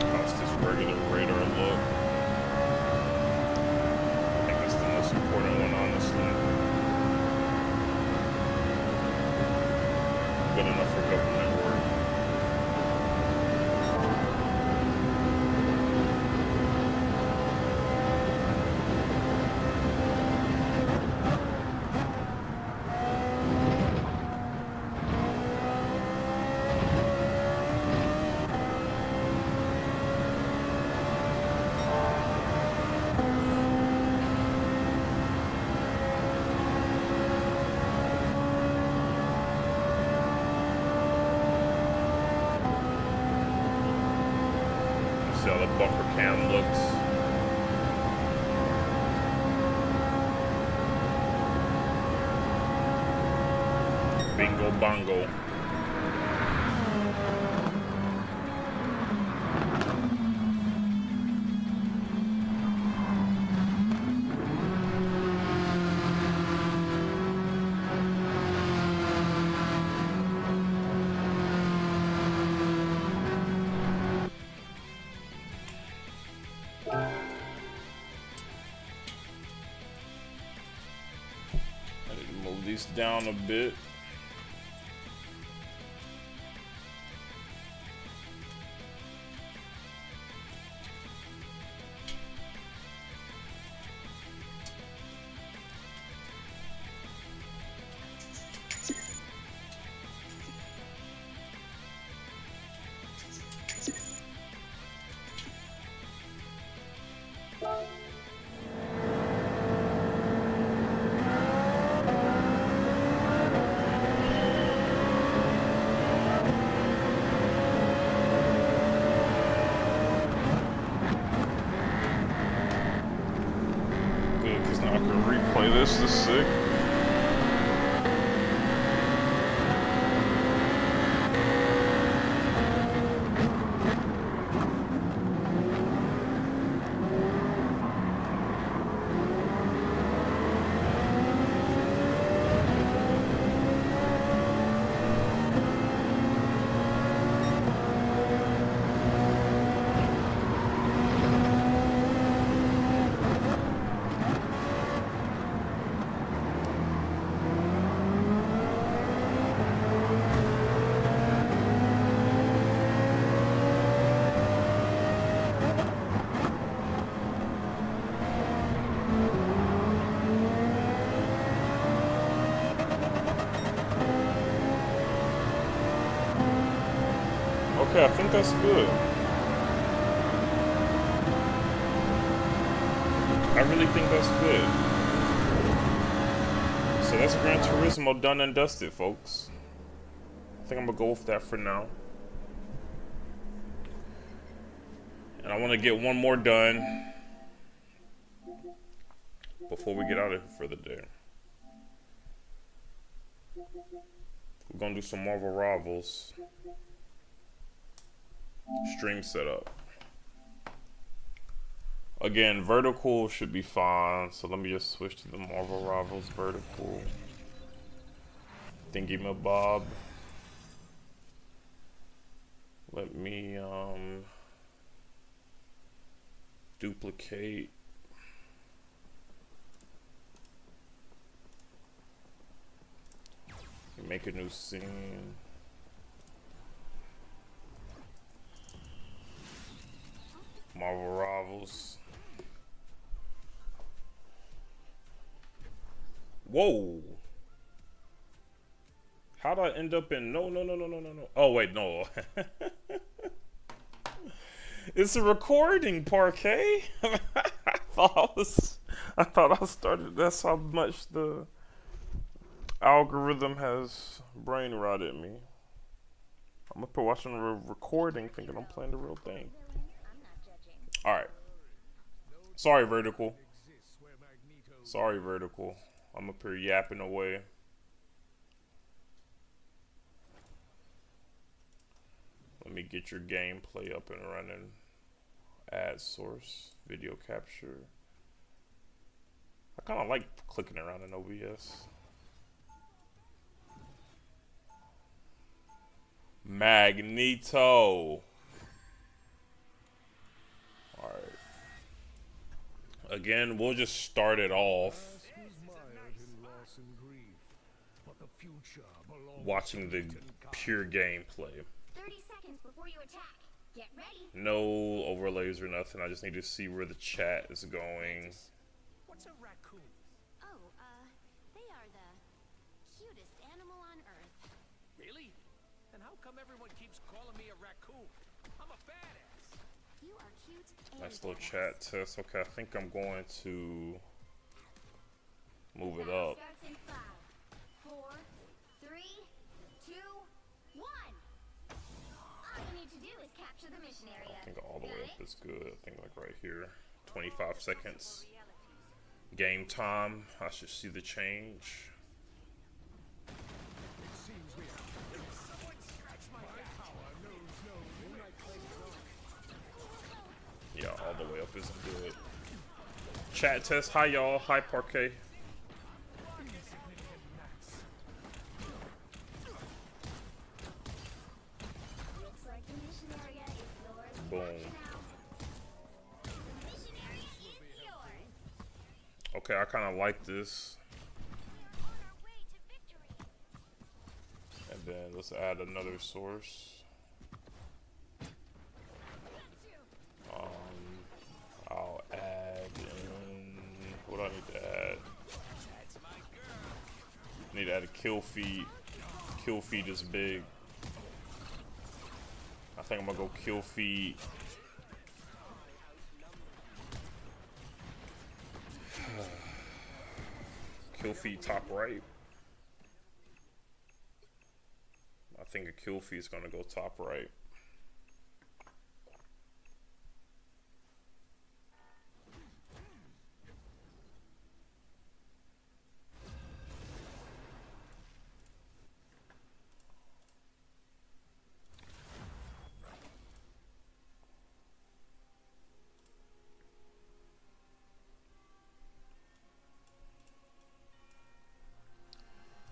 How's this regular radar look? I think it's the most important one, honestly. Good enough for government work. See how the buffer cam looks. Bingo bongo. I need to move these down a bit. Good, because now I can replay this. This is sick. Okay, I think that's good. I really think that's good. So that's Gran Turismo done and dusted, folks. I think I'm gonna go with that for now. And I want to get one more done before we get out of here for the day. We're gonna do some Marvel Rivals. Stream setup. Again, vertical should be fine. So let me just switch to the Marvel Rivals vertical. Thingy mabob. Let me Duplicate. Make a new scene. Marvel Rivals. Whoa. How'd I end up in no. Oh wait, no. It's a recording, Parquet. I thought I started. That's how much the algorithm has brain rotted me. I'm up here watching a recording thinking I'm playing the real thing. Alright. Sorry, Vertical. Sorry, Vertical. I'm up here yapping away. Let me get your gameplay up and running. Add source, video capture. I kind of like clicking around in OBS. Magneto. Alright. Again, we'll just start it off watching the pure gameplay. 30 seconds before you attack. Get ready. No overlays or nothing. I just need to see where the chat is going. What's a raccoon? Oh, they are the cutest animal on Earth. Really? And how come everyone keeps calling me a raccoon? I'm a badass. You are cute and Nice little badass. chat test. Okay, I think I'm going to move it up. Starts in 5, 4, 3, 2, 1. All you need to do is capture the mission area. I think all the way Got up it? is good. I think like right here. 25 seconds. Game time. I should see the change. Yeah, all the way up isn't good. Chat test. Hi y'all. Hi Parquet. Looks like the mission area is yours. Boom. The mission area is yours. Okay, I kind of like this. We are on our way to victory. And then let's add another source. I'll add in, what do I need to add? I need to add a kill feed. Kill feed is big. I think I'm gonna go kill feed. Kill feed top right. I think a kill feed is gonna go top right.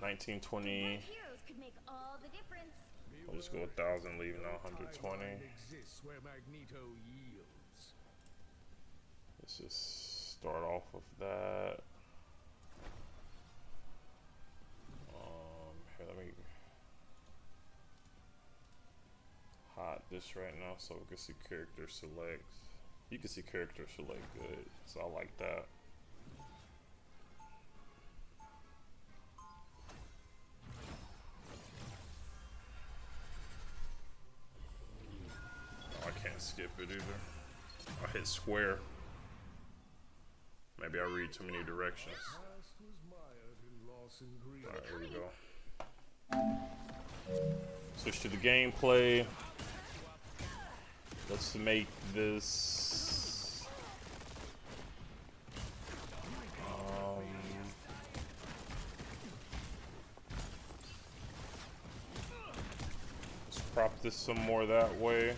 $19.20. Heroes could make all the difference. I'll just go 1,000, leaving out 120. Exists where Magneto yields. Let's just start off with that. Here, let me hide this right now so we can see character select. You can see character select good, so I like that. I can't skip it either. I hit square. Maybe I read too many directions. Alright, here we go. Switch to the gameplay. Let's make this let's prop this some more that way.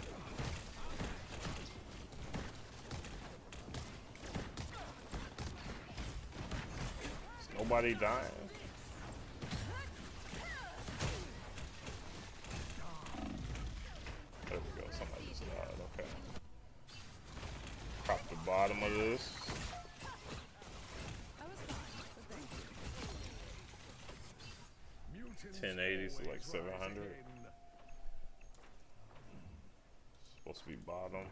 Is nobody dying? There we go, somebody just died, okay. Prop the bottom of this. 1080, so like 700. Supposed to be bottom.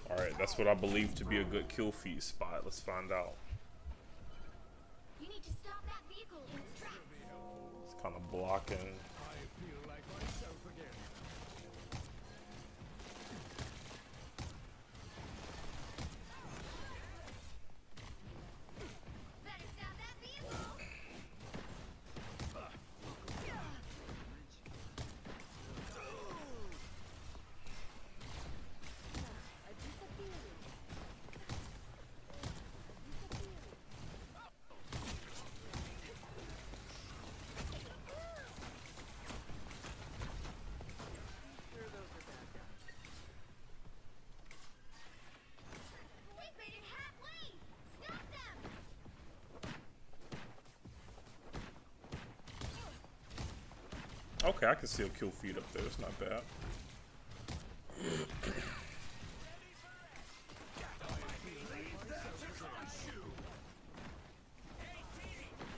Alright, that's what I believe to be a good kill feed spot. Let's find out. You need to stop that vehicle in its tracks. It's kind of blocking. Better stop that vehicle. We've made it halfway. Stop them. Okay, I can see a kill feed up there. It's not bad.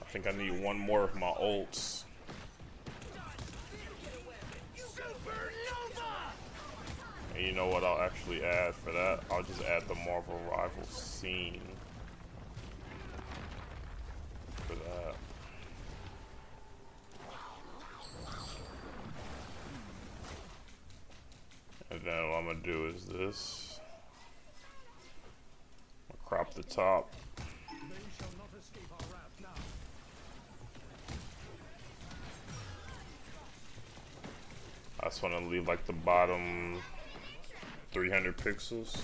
I think I need one more of my ults. And you know what I'll actually add for that? I'll just add the Marvel Rivals scene for that. And then what I'm gonna do is this. I'm gonna crop the top. I just want to leave like the bottom 300 pixels.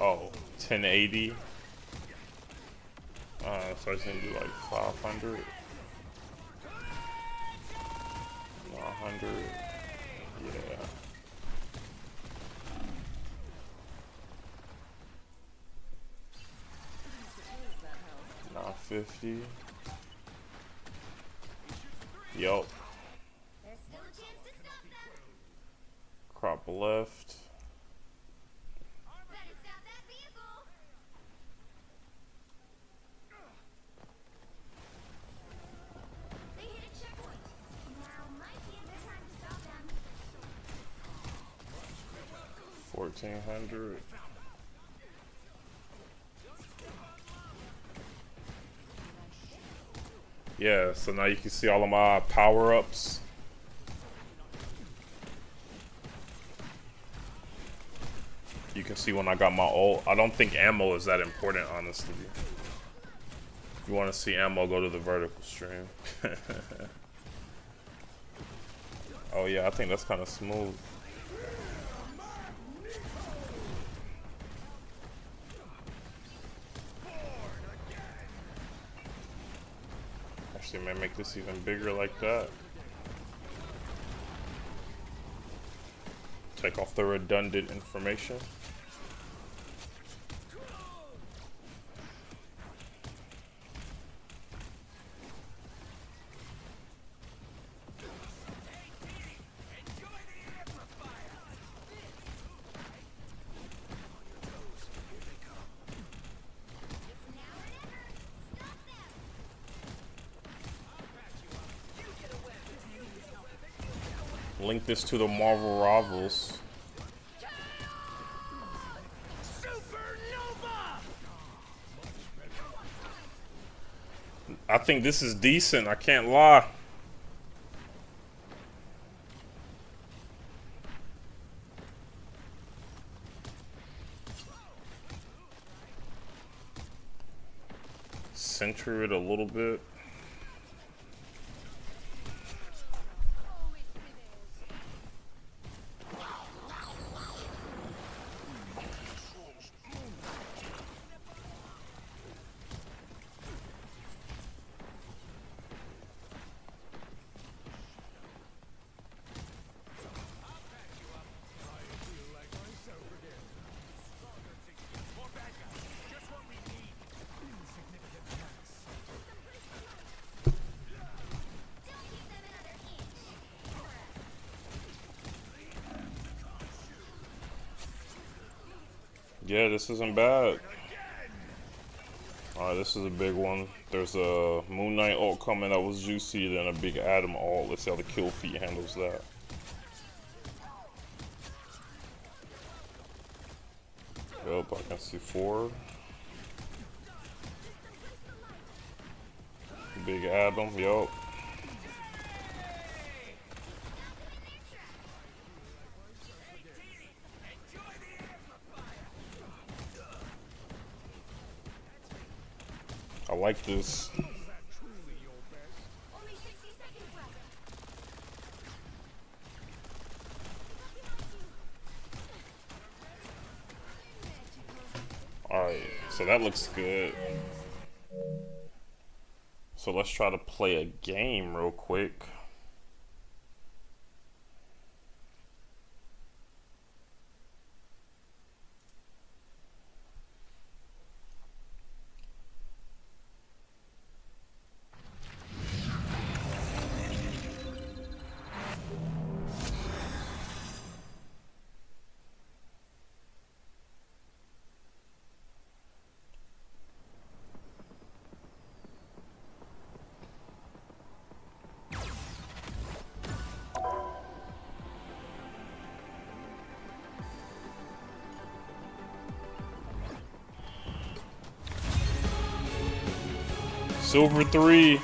Oh, 1080. So I just need to do like 500. 100. Yeah. Not 50. Yup. There's still a chance to stop them. Crop left. Better stop that vehicle. They hit a checkpoint. Now might be a good time to stop them. 1400. Yeah, so now you can see all of my power-ups. You can see when I got my ult. I don't think ammo is that important, honestly. If you want to see ammo, go to the vertical stream. Oh yeah, I think that's kind of smooth. Actually, may make this even bigger like that. Take off the redundant information. Link this to the Marvel Rivals. I think this is decent, I can't lie. Center it a little bit. Yeah, this isn't bad. Alright, this is a big one. There's a Moon Knight ult coming that was juicy, then a big Adam ult. Let's see how the kill feat handles that. Yup, I can see 4. Big Adam, yup. I like this. Only 60 seconds left. Alright, so that looks good. So let's try to play a game real quick. Silver 3.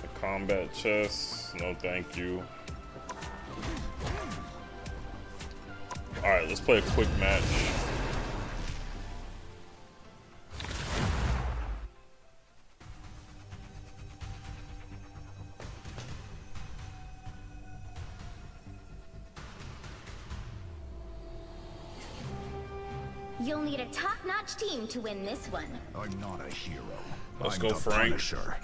A combat chest. No, thank you. Alright, let's play a quick match. You'll need a top-notch team to win this one. I'm not a hero. Let's I'm go, the Frank. Punisher.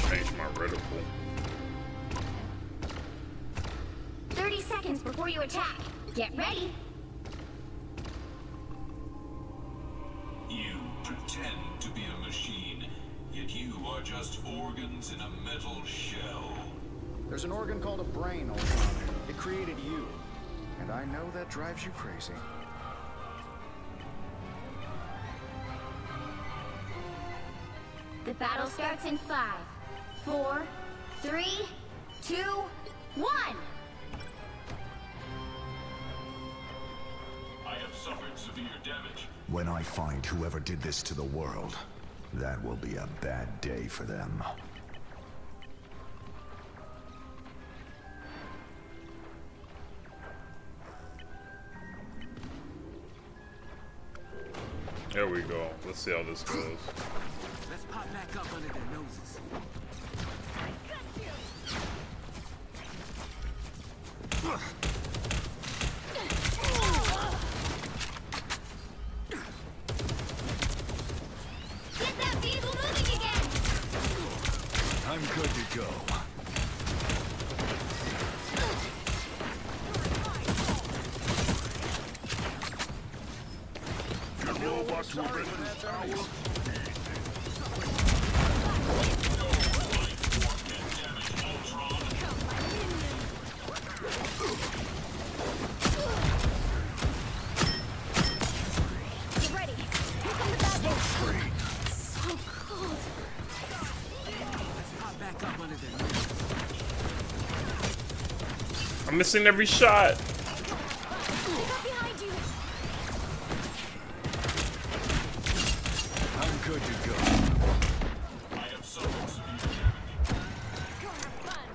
Change my reticle. 30 seconds before you attack. Get ready. You pretend to be a machine, yet you are just organs in a metal shell. There's an organ called a brain, Ultron. It created you. And I know that drives you crazy. The battle starts in 5, 4, 3, 2, 1. I have suffered severe damage. When I find whoever did this to the world, that will be a bad day for them. There we go. Let's see how this goes. Let's pop back up under their noses. Get that vehicle moving again. I'm good to go. Get ready. Here come the bad guys. So cold. Let's pop back up under their noses. I'm missing every shot. Look up behind you. I'm good to go. I have suffered severe damage. Go have fun.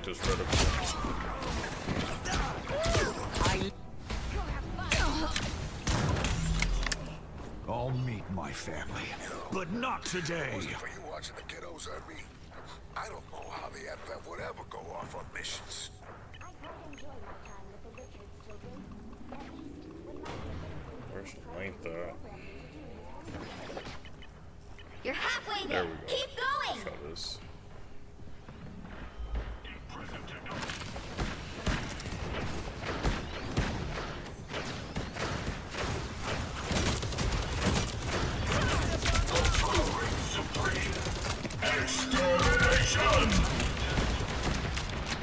this reticle. I'll meet my family, but not today. For you watching the kiddos at me, I don't know how the FF would ever go off on missions. Where's the length at? You're halfway There there. we go. Keep going. Try this.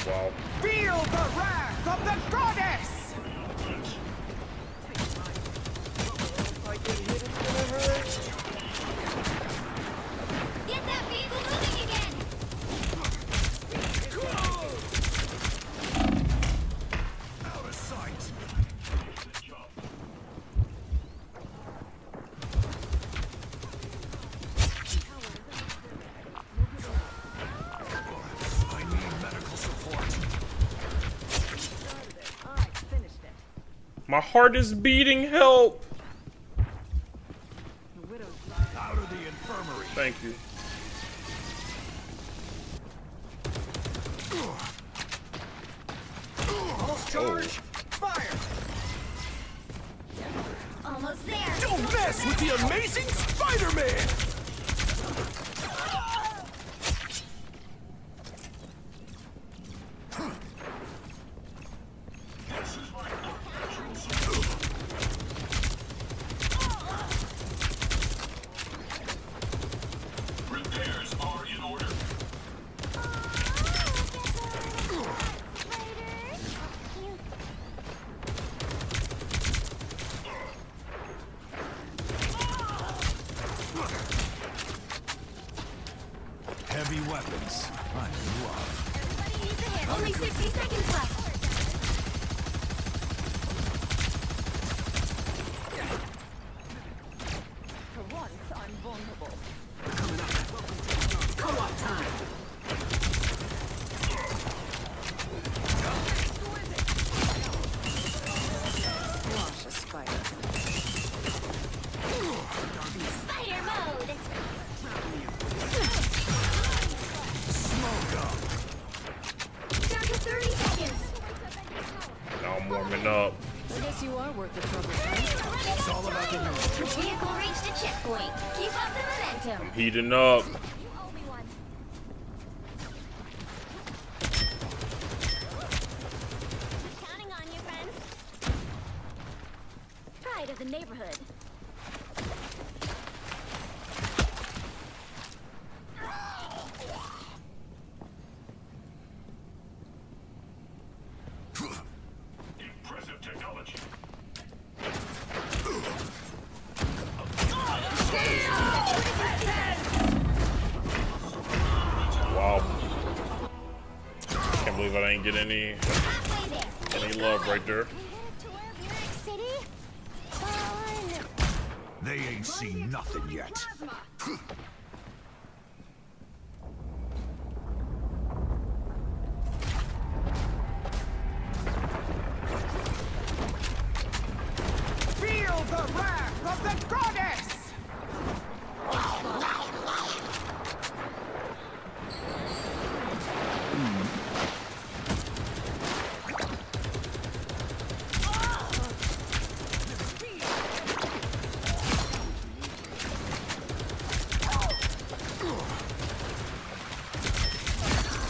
Wow. Feel the wrath of the goddess! Get that vehicle moving again. Out of sight. I need medical support. My heart is beating. Help! Out of the infirmary. Thank you. Charge! Fire! Almost there. Don't mess with the amazing Spider-Man! Repairs are in order. Heavy weapons. I'm in love. Everybody needs a hit. Only 60 seconds left. For once, I'm vulnerable. Squash a spider. Spider mode. Smoke up. Down to 30 seconds. Now I'm warming up. I guess you are worth the trouble, right? It's all about the vehicle reached a checkpoint. Keep up the momentum. I'm heating up. You owe me one. Counting on you, friends. Pride of the neighborhood. Impressive technology. Wow. Can't believe I didn't get any Halfway there. any love right there. City? Fun. They ain't seen nothing yet. Feel the wrath of the goddess!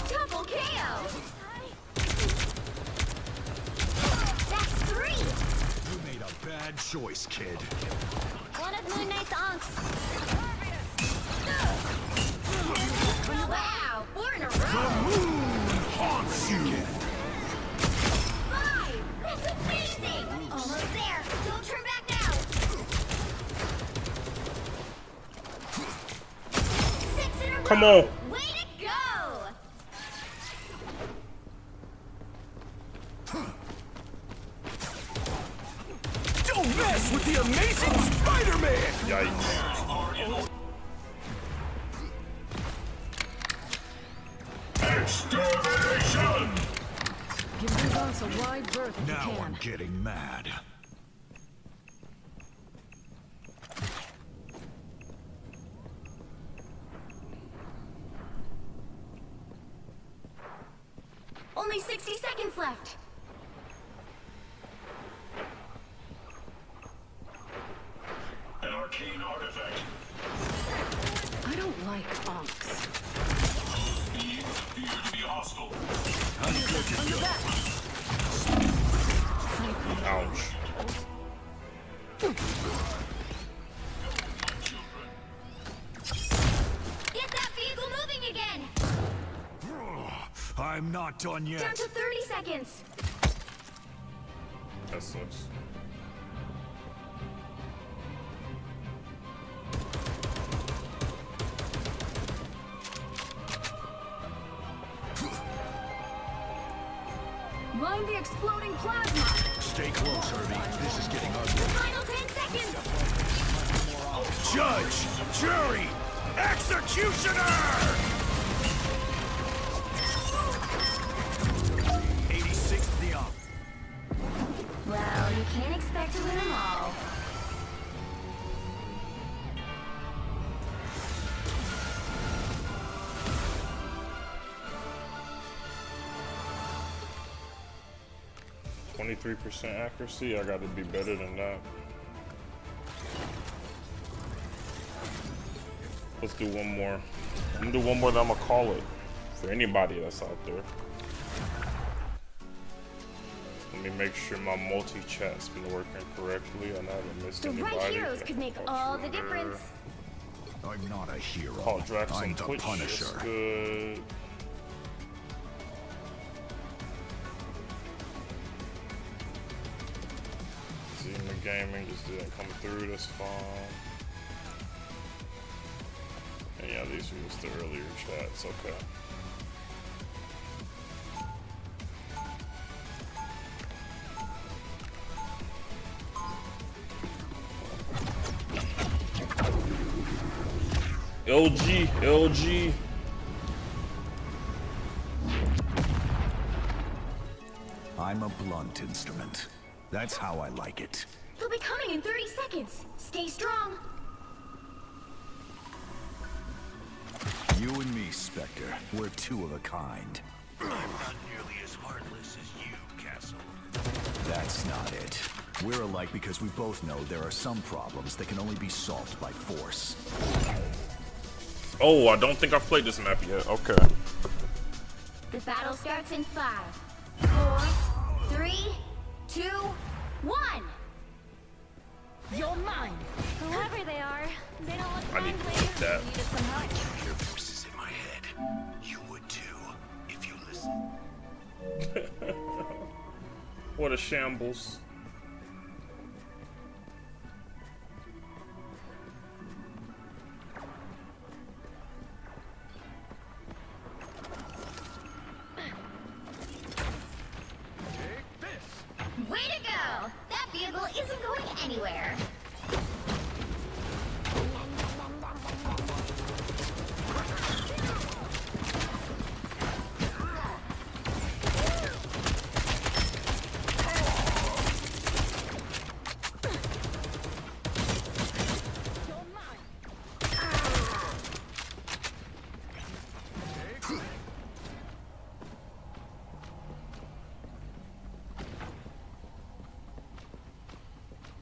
Double KO. That's 3. You made a bad choice, kid. One of Moon Knight's onks. Wow, 4 in a row. Moon haunts you. 5. That's amazing. Almost there. Don't turn back now. 6 in a row. Come on. Way to go. Don't mess with the amazing Spider-Man! Yikes. Extermination! Give these arcs a wide berth if Now you can. I'm getting mad. Only 60 seconds left. An arcane artifact. I don't like onks. Beings appear to be hostile. I'm good to go. Ouch. Get that vehicle moving again. I'm not done Down yet. to 30 seconds. That sucks. Mind the exploding plasma. Stay close, Herbie. This is getting ugly. Final 10 seconds. Judge, jury, executioner! 86th the up. Well, you can't expect to win them all. %, accuracy. I gotta be better than that. Let's do one more. I'm gonna do one more, then I'm gonna call it. For anybody that's out there. Let me make sure my multi-chat's been working correctly. I haven't missed The anybody. right heroes could make all the difference. I'm not a hero. Oh, Drax on I'm the Twitch. Punisher. That's good. Zima Gaming just didn't come through. That's fine. And yeah, these are just the earlier chats. Okay. LG. I'm a blunt instrument. That's how I like it. They'll be coming in 30 seconds. Stay strong. You and me, Spectre, we're two of a kind. I'm not nearly as heartless as you, Castle. That's not it. We're alike because we both know there are some problems that can only be solved by force. Oh, I don't think I've played this map yet. Okay. The battle starts in 5, 4, 3, 2, 1. You're mine. Whoever they are, they don't look I need friendly. to get that. Needed some help. I can hear voices in my head. You would too, if you listen. What a shambles. Way to go! That vehicle isn't going anywhere.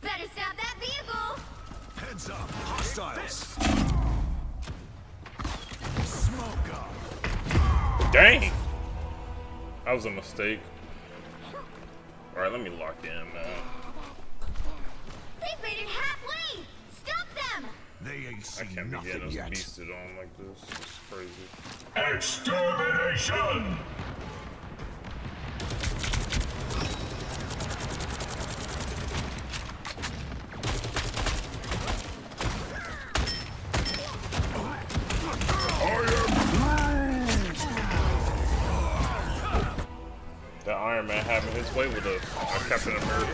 Better stop that vehicle! Heads up, hostiles. Smoke up. Dang! That was a mistake. Alright, let me lock in, man. They've made it halfway! Stop them! They ain't I seen can't be nothing getting us yet. beasted on like this. It's crazy. Extermination! That Iron Man having his way with us. Captain America.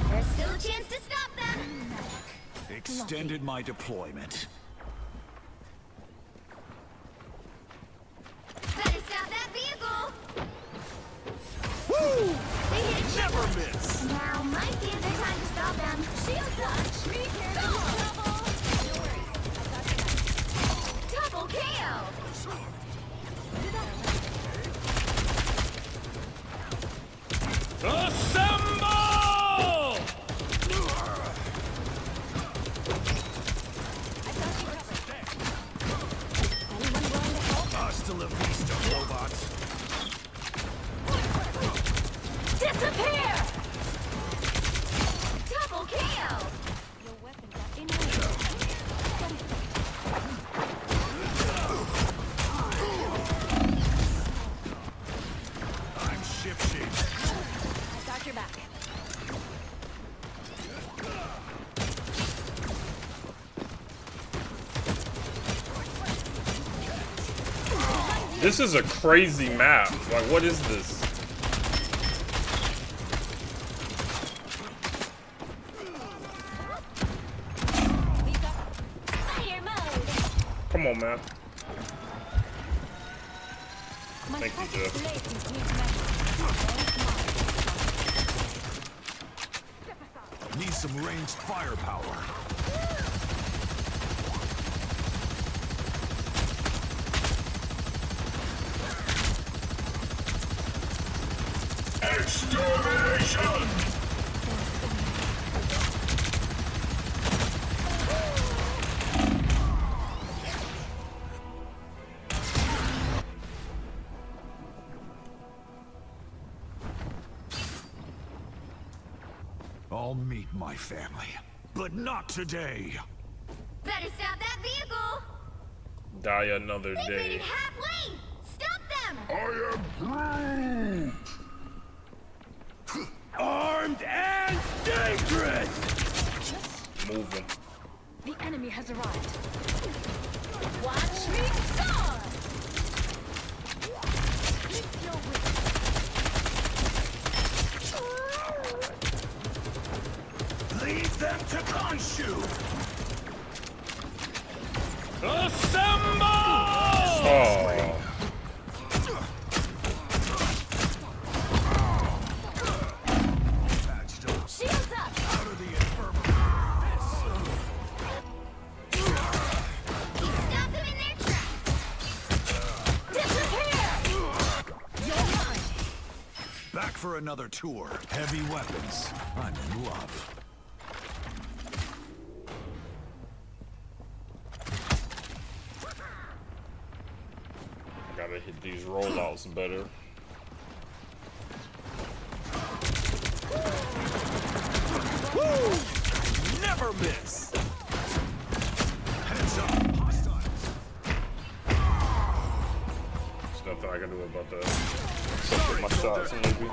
There's still a chance to stop them! Extended my deployment. never miss. Now might be a good time to stop them. Shield touch. Me here. Double KO. Assemble! Hasta la vista, robots. Disappear! Double KO! Your weapons are in I'm shipshape. I got your back. This is a crazy map. Like, what is this? Fire mode! Come on, man. My Thank you, focus Jeff. blade is weak. Need some ranged firepower. Extermination! I'll meet my family, but not today. Better stop that vehicle! Die another They made day. it halfway! Stop them! I am Groot! Armed and dangerous! Move him. The enemy has arrived. Watch me soar! Lift your wings. Lead them to Khonshu! Assemble! Oh. Shields up! Out of the infirmary. He stopped them in their tracks! Disappear! You're mine! Back for another tour. Heavy weapons. I'm in love. I gotta hit these rollouts better. Woo! Never miss. Heads up. Hostiles. There's nothing I can do about that. Except for my shots, maybe.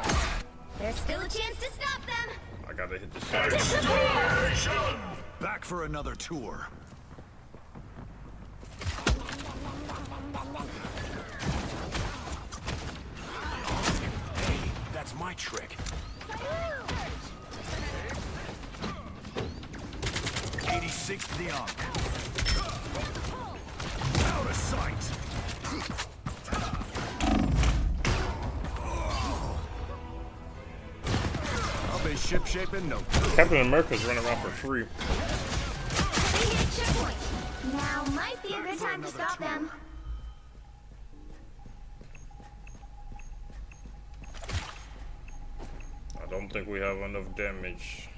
There's still a chance to stop them! I gotta hit the shot. Disappear! Back for another tour. Hey, that's my trick. 86th the Ankh. Out of sight. I'll be shipshape in no time. Captain America's running around for free. They hit a checkpoint! Now might be a good time to stop them. I don't think we have enough damage.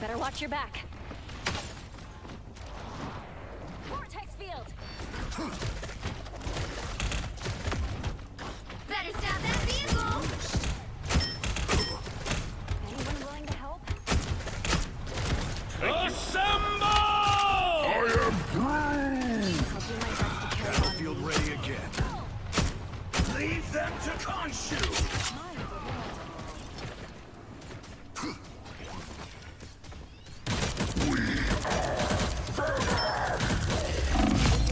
Better watch your back. Vortex field! Better stop that vehicle! Anyone willing to help? Assemble! I am Groot! I'll do my best to carry on. Battlefield ready again. Lead them to Khonshu!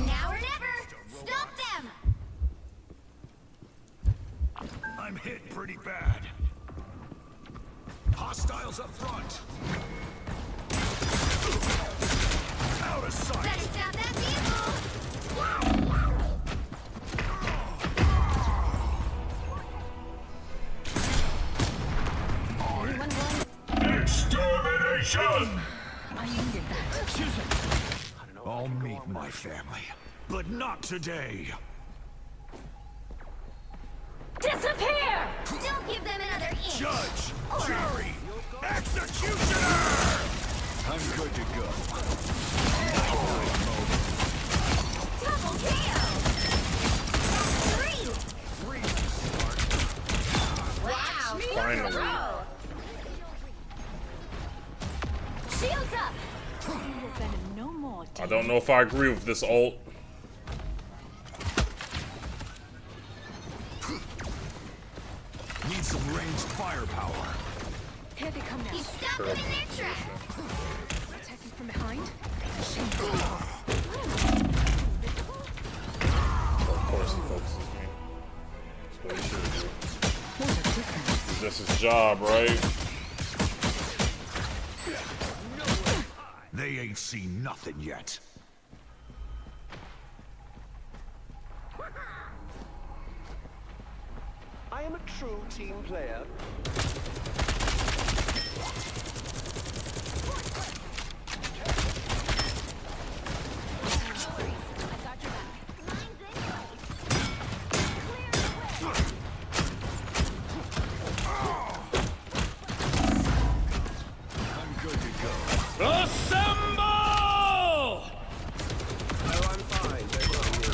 Now Miles up front. Out of sight. Better stop that vehicle. Anyone willing? Extermination! I needed that. I'll meet my family, but not today. Disappear! Don't give them another inch. Judge, jury, executioner! I'm good to go. Double KO. 3. Wow. Finally. Throw. Shields up. You will better no more. I don't know if I agree with this ult. Need some ranged firepower. Here they come now. You stop them in their tracks. Attacking from behind. Of course he focuses me. That's what he should do. What a difference. This is his job, right? They ain't seen nothing yet. I am a true team player. I'm good to go. Assemble! Oh, I'm fine. There's nothing new.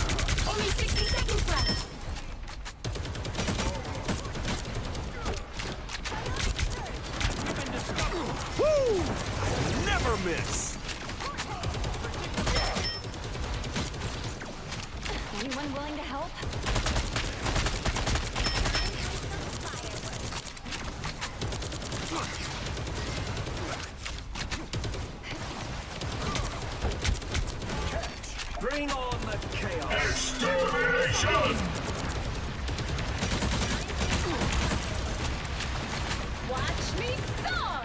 Only 60 seconds left. Woo! Never miss. Anyone willing to help? Bring on the chaos. Extermination! Watch me soar!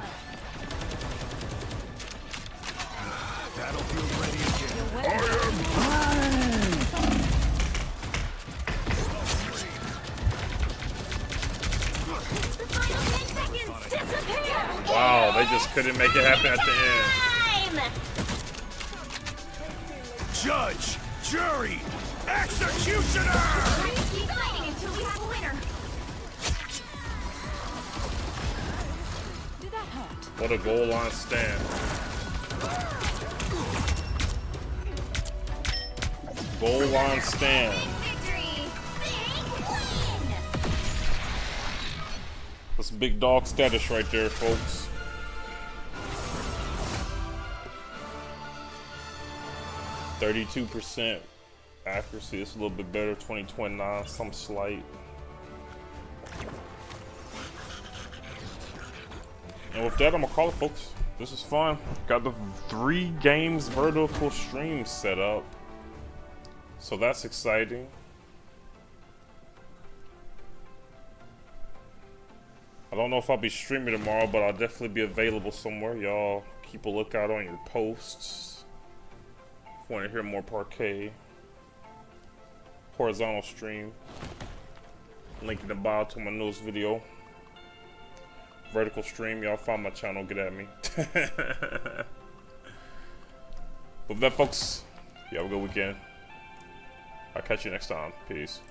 Battlefield ready again. The final 10 seconds! Disappear! Wow, they just couldn't make it happen at the end. Time! Judge, jury, executioner! Keep fighting until we have a winner. Did that hurt? What a goal line stand. Goal line stand. Victory! Big win! That's big dog status right there, folks. %32% accuracy. It's a little bit better. 2029, some slight. And with that, I'm gonna call it, folks. This is fun. Got the 3 games vertical stream set up, so that's exciting. I don't know if I'll be streaming tomorrow, but I'll definitely be available somewhere. Y'all keep a lookout on your posts. If you want to hear more parquet. Horizontal stream. Link in the bio to my newest video. Vertical stream. Y'all find my channel. Get at me. With that, folks, you have a good weekend. I'll catch you next time. Peace.